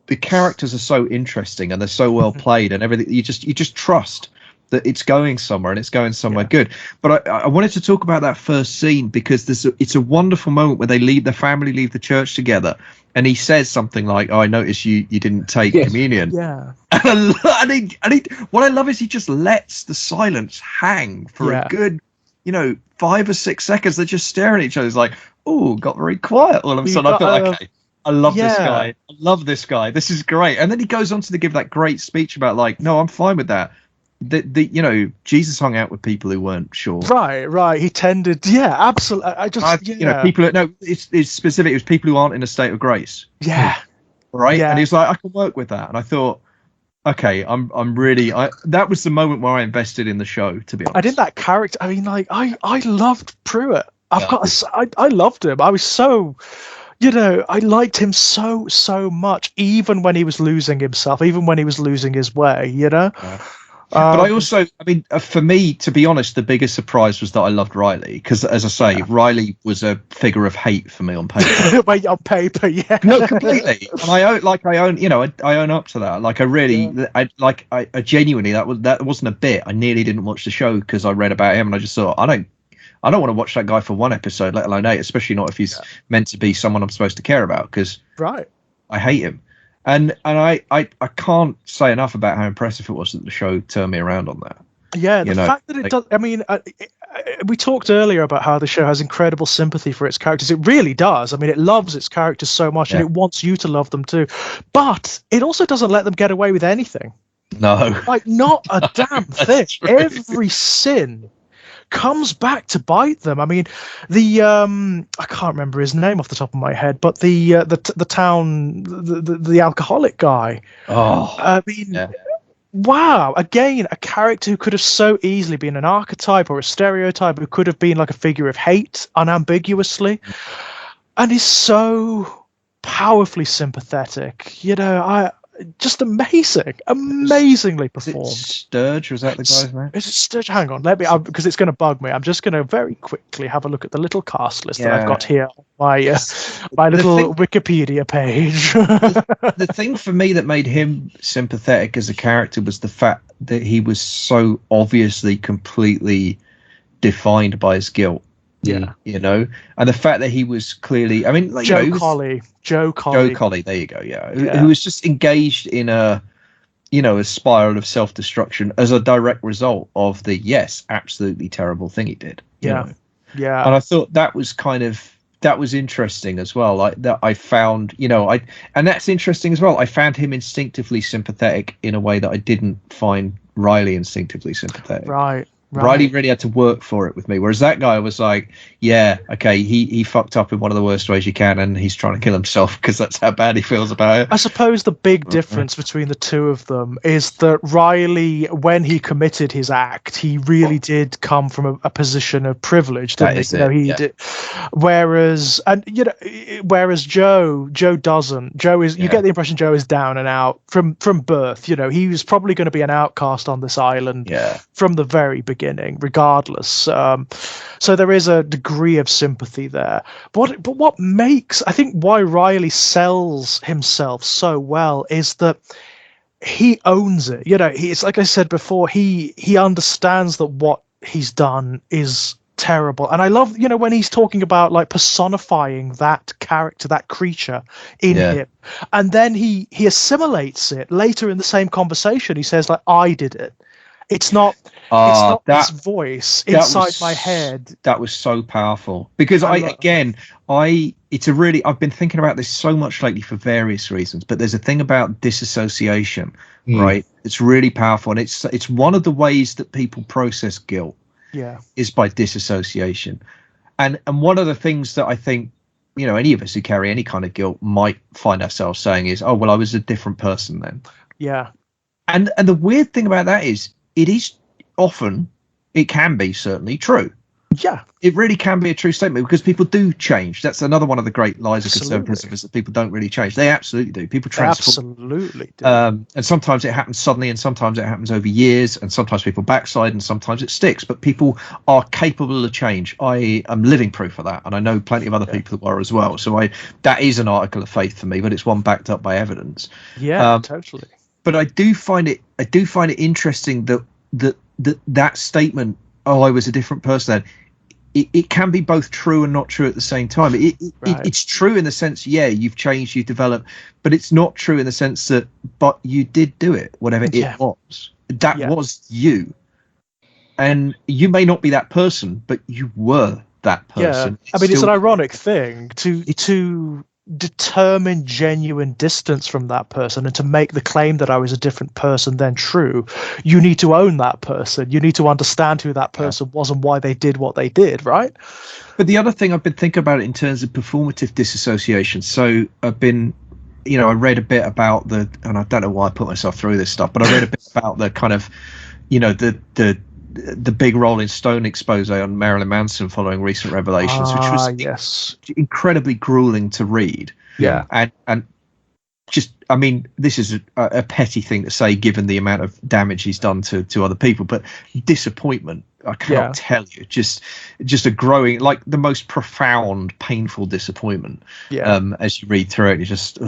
the characters are so interesting and they're so well played and everything. You just trust that it's going somewhere and it's going somewhere good. But I wanted to talk about that first scene because it's a wonderful moment where the family leave the church together. And he says something like, "Oh, I noticed you didn't take communion." Yeah. And what I love is he just lets the silence hang for a good, 5 or 6 seconds. They're just staring at each other. It's like, oh, got very quiet all of a sudden. I feel like, okay, I love this guy. I love this guy. This is great. And then he goes on to give that great speech about like, no, I'm fine with that. Jesus hung out with people who weren't sure. Right. He tended, absolutely. People. No, it's specific. It was people who aren't in a state of grace. Yeah. Right. Yeah. And he's like, I can work with that. And I thought, okay, I'm really. That was the moment where I invested in the show. To be honest, I did that character. I mean, like, I loved Pruitt. I loved him. I was so. I liked him so much, even when he was losing himself, even when he was losing his way. Yeah. But I also, for me, to be honest, the biggest surprise was that I loved Riley because, as I say, Riley was a figure of hate for me on paper. On paper, yeah. No, completely. And I own up to that. Like, I really, I genuinely, that wasn't a bit. I nearly didn't watch the show because I read about him, and I just thought, I don't want to watch that guy for one episode, let alone 8, especially not if he's meant to be someone I'm supposed to care about. Because I hate him. And I can't say enough about how impressive it was that the show turned me around on that. Yeah, the fact that it does. I mean, we talked earlier about how the show has incredible sympathy for its characters. It really does. I mean, it loves its characters so much, and it wants you to love them too. But it also doesn't let them get away with anything. No, like not a damn thing. Every sin comes back to bite them. I mean, I can't remember his name off the top of my head, but the alcoholic guy. I mean, wow! Again, a character who could have so easily been an archetype or a stereotype, who could have been like a figure of hate unambiguously, and is so powerfully sympathetic. Just amazingly performed. Sturge, was that the guy's name? Is it Sturge? Hang on, let me, because it's going to bug me. I'm just going to very quickly have a look at the little cast list that I've got here on my little Wikipedia page. The thing for me that made him sympathetic as a character was the fact that he was so obviously completely defined by his guilt. Yeah, and the fact that he was clearly, I mean, like Joe Colley, there you go, who was just engaged in a spiral of self-destruction as a direct result of the absolutely terrible thing he did. Yeah. And I thought that was interesting as well. Like that, I found, and that's interesting as well. I found him instinctively sympathetic in a way that I didn't find Riley instinctively sympathetic. Right. Riley really had to work for it with me, whereas that guy was like, he fucked up in one of the worst ways you can, and he's trying to kill himself because that's how bad he feels about it. I suppose the big difference between the two of them is that Riley, when he committed his act, he really did come from a position of privilege, didn't he? Did. Whereas Joe doesn't. Joe is. You get the impression Joe is down and out from birth. He was probably going to be an outcast on this island from the very beginning, regardless. So there is a degree of sympathy there. But what makes, I think, why Riley sells himself so well is that he owns it. It's like I said before, he understands that what he's done is terrible. And I love, when he's talking about like personifying that character, that creature in him. And then he assimilates it later in the same conversation. He says, like, I did it. It's not this voice inside my head. That was so powerful because I've been thinking about this so much lately for various reasons, but there's a thing about disassociation, right? It's really powerful. And it's one of the ways that people process guilt is by disassociation. And one of the things that I think, any of us who carry any kind of guilt might find ourselves saying is, oh, well, I was a different person then. Yeah. And the weird thing about that is, it can be certainly true. Yeah. It really can be a true statement because people do change. That's another one of the great lies of conservatism is that people don't really change. They absolutely do. People transform. Absolutely do. And sometimes it happens suddenly and sometimes it happens over years and sometimes people backslide and sometimes it sticks. But people are capable of change. I am living proof of that. And I know plenty of other people who are as well. So that is an article of faith for me, but it's one backed up by evidence. Yeah, totally. But I do find it interesting that statement, oh, I was a different person then, it can be both true and not true at the same time. It's true in the sense, you've changed, you've developed, but it's not true in the sense that, but you did do it, whatever it was. That was you. And you may not be that person, but you were that person. Yeah. I mean, it's an ironic thing to determine genuine distance from that person and to make the claim that I was a different person than true, you need to own that person. You need to understand who that person was and why they did what they did, right? But the other thing I've been thinking about in terms of performative disassociation, so I've been, I read a bit about and I don't know why I put myself through this stuff, but I read a bit about the kind of, the big Rolling Stone expose on Marilyn Manson following recent revelations, which was incredibly grueling to read. Yeah. And just, I mean, this is a petty thing to say given the amount of damage he's done to other people, but disappointment, I cannot tell you, just a growing, like the most profound, painful disappointment. As you read through it, you just,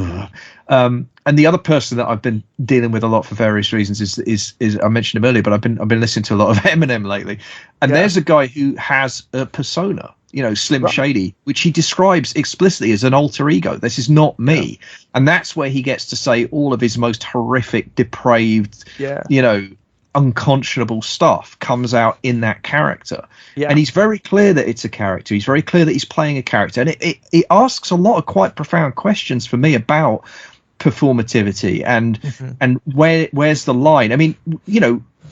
and the other person that I've been dealing with a lot for various reasons is I mentioned him earlier, but I've been listening to a lot of Eminem lately, and there's a guy who has a persona, Slim Shady, which he describes explicitly as an alter ego. This is not me, and that's where he gets to say all of his most horrific, depraved, unconscionable stuff comes out in that character. And he's very clear that it's a character. He's very clear that he's playing a character, and it asks a lot of quite profound questions for me about performativity and where's the line. I mean,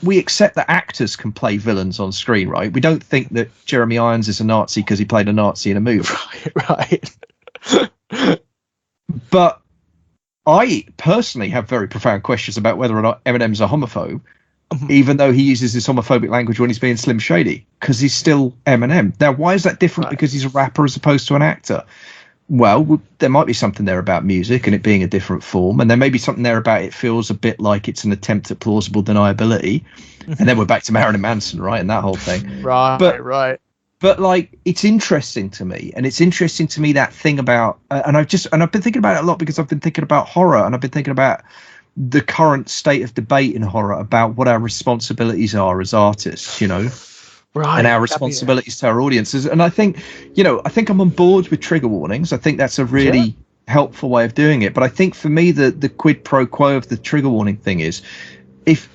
we accept that actors can play villains on screen, right? We don't think that Jeremy Irons is a Nazi because he played a Nazi in a movie. Right. But I personally have very profound questions about whether or not Eminem's a homophobe, even though he uses this homophobic language when he's being Slim Shady, because he's still Eminem. Now, why is that different because he's a rapper as opposed to an actor? Well, there might be something there about music and it being a different form, and there may be something there about it feels a bit like it's an attempt at plausible deniability. And then we're back to Marilyn Manson, right, and that whole thing. Right. But like, it's interesting to me, and it's interesting to me that thing about, and I've been thinking about it a lot because I've been thinking about horror, and I've been thinking about the current state of debate in horror about what our responsibilities are as artists, right, and our responsibilities to our audiences. And I think, I think I'm on board with trigger warnings. I think that's a really helpful way of doing it. But I think for me, the quid pro quo of the trigger warning thing is,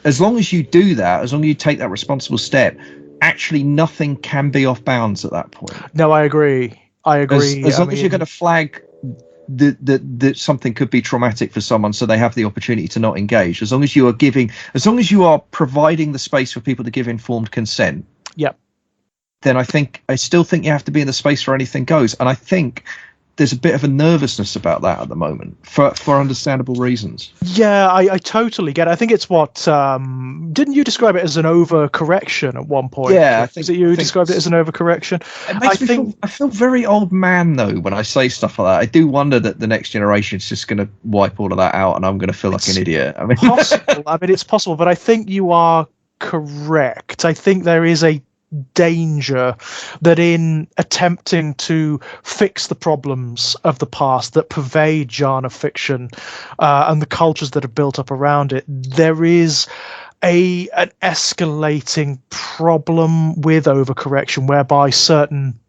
as long as you do that, as long as you take that responsible step, actually nothing can be off bounds at that point. No, I agree. As long as you're going to flag that something could be traumatic for someone, so they have the opportunity to not engage. As long as you are providing the space for people to give informed consent. Yep. Then I still think you have to be in the space where anything goes. And I think there's a bit of a nervousness about that at the moment for understandable reasons. Yeah, I totally get it. I think it's didn't you describe it as an overcorrection at one point? Yeah, you described it as an overcorrection? I feel very old man though when I say stuff like that. I do wonder that the next generation is just going to wipe all of that out, and I'm going to feel like an idiot. I mean, possible. I mean, it's possible, but I think you are correct. I think there is a danger that in attempting to fix the problems of the past that pervade genre fiction and the cultures that are built up around it, there is an escalating problem with overcorrection whereby certain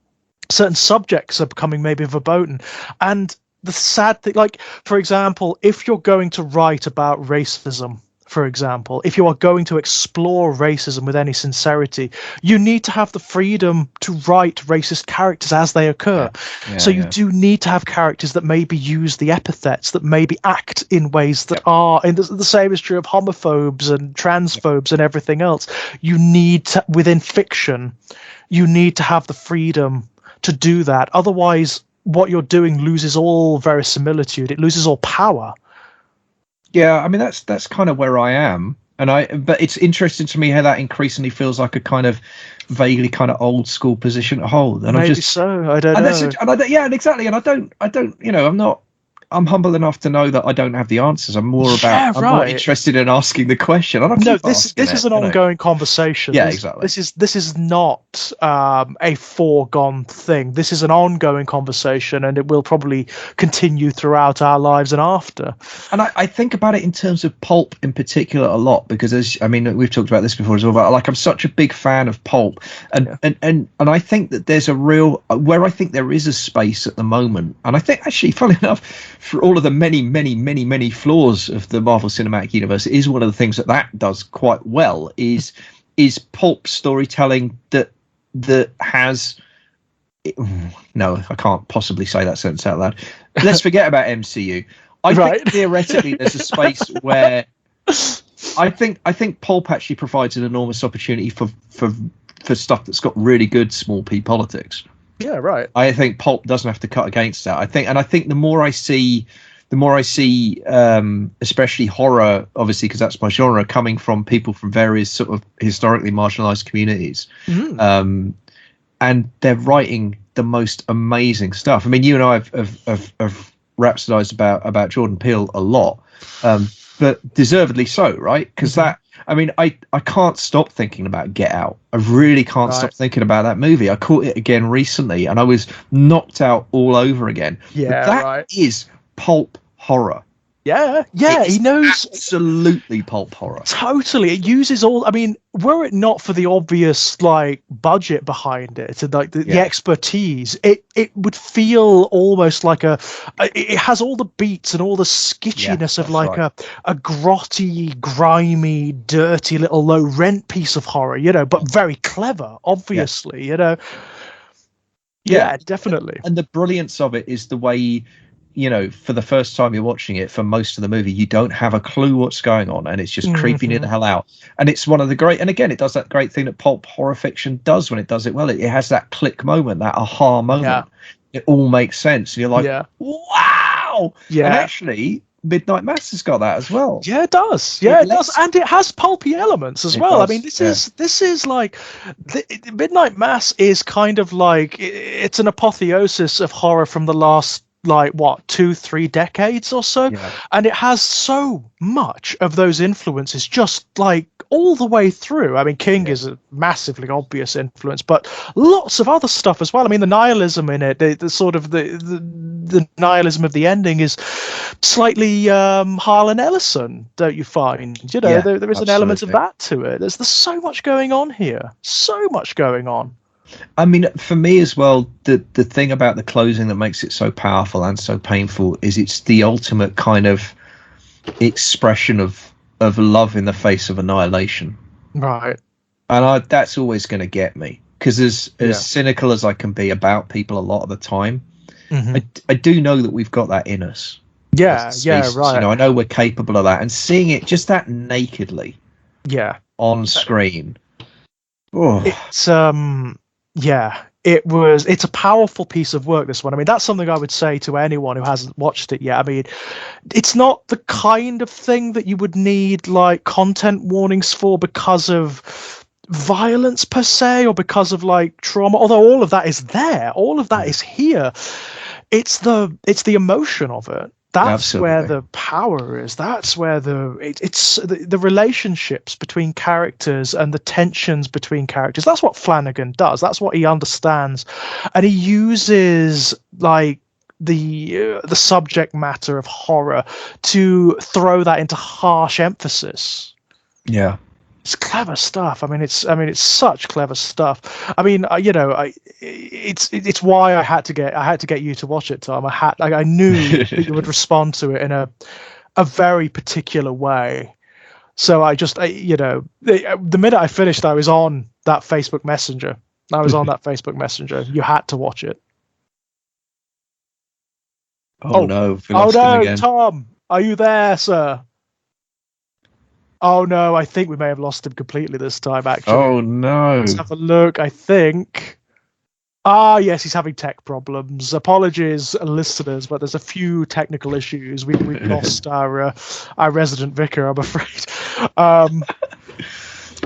subjects are becoming maybe verboten. And the sad thing, like, for example, if you're going to write about racism, for example, if you are going to explore racism with any sincerity, you need to have the freedom to write racist characters as they occur. So you do need to have characters that maybe use the epithets, that maybe act in ways that are, and the same is true of homophobes and transphobes and everything else. You need to, within fiction, you need to have the freedom to do that. Otherwise, what you're doing loses all verisimilitude. It loses all power. Yeah, I mean that's kind of where I am, but it's interesting to me how that increasingly feels like a kind of vaguely kind of old school position to hold. And maybe so. I don't know. Yeah, exactly. And I don't. I'm humble enough to know that I don't have the answers. I'm more more interested in asking the question. This is an ongoing conversation. Yeah, exactly. This is not a foregone thing. This is an ongoing conversation, and it will probably continue throughout our lives and after. And I think about it in terms of pulp in particular a lot, because we've talked about this before as well. But like, I'm such a big fan of pulp, and I think that there's where I think there is a space at the moment, and I think actually, funnily enough, for all of the many flaws of the Marvel Cinematic Universe, is one of the things that does quite well is pulp storytelling that has, no, I can't possibly say that sentence out loud, let's forget about MCU. I Right. think theoretically there's a space where I think pulp actually provides an enormous opportunity for stuff that's got really good small p politics. Yeah, right. I think pulp doesn't have to cut against that. I think the more I see, especially horror, obviously because that's my genre, coming from people from various sort of historically marginalized communities, and they're writing the most amazing stuff. I mean, you and I have rhapsodized about Jordan Peele a lot, but deservedly so, right? Because that, I mean, I can't stop thinking about Get Out. I really can't stop thinking about that movie. I caught it again recently, and I was knocked out all over again. Yeah, but that is pulp horror. Yeah, he knows absolutely pulp horror. Totally, it uses all. I mean, were it not for the obvious like budget behind it and like the expertise, it would feel almost like it has all the beats and all the skitchiness of like a grotty, grimy, dirty little low rent piece of horror, but very clever, obviously, Yeah, definitely. And the brilliance of it is the way. For the first time you're watching it, for most of the movie, you don't have a clue what's going on, and it's just creeping you the hell out. And it's one of the great, and again, it does that great thing that pulp horror fiction does when it does it well. It has that click moment, that aha moment. Yeah. It all makes sense. And you're like, wow! Yeah. And actually, Midnight Mass has got that as well. Yeah, it does. Yeah, it does, and it has pulpy elements as well. I mean, this is like Midnight Mass is kind of like it's an apotheosis of horror from the last 2-3 decades or so, and it has so much of those influences just like all the way through. I mean, King is a massively obvious influence, but lots of other stuff as well. I mean, the nihilism in it, the sort of the nihilism of the ending is slightly Harlan Ellison, don't you find? There is an element of that to it. There's so much going on here, so much going on. I mean, for me as well, the thing about the closing that makes it so powerful and so painful is it's the ultimate kind of expression of love in the face of annihilation. Right. And that's always going to get me, because as cynical as I can be about people a lot of the time, I do know that we've got that in us. Yeah, right. I know we're capable of that, and seeing it just that nakedly, on screen. It's a powerful piece of work, this one. I mean, that's something I would say to anyone who hasn't watched it yet. I mean, it's not the kind of thing that you would need like content warnings for because of violence per se, or because of like trauma, although all of that is there, all of that is here. It's the emotion of it. That's where the power is. That's where the relationships between characters and the tensions between characters. That's what Flanagan does. That's what he understands, and he uses like the subject matter of horror to throw that into harsh emphasis. Yeah. It's clever stuff. I mean, it's such clever stuff. I mean, it's why I had to get you to watch it, Tom. I knew that you would respond to it in a very particular way. So the minute I finished, I was on that Facebook Messenger. You had to watch it. Oh no! Again. Tom, are you there, sir? Oh no, I think we may have lost him completely this time, actually. Oh no. Let's have a look. I think. Ah, yes, he's having tech problems. Apologies, listeners, but there's a few technical issues. We've lost our resident vicar, I'm afraid.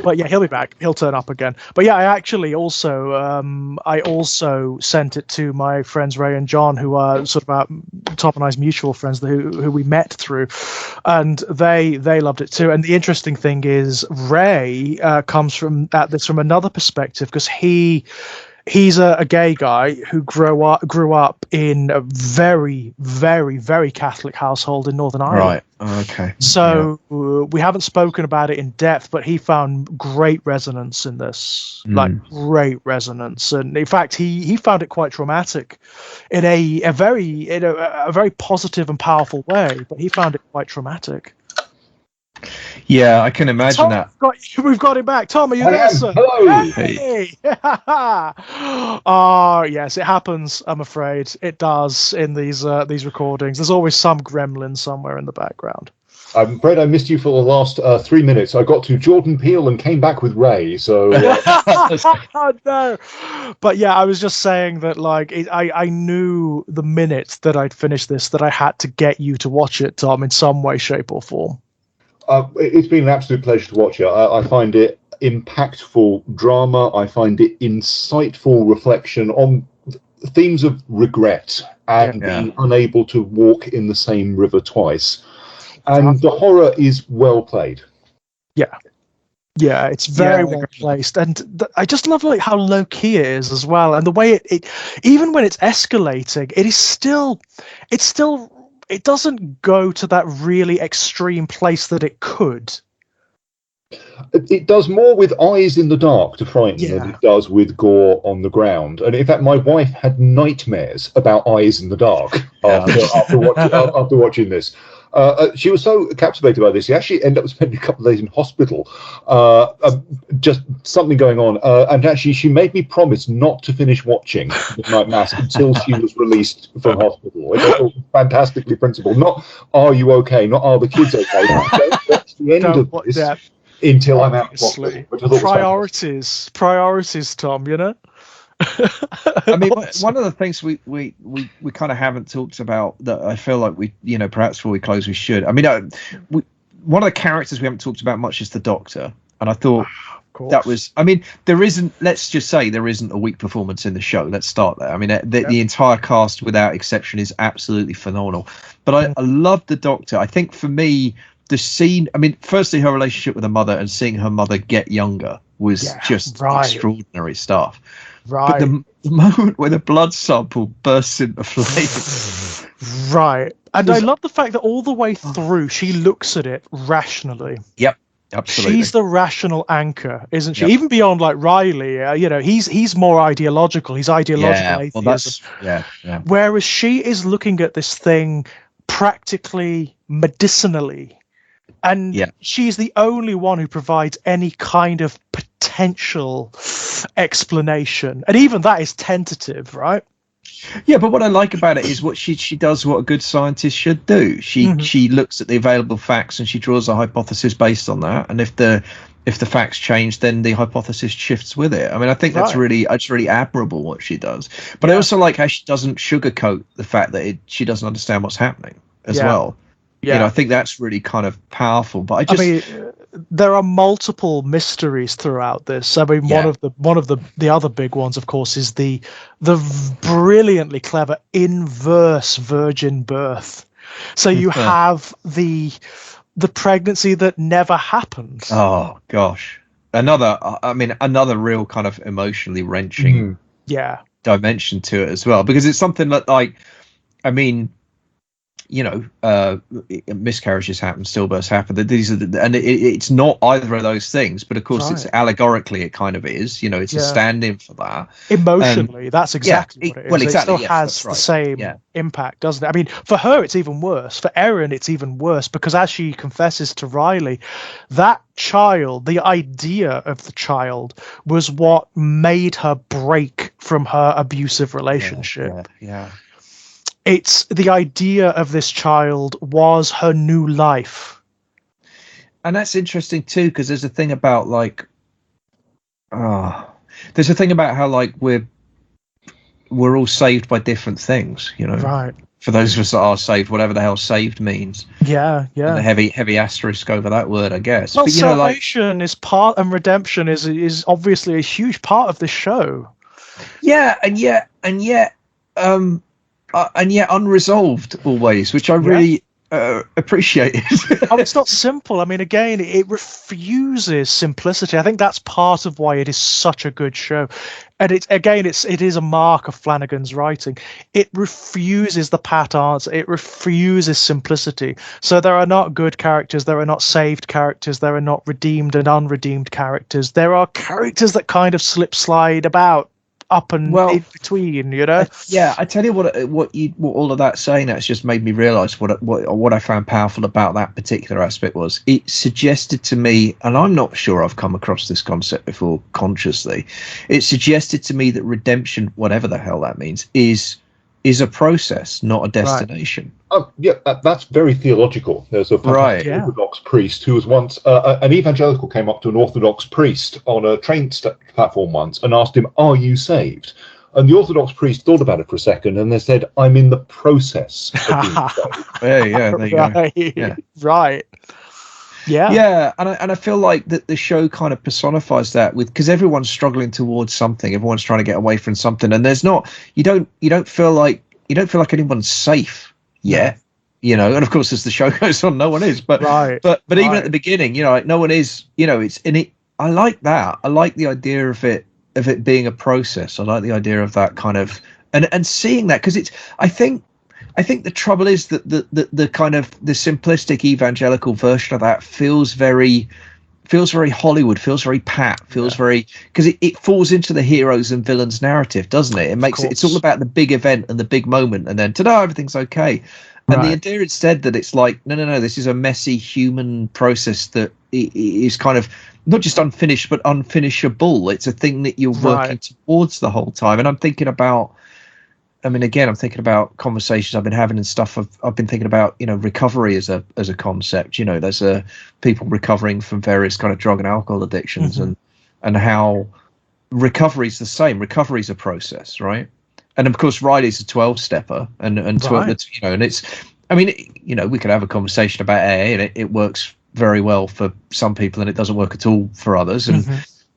But yeah, he'll be back. He'll turn up again. But yeah, I actually also sent it to my friends Ray and John, who are sort of Tom and I's mutual friends who we met through, and they loved it too. And the interesting thing is, Ray comes at this from another perspective, because he's a gay guy who grew up in a very, very, very Catholic household in Northern Ireland. Right. Okay. So we haven't spoken about it in depth, but he found great resonance in this, like great resonance. And in fact, he found it quite traumatic in a very positive and powerful way, but he found it quite traumatic. Yeah, I can imagine Tom, that. we've got him back. Tom, are you I there, am. sir? Hello. Hey! Oh, yes, it happens, I'm afraid. It does in these recordings. There's always some gremlin somewhere in the background. I'm afraid I missed you for the last 3 minutes. I got to Jordan Peele and came back with Ray. So Oh, no. But yeah, I was just saying that I knew the minute that I'd finished this that I had to get you to watch it, Tom, in some way, shape, or form. it's been an absolute pleasure to watch it. I find it impactful drama. I find it insightful reflection on themes of regret and being unable to walk in the same river twice. And the horror is well played. Yeah, it's very well placed, and I just love how low key it is as well, and the way it even when it's escalating, it doesn't go to that really extreme place that it could. It does more with eyes in the dark to frighten than it does with gore on the ground. And in fact, my wife had nightmares about eyes in the dark after watching this. She was so captivated by this, she actually ended up spending a couple of days in hospital. Just something going on. And actually, she made me promise not to finish watching Midnight Mass until she was released from hospital. It was fantastically principled. Not, are you okay? Not, are the kids okay? Don't watch the end of this until I'm out of hospital. Priorities, Tom, you know? I mean, one of the things we kind of haven't talked about that I feel like we, perhaps before we close, we should. I mean, one of the characters we haven't talked about much is the Doctor. And I thought that was, I mean, let's just say there isn't a weak performance in the show. Let's start there. I mean, the entire cast without exception is absolutely phenomenal. But I love the Doctor. I think for me, the scene, I mean, firstly, her relationship with her mother and seeing her mother get younger was just extraordinary stuff. Right. But the moment where the blood sample bursts into flames. Right. And I love the fact that all the way through, she looks at it rationally. Yep. Absolutely. She's the rational anchor, isn't she? Yep. Even beyond Riley, he's more ideological. He's ideological atheism. Well, Whereas she is looking at this thing practically medicinally. And she's the only one who provides any kind of potential explanation. And even that is tentative, right? Yeah, but what I like about it is what she does what a good scientist should do. She looks at the available facts and she draws a hypothesis based on that. And if the facts change, then the hypothesis shifts with it. I mean, I think that's really admirable what she does. But I also like how she doesn't sugarcoat the fact that she doesn't understand what's happening as well. Yeah, I think that's really kind of powerful. But I mean, there are multiple mysteries throughout this. I mean, one of the other big ones, of course, is the brilliantly clever inverse virgin birth. So you have the pregnancy that never happened. Oh gosh, another real kind of emotionally wrenching dimension to it as well, because it's something that miscarriages happen, stillbirths happen. It's not either of those things, but of course, it's allegorically it kind of is. It's a stand-in for that. Emotionally, that's exactly what it is. Well, exactly. It still has the same impact, doesn't it? I mean, for her, it's even worse. For Erin, it's even worse because, as she confesses to Riley, that child, the idea of the child, was what made her break from her abusive relationship. Yeah. It's the idea of this child was her new life. And that's interesting too, because there's a thing about how we're all saved by different things, Right. For those of us that are saved, whatever the hell saved means. Yeah. And the heavy asterisk over that word, I guess. Well, but, salvation is part, and redemption is obviously a huge part of this show. Yeah, and yet unresolved always, which I really appreciated. It's not simple. I mean, again, it refuses simplicity. I think that's part of why it is such a good show. And it is a mark of Flanagan's writing. It refuses the pat answer. It refuses simplicity. So there are not good characters. There are not saved characters. There are not redeemed and unredeemed characters. There are characters that kind of slip slide about up and in between, you know. I tell you what all of that saying that's just made me realize what I found powerful about that particular aspect was it suggested to me, and I'm not sure I've come across this concept before consciously, it suggested to me that redemption, whatever the hell that means, is a process, not a destination. Oh, yeah, that's very theological. There's a Orthodox priest who was once an evangelical came up to an Orthodox priest on a train platform once and asked him, "Are you saved?" And the Orthodox priest thought about it for a second and they said, "I'm in the process of being saved." There you go. Yeah. Right. Yeah, and I feel like that the show kind of personifies that because everyone's struggling towards something, everyone's trying to get away from something, and there's not you don't feel like anyone's safe yet, you know. And of course, as the show goes on, no one is. But even at the beginning, you know, like no one is. You know, it's in it. I like that. I like the idea of it being a process. I like the idea of that kind of and seeing that because it's. I think the trouble is that the kind of the simplistic evangelical version of that feels very Hollywood, feels very pat, feels very because it falls into the heroes and villains narrative, doesn't it? It makes it's all about the big event and the big moment, and then ta-da, everything's okay. And the idea instead that it's like no, this is a messy human process that is kind of not just unfinished but unfinishable. It's a thing that you're working towards the whole time. And I'm thinking about. I mean, again, I'm thinking about conversations I've been having and stuff. I've been thinking about, you know, recovery as a concept. You know, there's people recovering from various kind of drug and alcohol addictions, and how recovery is the same. Recovery is a process, right? And of course, Riley's a 12-stepper, and 12, you know, and it's. I mean, you know, we could have a conversation about AA, and it works very well for some people, and it doesn't work at all for others, and.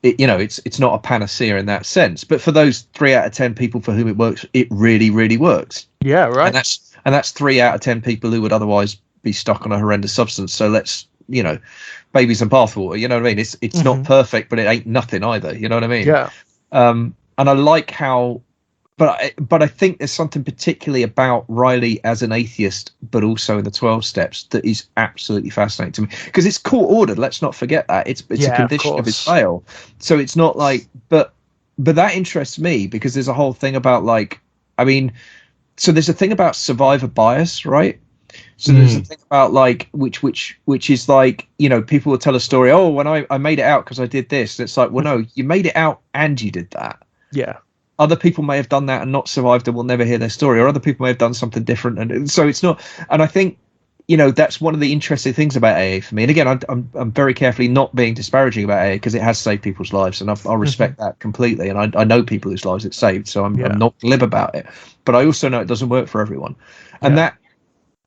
You know, it's not a panacea in that sense, but for those 3 out of 10 people for whom it works, it really, really works. Yeah, right. And that's 3 out of 10 people who would otherwise be stuck on a horrendous substance. So let's, you know, babies and bathwater. You know what I mean? It's not perfect, but it ain't nothing either. You know what I mean? Yeah. And I like how, but I think there's something particularly about Riley as an atheist, but also in the 12 steps that is absolutely fascinating to me because it's court ordered. Let's not forget that it's a condition of his bail. So it's not like, but that interests me because there's a whole thing about like, I mean, so there's a thing about survivor bias, right? So there's a thing about like, which is like, you know, people will tell a story. Oh, when I made it out because I did this. And it's like, well, no, you made it out and you did that. Yeah. Other people may have done that and not survived and we'll never hear their story, or other people may have done something different. And so it's not, and I think, you know, that's one of the interesting things about AA for me. And again, I'm very carefully not being disparaging about AA because it has saved people's lives, and I respect that completely. And I know people whose lives it saved, so I'm not glib about it. But I also know it doesn't work for everyone. And that,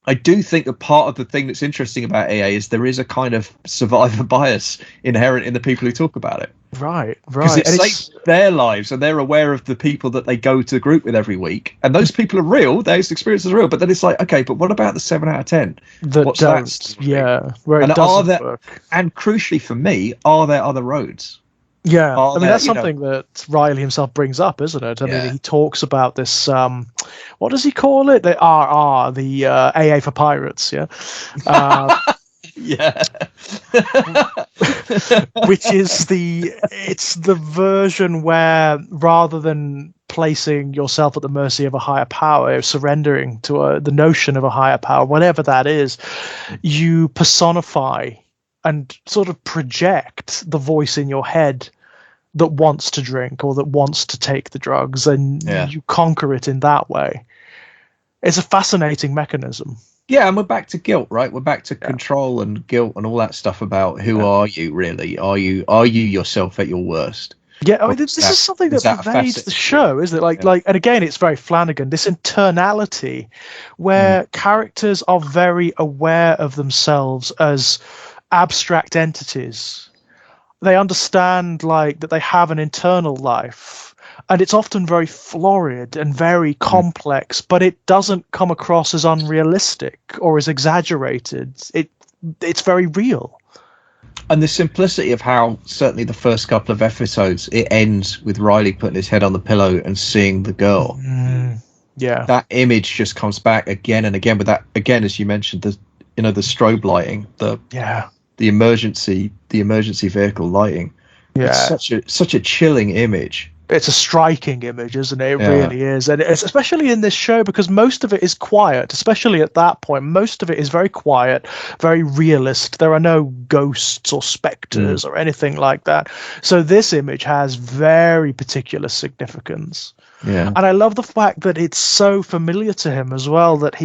I do think that part of the thing that's interesting about AA is there is a kind of survivor bias inherent in the people who talk about it. Right. Because it saves their lives, and they're aware of the people that they go to the group with every week, and those people are real. Those experiences are real. But then it's like, okay, but what about the 7 out of 10? What's that? Yeah, where it doesn't work. And crucially for me, are there other roads? Yeah, I mean that's something that Riley himself brings up, isn't it? I mean, he talks about this. What does he call it? The RR, the AA for pirates. Yeah. Yeah. Which is the version where rather than placing yourself at the mercy of a higher power, surrendering to the notion of a higher power, whatever that is, you personify and sort of project the voice in your head that wants to drink or that wants to take the drugs, and you conquer it in that way. It's a fascinating mechanism. Yeah, and we're back to guilt, right? We're back to control and guilt and all that stuff about who are you really? Are you yourself at your worst? Yeah, I mean, this is something that pervades the show, isn't it? Like, and again, it's very Flanagan. This internality, where characters are very aware of themselves as abstract entities. They understand like that they have an internal life, and it's often very florid and very complex, but it doesn't come across as unrealistic or as exaggerated. It's very real. And the simplicity of how certainly the first couple of episodes, it ends with Riley putting his head on the pillow and seeing the girl. Yeah, that image just comes back again and again with that, again, as you mentioned, the strobe lighting, the emergency vehicle lighting. It's such a chilling image. It's a striking image, isn't it? It Yeah. really is. And it's especially in this show, because most of it is quiet, especially at that point. Most of it is very quiet, very realist. There are no ghosts or specters or anything like that. So this image has very particular significance. Yeah. And I love the fact that it's so familiar to him as well, that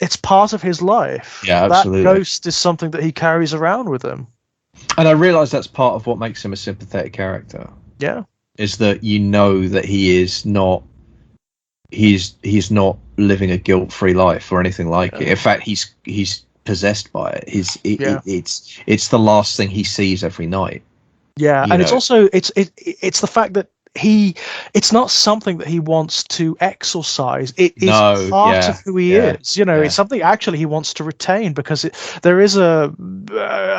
it's part of his life. Yeah, absolutely. That ghost is something that he carries around with him. And I realise that's part of what makes him a sympathetic character. Yeah. Is that you know that he's not living a guilt-free life or anything like it. In fact, he's possessed by it. It's the last thing he sees every night. Yeah, and it's also it's the fact that it's not something that he wants to exorcise. It is part of who he is. It's something actually he wants to retain, because there is a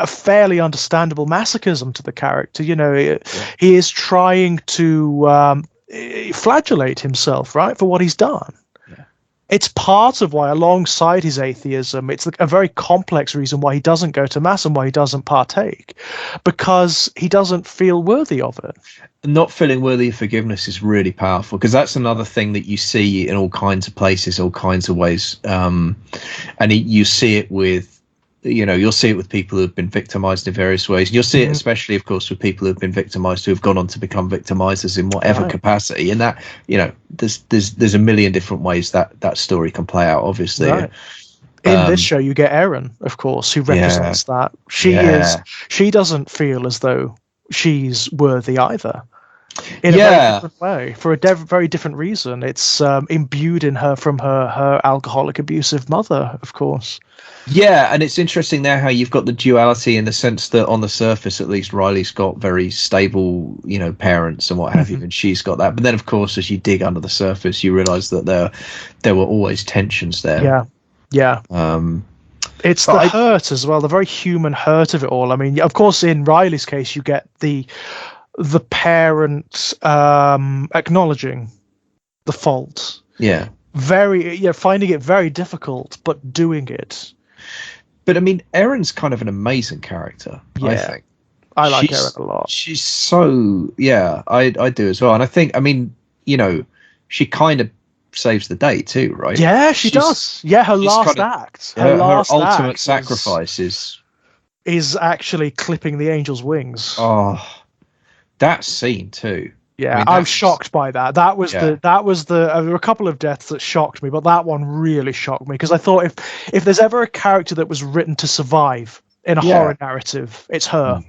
fairly understandable masochism to the character. He is trying to flagellate himself, right, for what he's done. It's part of why, alongside his atheism, it's a very complex reason why he doesn't go to mass and why he doesn't partake, because he doesn't feel worthy of it. Not feeling worthy of forgiveness is really powerful, because that's another thing that you see in all kinds of places, all kinds of ways. And you see it with, you'll see it with people who have been victimized in various ways. You'll see it especially, of course, with people who have been victimized who have gone on to become victimizers in whatever capacity. And that, there's a million different ways that story can play out, obviously. Right. In this show, you get Erin, of course, who represents that. She doesn't feel as though she's worthy either. In a very different way, for a very different reason. It's imbued in her from her alcoholic, abusive mother, of course. Yeah, and it's interesting there how you've got the duality, in the sense that on the surface, at least, Riley's got very stable, parents and what have you, and she's got that. But then, of course, as you dig under the surface, you realise that there were always tensions there. Yeah. It's the hurt as well, the very human hurt of it all. I mean, of course, in Riley's case, you get the parent acknowledging the fault. Yeah. Finding it very difficult, but doing it. But I mean, Erin's kind of an amazing character. Yeah. I think I like Erin a lot. She's so I do as well. And I think, I mean, she kind of saves the day too, right? Yeah, she does. Yeah, her last act. Her ultimate sacrifice is actually clipping the angel's wings. Oh, that scene too. Yeah, I was shocked by that. There were a couple of deaths that shocked me, but that one really shocked me, because I thought if there's ever a character that was written to survive in a horror narrative, it's her.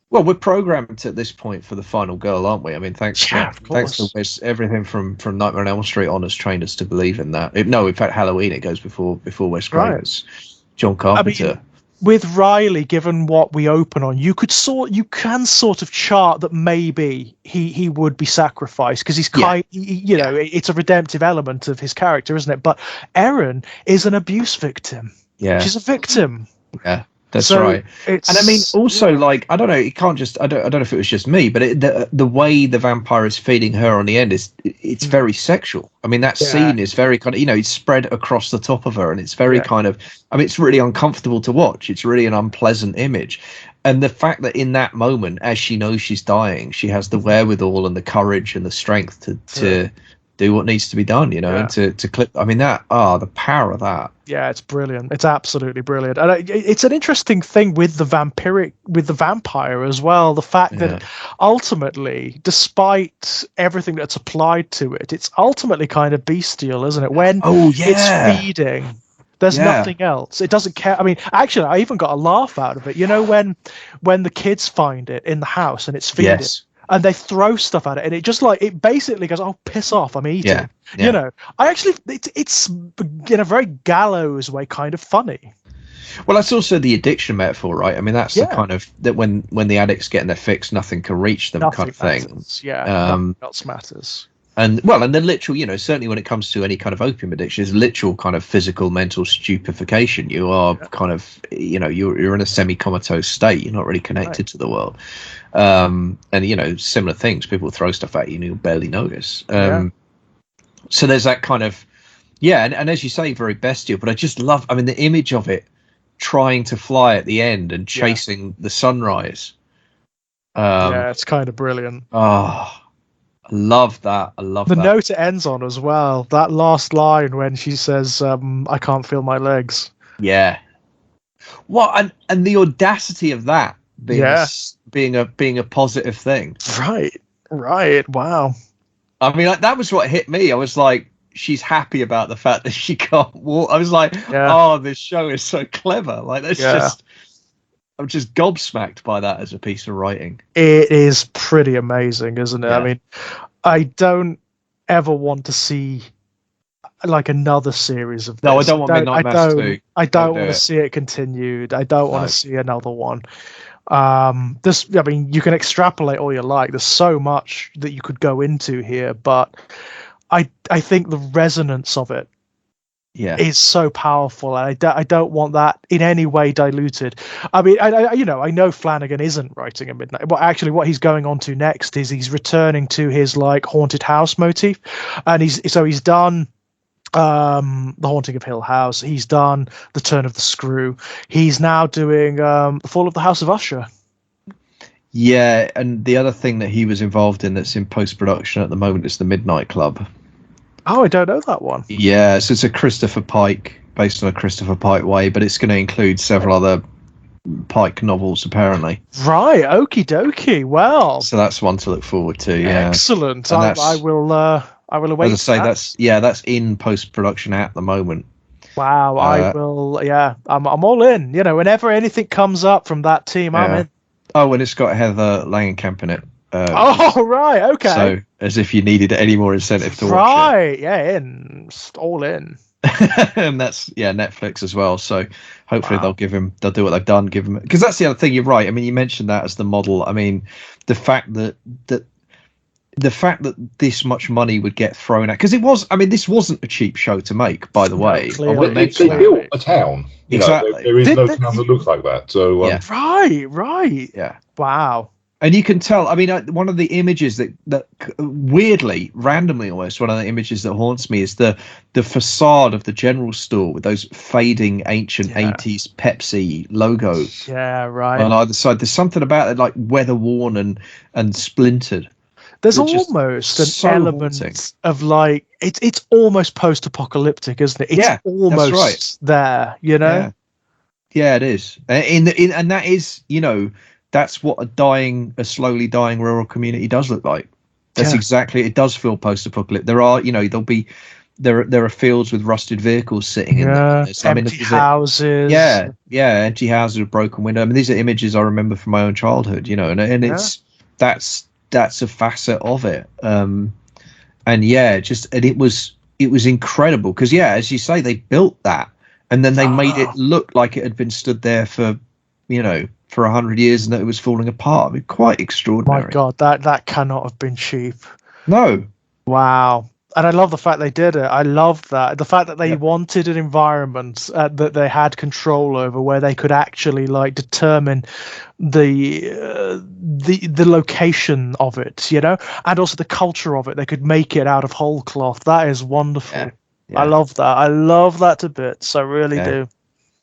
Well, we're programmed at this point for the final girl, aren't we? I mean, thanks to Wes, everything from Nightmare on Elm Street on has trained us to believe in that. In fact, Halloween, it goes before Wes Craven's John Carpenter. I mean, with Riley, given what we open on, you can sort of chart that maybe he would be sacrificed, because he's it's a redemptive element of his character, isn't it? But Erin is an abuse victim. Yeah, she's a victim. Yeah, that's right. And I mean, also, like, I don't know, it can't just. I don't know if it was just me, but the way the vampire is feeding her on the end it's very sexual. I mean, that scene is very kind of, it's spread across the top of her, and it's very kind of, I mean, it's really uncomfortable to watch. It's really an unpleasant image. And the fact that in that moment, as she knows she's dying, she has the wherewithal and the courage and the strength to do what needs to be done, and to clip. I mean, the power of that. Yeah, it's brilliant. It's absolutely brilliant. And it's an interesting thing with the vampire as well. The fact that ultimately, despite everything that's applied to it, it's ultimately kind of bestial, isn't it? When it's feeding, there's nothing else. It doesn't care. I mean, actually, I even got a laugh out of it. When the kids find it in the house and it's feeding. Yes. And they throw stuff at it, and it basically goes, "Oh, piss off! I'm eating." Yeah. I actually, it's in a very gallows way, kind of funny. Well, that's also the addiction metaphor, right? I mean, that's the kind of that when the addicts get in their fix, nothing can reach them, kind of thing. Nothing else matters. And the literal, certainly when it comes to any kind of opium addiction, is literal kind of physical, mental stupefaction. You are kind of, you're in a semi-comatose state. You're not really connected to the world. And similar things. People throw stuff at you and you'll barely notice. So there's that kind of, and as you say, very bestial. But I just love, I mean, the image of it trying to fly at the end and chasing the sunrise. It's kind of brilliant. I love that. I love The that. note it ends on as well. That last line when she says, "I can't feel my legs." Yeah. Well, and the audacity of that being being a positive thing. Right. Wow. I mean, like, that was what hit me. I was like, she's happy about the fact that she can't walk. I was like, oh, this show is so clever. Like, I'm just gobsmacked by that as a piece of writing. It is pretty amazing, isn't it? Yeah. I mean, I don't ever want to see like another series of this. No, I don't want Midnight Mass 2. I don't want to see it continued. I don't want to see another one. I mean, you can extrapolate all you like. There's so much that you could go into here, but I think the resonance of it is so powerful, and I don't want that in any way diluted. I mean, I know Flanagan isn't writing a Midnight, but actually what he's going on to next is he's returning to his like haunted house motif, and he's done The Haunting of Hill House. He's done The Turn of the Screw. He's now doing The Fall of the House of Usher. Yeah, and the other thing that he was involved in that's in post-production at the moment is The Midnight Club. Oh, I don't know that one. Yeah, so it's a Christopher Pike, based on a Christopher Pike way, but it's going to include several other Pike novels, apparently. Right, okie dokie. Well, so that's one to look forward to. Yeah, excellent. I will await. As I say, that's in post-production at the moment. Wow, I will. Yeah, I'm all in. You know, whenever anything comes up from that team, I'm in. Oh, and it's got Heather Langenkamp in it. Right, okay. So, as if you needed any more incentive to watch it. Right, yeah, all in. And that's Netflix as well. So hopefully they'll do what they've done, give him, because that's the other thing. You're right. I mean, you mentioned that as the model. I mean, the fact that this much money would get thrown at, because it was. I mean, this wasn't a cheap show to make, by the way. They built a town. Exactly. There is no town that looks like that. So right. Yeah. Wow. And you can tell. I mean, one of the images that weirdly, randomly almost, one of the images that haunts me is the facade of the general store with those fading ancient 80s Pepsi logos. Yeah, right. On either side, there's something about it like weather worn and splintered. There's almost an element of like it's almost post-apocalyptic, isn't it? It's almost there, you know. Yeah, it is. And that is, you know. That's what a slowly dying rural community does look like. That's exactly. It does feel post-apocalyptic. There are, there are fields with rusted vehicles sitting in them. Empty houses. Empty houses with broken windows. I mean, these are images I remember from my own childhood. And it's that's a facet of it. And it was incredible because as you say, they built that and then they made it look like it had been stood there for 100 years and that it was falling apart. I mean, quite extraordinary. My God, that cannot have been cheap. No. Wow. And I love the fact they did it. I love that. The fact that they wanted an environment that they had control over, where they could actually like determine the location of it, and also the culture of it. They could make it out of whole cloth. That is wonderful. Yeah. I love that. I love that to bits. I really do.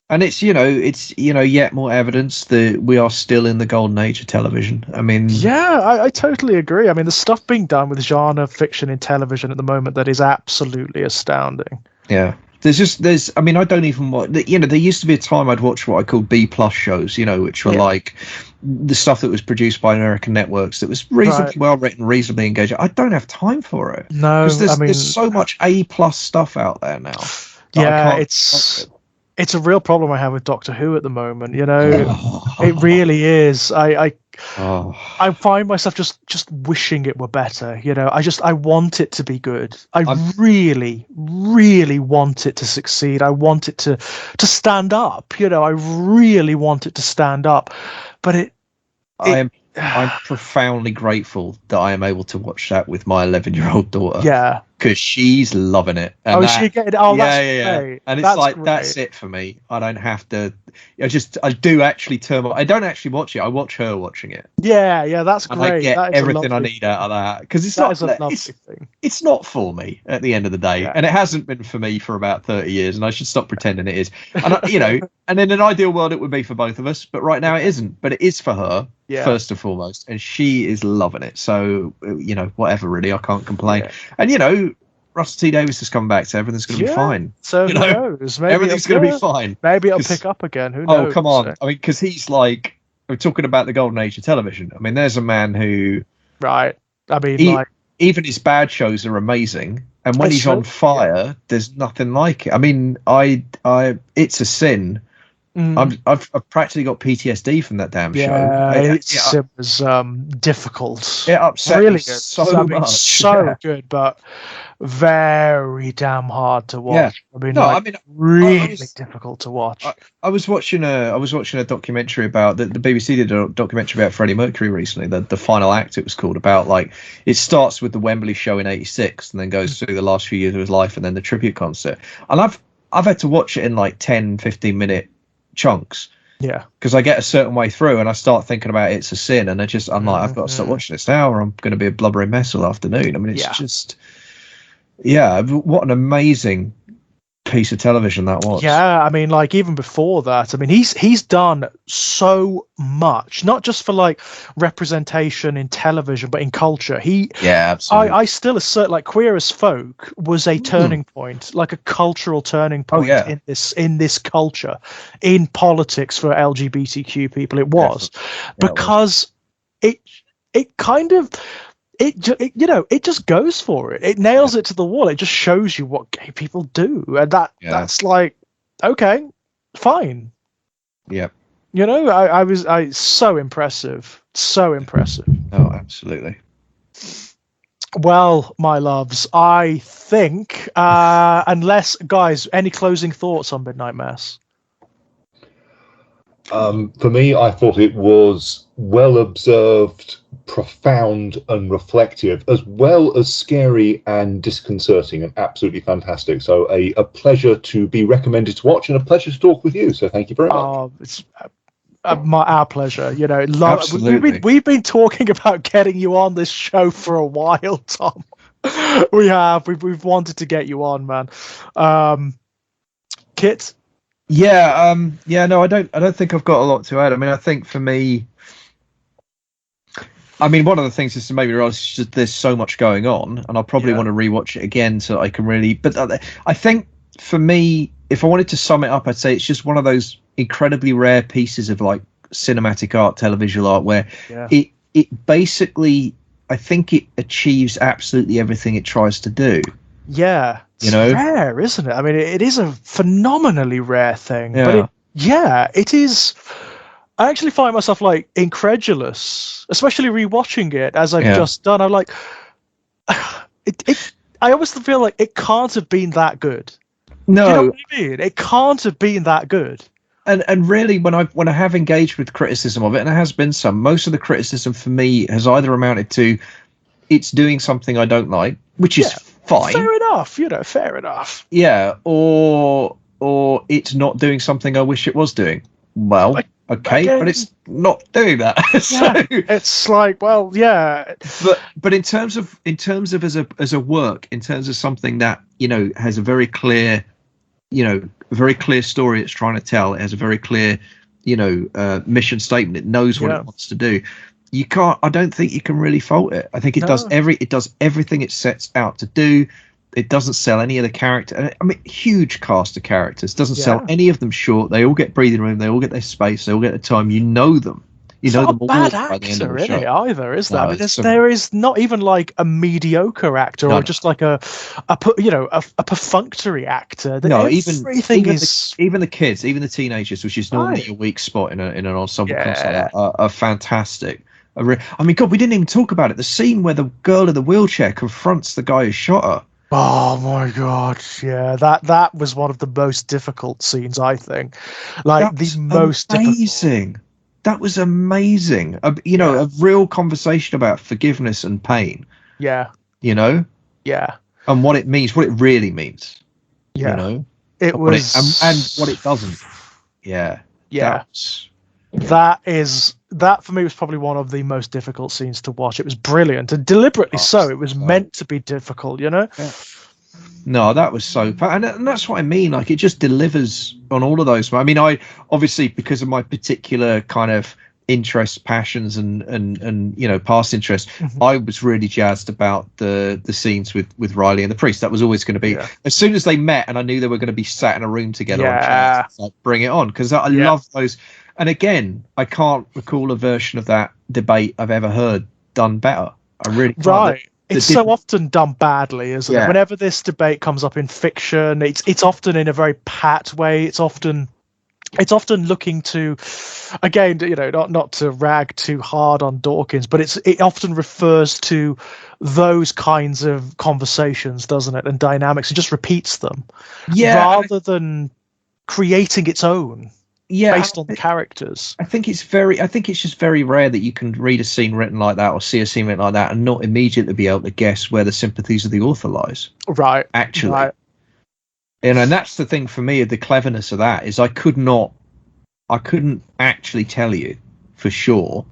And it's yet more evidence that we are still in the golden age of television. I mean, I totally agree. I mean, the stuff being done with genre fiction in television at the moment that is absolutely astounding. Yeah, I mean, I don't even watch. There used to be a time I'd watch what I called B+ shows, which were like the stuff that was produced by American networks that was reasonably well written, reasonably engaging. I don't have time for it. No, because there's so much A+ stuff out there now. Yeah, it's a real problem I have with Doctor Who at the moment. It really is. I find myself just wishing it were better. I want it to be good. I really, really want it to succeed. I want it to stand up. I really want it to stand up. But I'm profoundly grateful that I am able to watch that with my 11-year-old daughter. Yeah. Because she's loving it. And she getting? Oh, that's great. And it's great. That's it for me. I don't have to. I do actually turn. I don't actually watch it. I watch her watching it. Yeah, that's great. And I get everything I need out of that because it's not. It's not for me at the end of the day, and it hasn't been for me for about 30 years. And I should stop pretending it is. And and in an ideal world, it would be for both of us, but right now it isn't. But it is for her first and foremost, and she is loving it. So whatever, really, I can't complain. Yeah. And Russell T Davies has come back, so everything's going to be fine. So who knows? Maybe everything's going to be fine. Maybe it'll pick up again. Who knows? Oh, come on! I mean, because he's like, we're talking about the golden age of television. I mean, there's a man who, right? I mean, even his bad shows are amazing, and when he's on fire, there's nothing like it. I mean, it's a sin. I've practically got PTSD from that damn show. It was difficult. It upset really me good. so much. So good, but very damn hard to watch. Yeah. Really difficult to watch. I was watching a documentary about the BBC did a documentary about Freddie Mercury recently. The final act, it was called, about it starts with the Wembley show in '86 and then goes through the last few years of his life and then the tribute concert. And I've had to watch it in 10-15 minute chunks, because I get a certain way through and I start thinking about It's a Sin, and I'm like, I've got to stop watching this now or I'm going to be a blubbering mess all afternoon. I mean, it's just what an amazing piece of television that was. I mean, even before that, I mean, he's done so much, not just for representation in television but in culture. Absolutely. I still assert Queer as Folk was a turning point, a cultural turning point in this culture, in politics for LGBTQ people. It was because it kind of it just goes for it. It nails it to the wall. It just shows you what gay people do, and that's okay, fine. Yep. I was so impressive. Oh, absolutely. Well, my loves, I think unless guys, any closing thoughts on Midnight Mass? For me, I thought it was well observed, profound and reflective, as well as scary and disconcerting, and absolutely fantastic. So a pleasure to be recommended to watch and a pleasure to talk with you. So thank you very much. It's our pleasure. Absolutely. We've been talking about getting you on this show for a while, Tom. We've wanted to get you on, man. Kit? No, I don't think I've got a lot to add. I mean, I think for me, one of the things is to maybe realize there's so much going on, and I'll probably want to rewatch it again so I can really. But I think for me, if I wanted to sum it up, I'd say it's just one of those incredibly rare pieces of cinematic art, televisual art, where it basically, I think it achieves absolutely everything it tries to do. Yeah, it's rare, isn't it? I mean, it is a phenomenally rare thing. But it is. I actually find myself incredulous, especially rewatching it as I've just done. I'm like, I always feel like it can't have been that good. No, do you know what I mean? It can't have been that good. And really, when I have engaged with criticism of it, and there has been some, most of the criticism for me has either amounted to it's doing something I don't like, which is fine. Fair enough, fair enough. Yeah, or it's not doing something I wish it was doing. Well, okay, but it's not doing that. So it's But in terms of as a work, in terms of something that has a very clear, very clear story it's trying to tell. It has a very clear, mission statement. It knows what it wants to do. I don't think you can really fault it. I think it does everything it sets out to do. It doesn't sell any of the character. I mean, huge cast of characters. Doesn't sell any of them short. They all get breathing room. They all get their space. They all get the time. You know them. It's not a bad actor, is it, either, is that? There is not even a mediocre actor or just a perfunctory actor. No, even the kids, even the teenagers, which is normally a weak spot in an ensemble cast like that, are fantastic. God, we didn't even talk about it. The scene where the girl in the wheelchair confronts the guy who shot her. Oh my God! Yeah, that was one of the most difficult scenes, I think. Most amazing. That was amazing. A real conversation about forgiveness and pain. Yeah. Yeah. And what it means, what it really means. Yeah. It was, and what it doesn't. Yeah. Yeah. That for me was probably one of the most difficult scenes to watch. It was brilliant and deliberately so. It was meant to be difficult, Yeah. No, that was so, and that's what I mean. It just delivers on all of those. I mean, I obviously, because of my particular kind of interests, passions, and you know, past interests. I was really jazzed about the scenes with Riley and the priest. That was always going to be, as soon as they met and I knew they were going to be sat in a room together on chairs, it's like, bring it on, because I love those. And again, I can't recall a version of that debate I've ever heard done better. I really can't. Right. It's so often done badly, isn't it? Whenever this debate comes up in fiction, it's often in a very pat way. It's often looking to, again, you know, not to rag too hard on Dawkins, but it often refers to those kinds of conversations, doesn't it, and dynamics. It just repeats them, rather than creating its own. Based on the characters. I think it's just very rare that you can read a scene written like that or see a scene written like that and not immediately be able to guess where the sympathies of the author lies. Right. Actually. Right. And that's the thing for me, of the cleverness of that, is I couldn't actually tell you for sure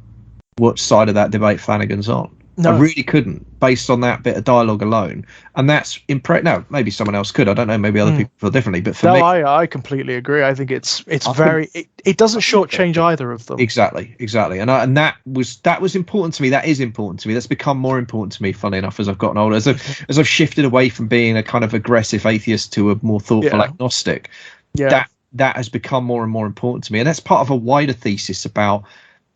what side of that debate Flanagan's on. No. I really couldn't, based on that bit of dialogue alone. And that's no, maybe someone else could. I don't know. Maybe other people feel differently. But for me, I completely agree. I think it doesn't shortchange either of them. Exactly. And that was important to me. That is important to me. That's become more important to me, funnily enough, as I've gotten older. As I've shifted away from being a kind of aggressive atheist to a more thoughtful agnostic. Yeah. That has become more and more important to me. And that's part of a wider thesis about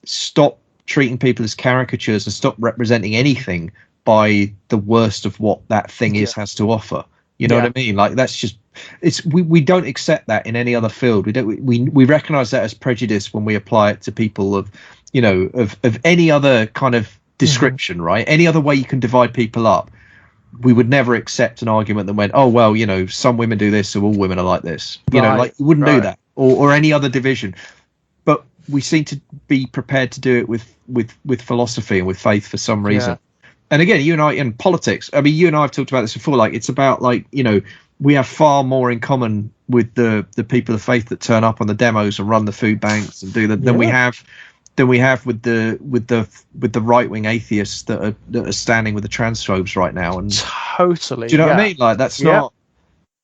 stop treating people as caricatures and stop representing anything by the worst of what that thing has to offer. You know what I mean? Like, that's just, we don't accept that in any other field. We recognize that as prejudice when we apply it to people of, you know, of any other kind of description, right? Any other way you can divide people up. We would never accept an argument that went, oh, well, you know, some women do this, so all women are like this. You know, like, you wouldn't do that, or any other division. But we seem to be prepared to do it with philosophy and with faith for some reason. And again, you and I, in politics, I mean, you and I have talked about this before, like, it's about, like, you know, we have far more in common with the people of faith that turn up on the demos and run the food banks and do that than we have with the right wing atheists that are standing with the transphobes right now. And totally, do you know what I mean? Like, that's not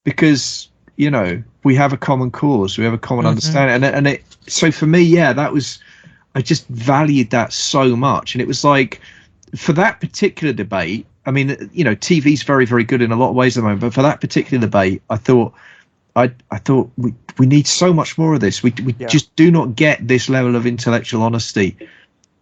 because, you know, we have a common cause, we have a common understanding, and it. So for me, I just valued that so much, and it was like, for that particular debate, I mean, you know, TV's very, very good in a lot of ways at the moment, but for that particular debate, I thought we need so much more of this. We just do not get this level of intellectual honesty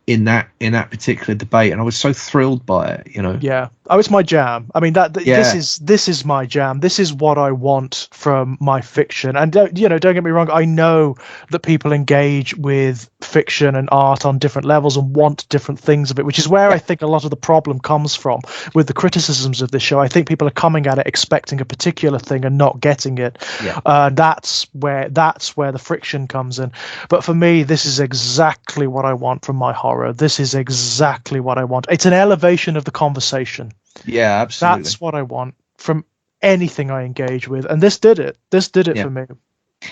in that particular debate, and I was so thrilled by it, you know. It's my jam. I mean, this is my jam. This is what I want from my fiction. And don't get me wrong, I know that people engage with fiction and art on different levels and want different things of it, which is where I think a lot of the problem comes from with the criticisms of this show. I think people are coming at it expecting a particular thing and not getting it. That's where the friction comes in. But for me, this is exactly what I want from my horror. This is exactly what I want. It's an elevation of the conversation. Yeah, absolutely. That's what I want from anything I engage with, and this did it. This did it for me.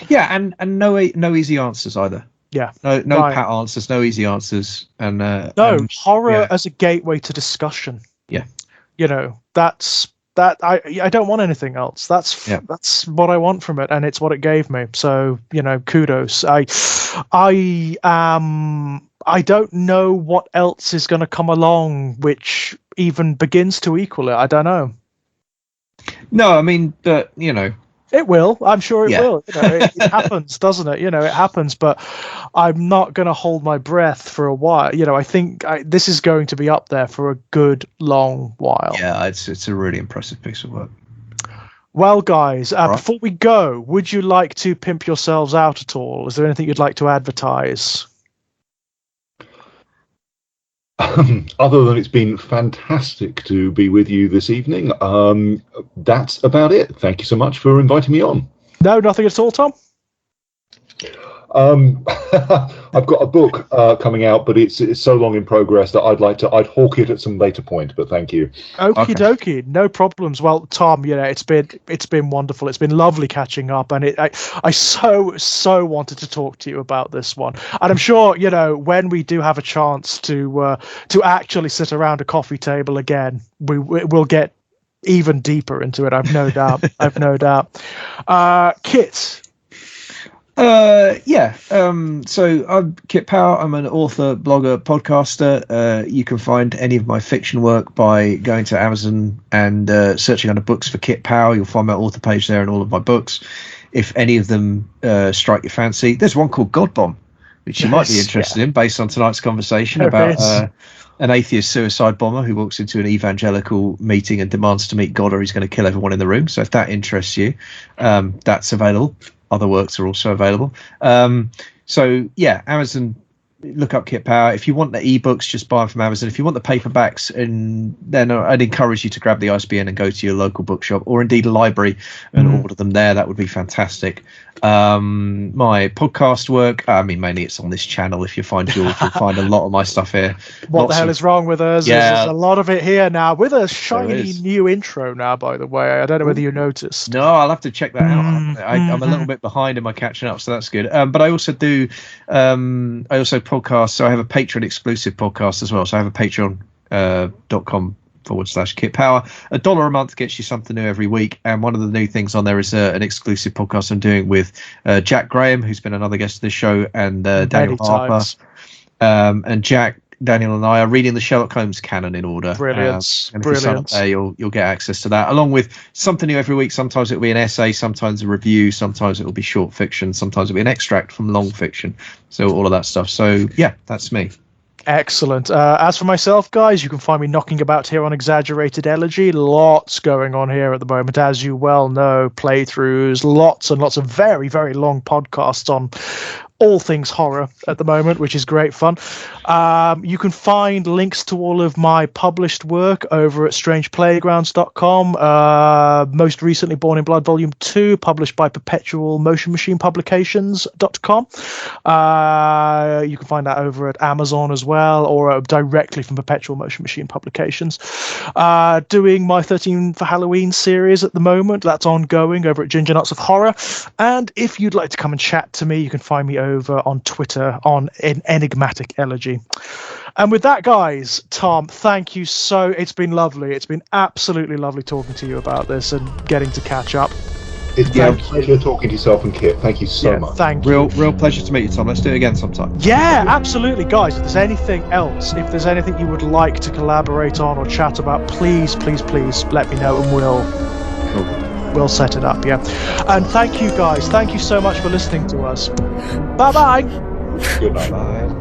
Yeah, and no easy answers either. Yeah, no pat answers, no easy answers, and horror as a gateway to discussion. Yeah, you know, that's that. I don't want anything else. That's what I want from it, and it's what it gave me. So, you know, kudos. I don't know what else is going to come along which even begins to equal it. I don't know. No, I mean, but, you know. It will. I'm sure it will. You know, it happens, doesn't it? You know, it happens, but I'm not going to hold my breath for a while. You know, I think this is going to be up there for a good long while. Yeah, it's a really impressive piece of work. Well, guys, before we go, would you like to pimp yourselves out at all? Is there anything you'd like to advertise? Other than it's been fantastic to be with you this evening, that's about it. Thank you so much for inviting me on. No, nothing at all, Tom. I've got a book coming out, but it's so long in progress that I'd hawk it at some later point. But thank you. Okie dokie, no problems. Well, Tom, you know, it's been wonderful. It's been lovely catching up, and I so wanted to talk to you about this one. And I'm sure, you know, when we do have a chance to actually sit around a coffee table again, we'll get even deeper into it. I've no doubt. Kit. So I'm Kit Power. I'm an author, blogger, podcaster. You can find any of my fiction work by going to Amazon and searching under books for Kit Power. You'll find my author page there and all of my books. If any of them strike your fancy, there's one called God Bomb, which you might be interested in based on tonight's conversation about an atheist suicide bomber who walks into an evangelical meeting and demands to meet God or he's going to kill everyone in the room. So if that interests you, that's available. Other works are also available. Amazon, look up Kit Power. If you want the ebooks, just buy them from Amazon. If you want the paperbacks, and then I'd encourage you to grab the ISBN and go to your local bookshop or indeed a library and order them there. That would be fantastic. My podcast work, mainly it's on this channel. If you find yours, you'll find a lot of my stuff here. What the hell is wrong with us? Yeah. There's a lot of it here now with a shiny new intro now, by the way. I don't know whether you noticed. No, I'll have to check that out. I'm a little bit behind in my catching up, so that's good. But I also do podcast. So I have a Patreon exclusive podcast as well. So I have a patreon.com/Kit Power. $1 a month gets you something new every week, and one of the new things on there is an exclusive podcast I'm doing with Jack Graham, who's been another guest of the show, and Daniel Harper. And Jack, Daniel, and I are reading the Sherlock Holmes canon in order. Brilliant. And if you sign up there, you'll get access to that, along with something new every week. Sometimes it'll be an essay, sometimes a review, sometimes it'll be short fiction, sometimes it'll be an extract from long fiction. So all of that stuff. So yeah, that's me. Excellent. As for myself, guys, you can find me knocking about here on Exaggerated Elegy. Lots going on here at the moment, as you well know. Playthroughs, lots and lots of very, very long podcasts on all things horror at the moment, which is great fun. You can find links to all of my published work over at strangeplaygrounds.com. Most recently, Born in Blood Volume 2, published by Perpetual Motion Machine Publications.com. You can find that over at Amazon as well, or directly from Perpetual Motion Machine Publications. Doing my 13 for Halloween series at the moment. That's ongoing over at Ginger Nuts of Horror. And if you'd like to come and chat to me, you can find me over on Twitter on Enigmatic Elegy. And with that, guys, Tom, thank you so. It's been lovely. It's been absolutely lovely talking to you about this and getting to catch up. It's been a pleasure talking to yourself and Kit. Thank you so much. Thank you. Real pleasure to meet you, Tom. Let's do it again sometime. Yeah, absolutely, guys. If there's anything else, if there's anything you would like to collaborate on or chat about, please let me know and we'll set it up. Yeah. And thank you, guys. Thank you so much for listening to us. Bye-bye. Good night. Bye.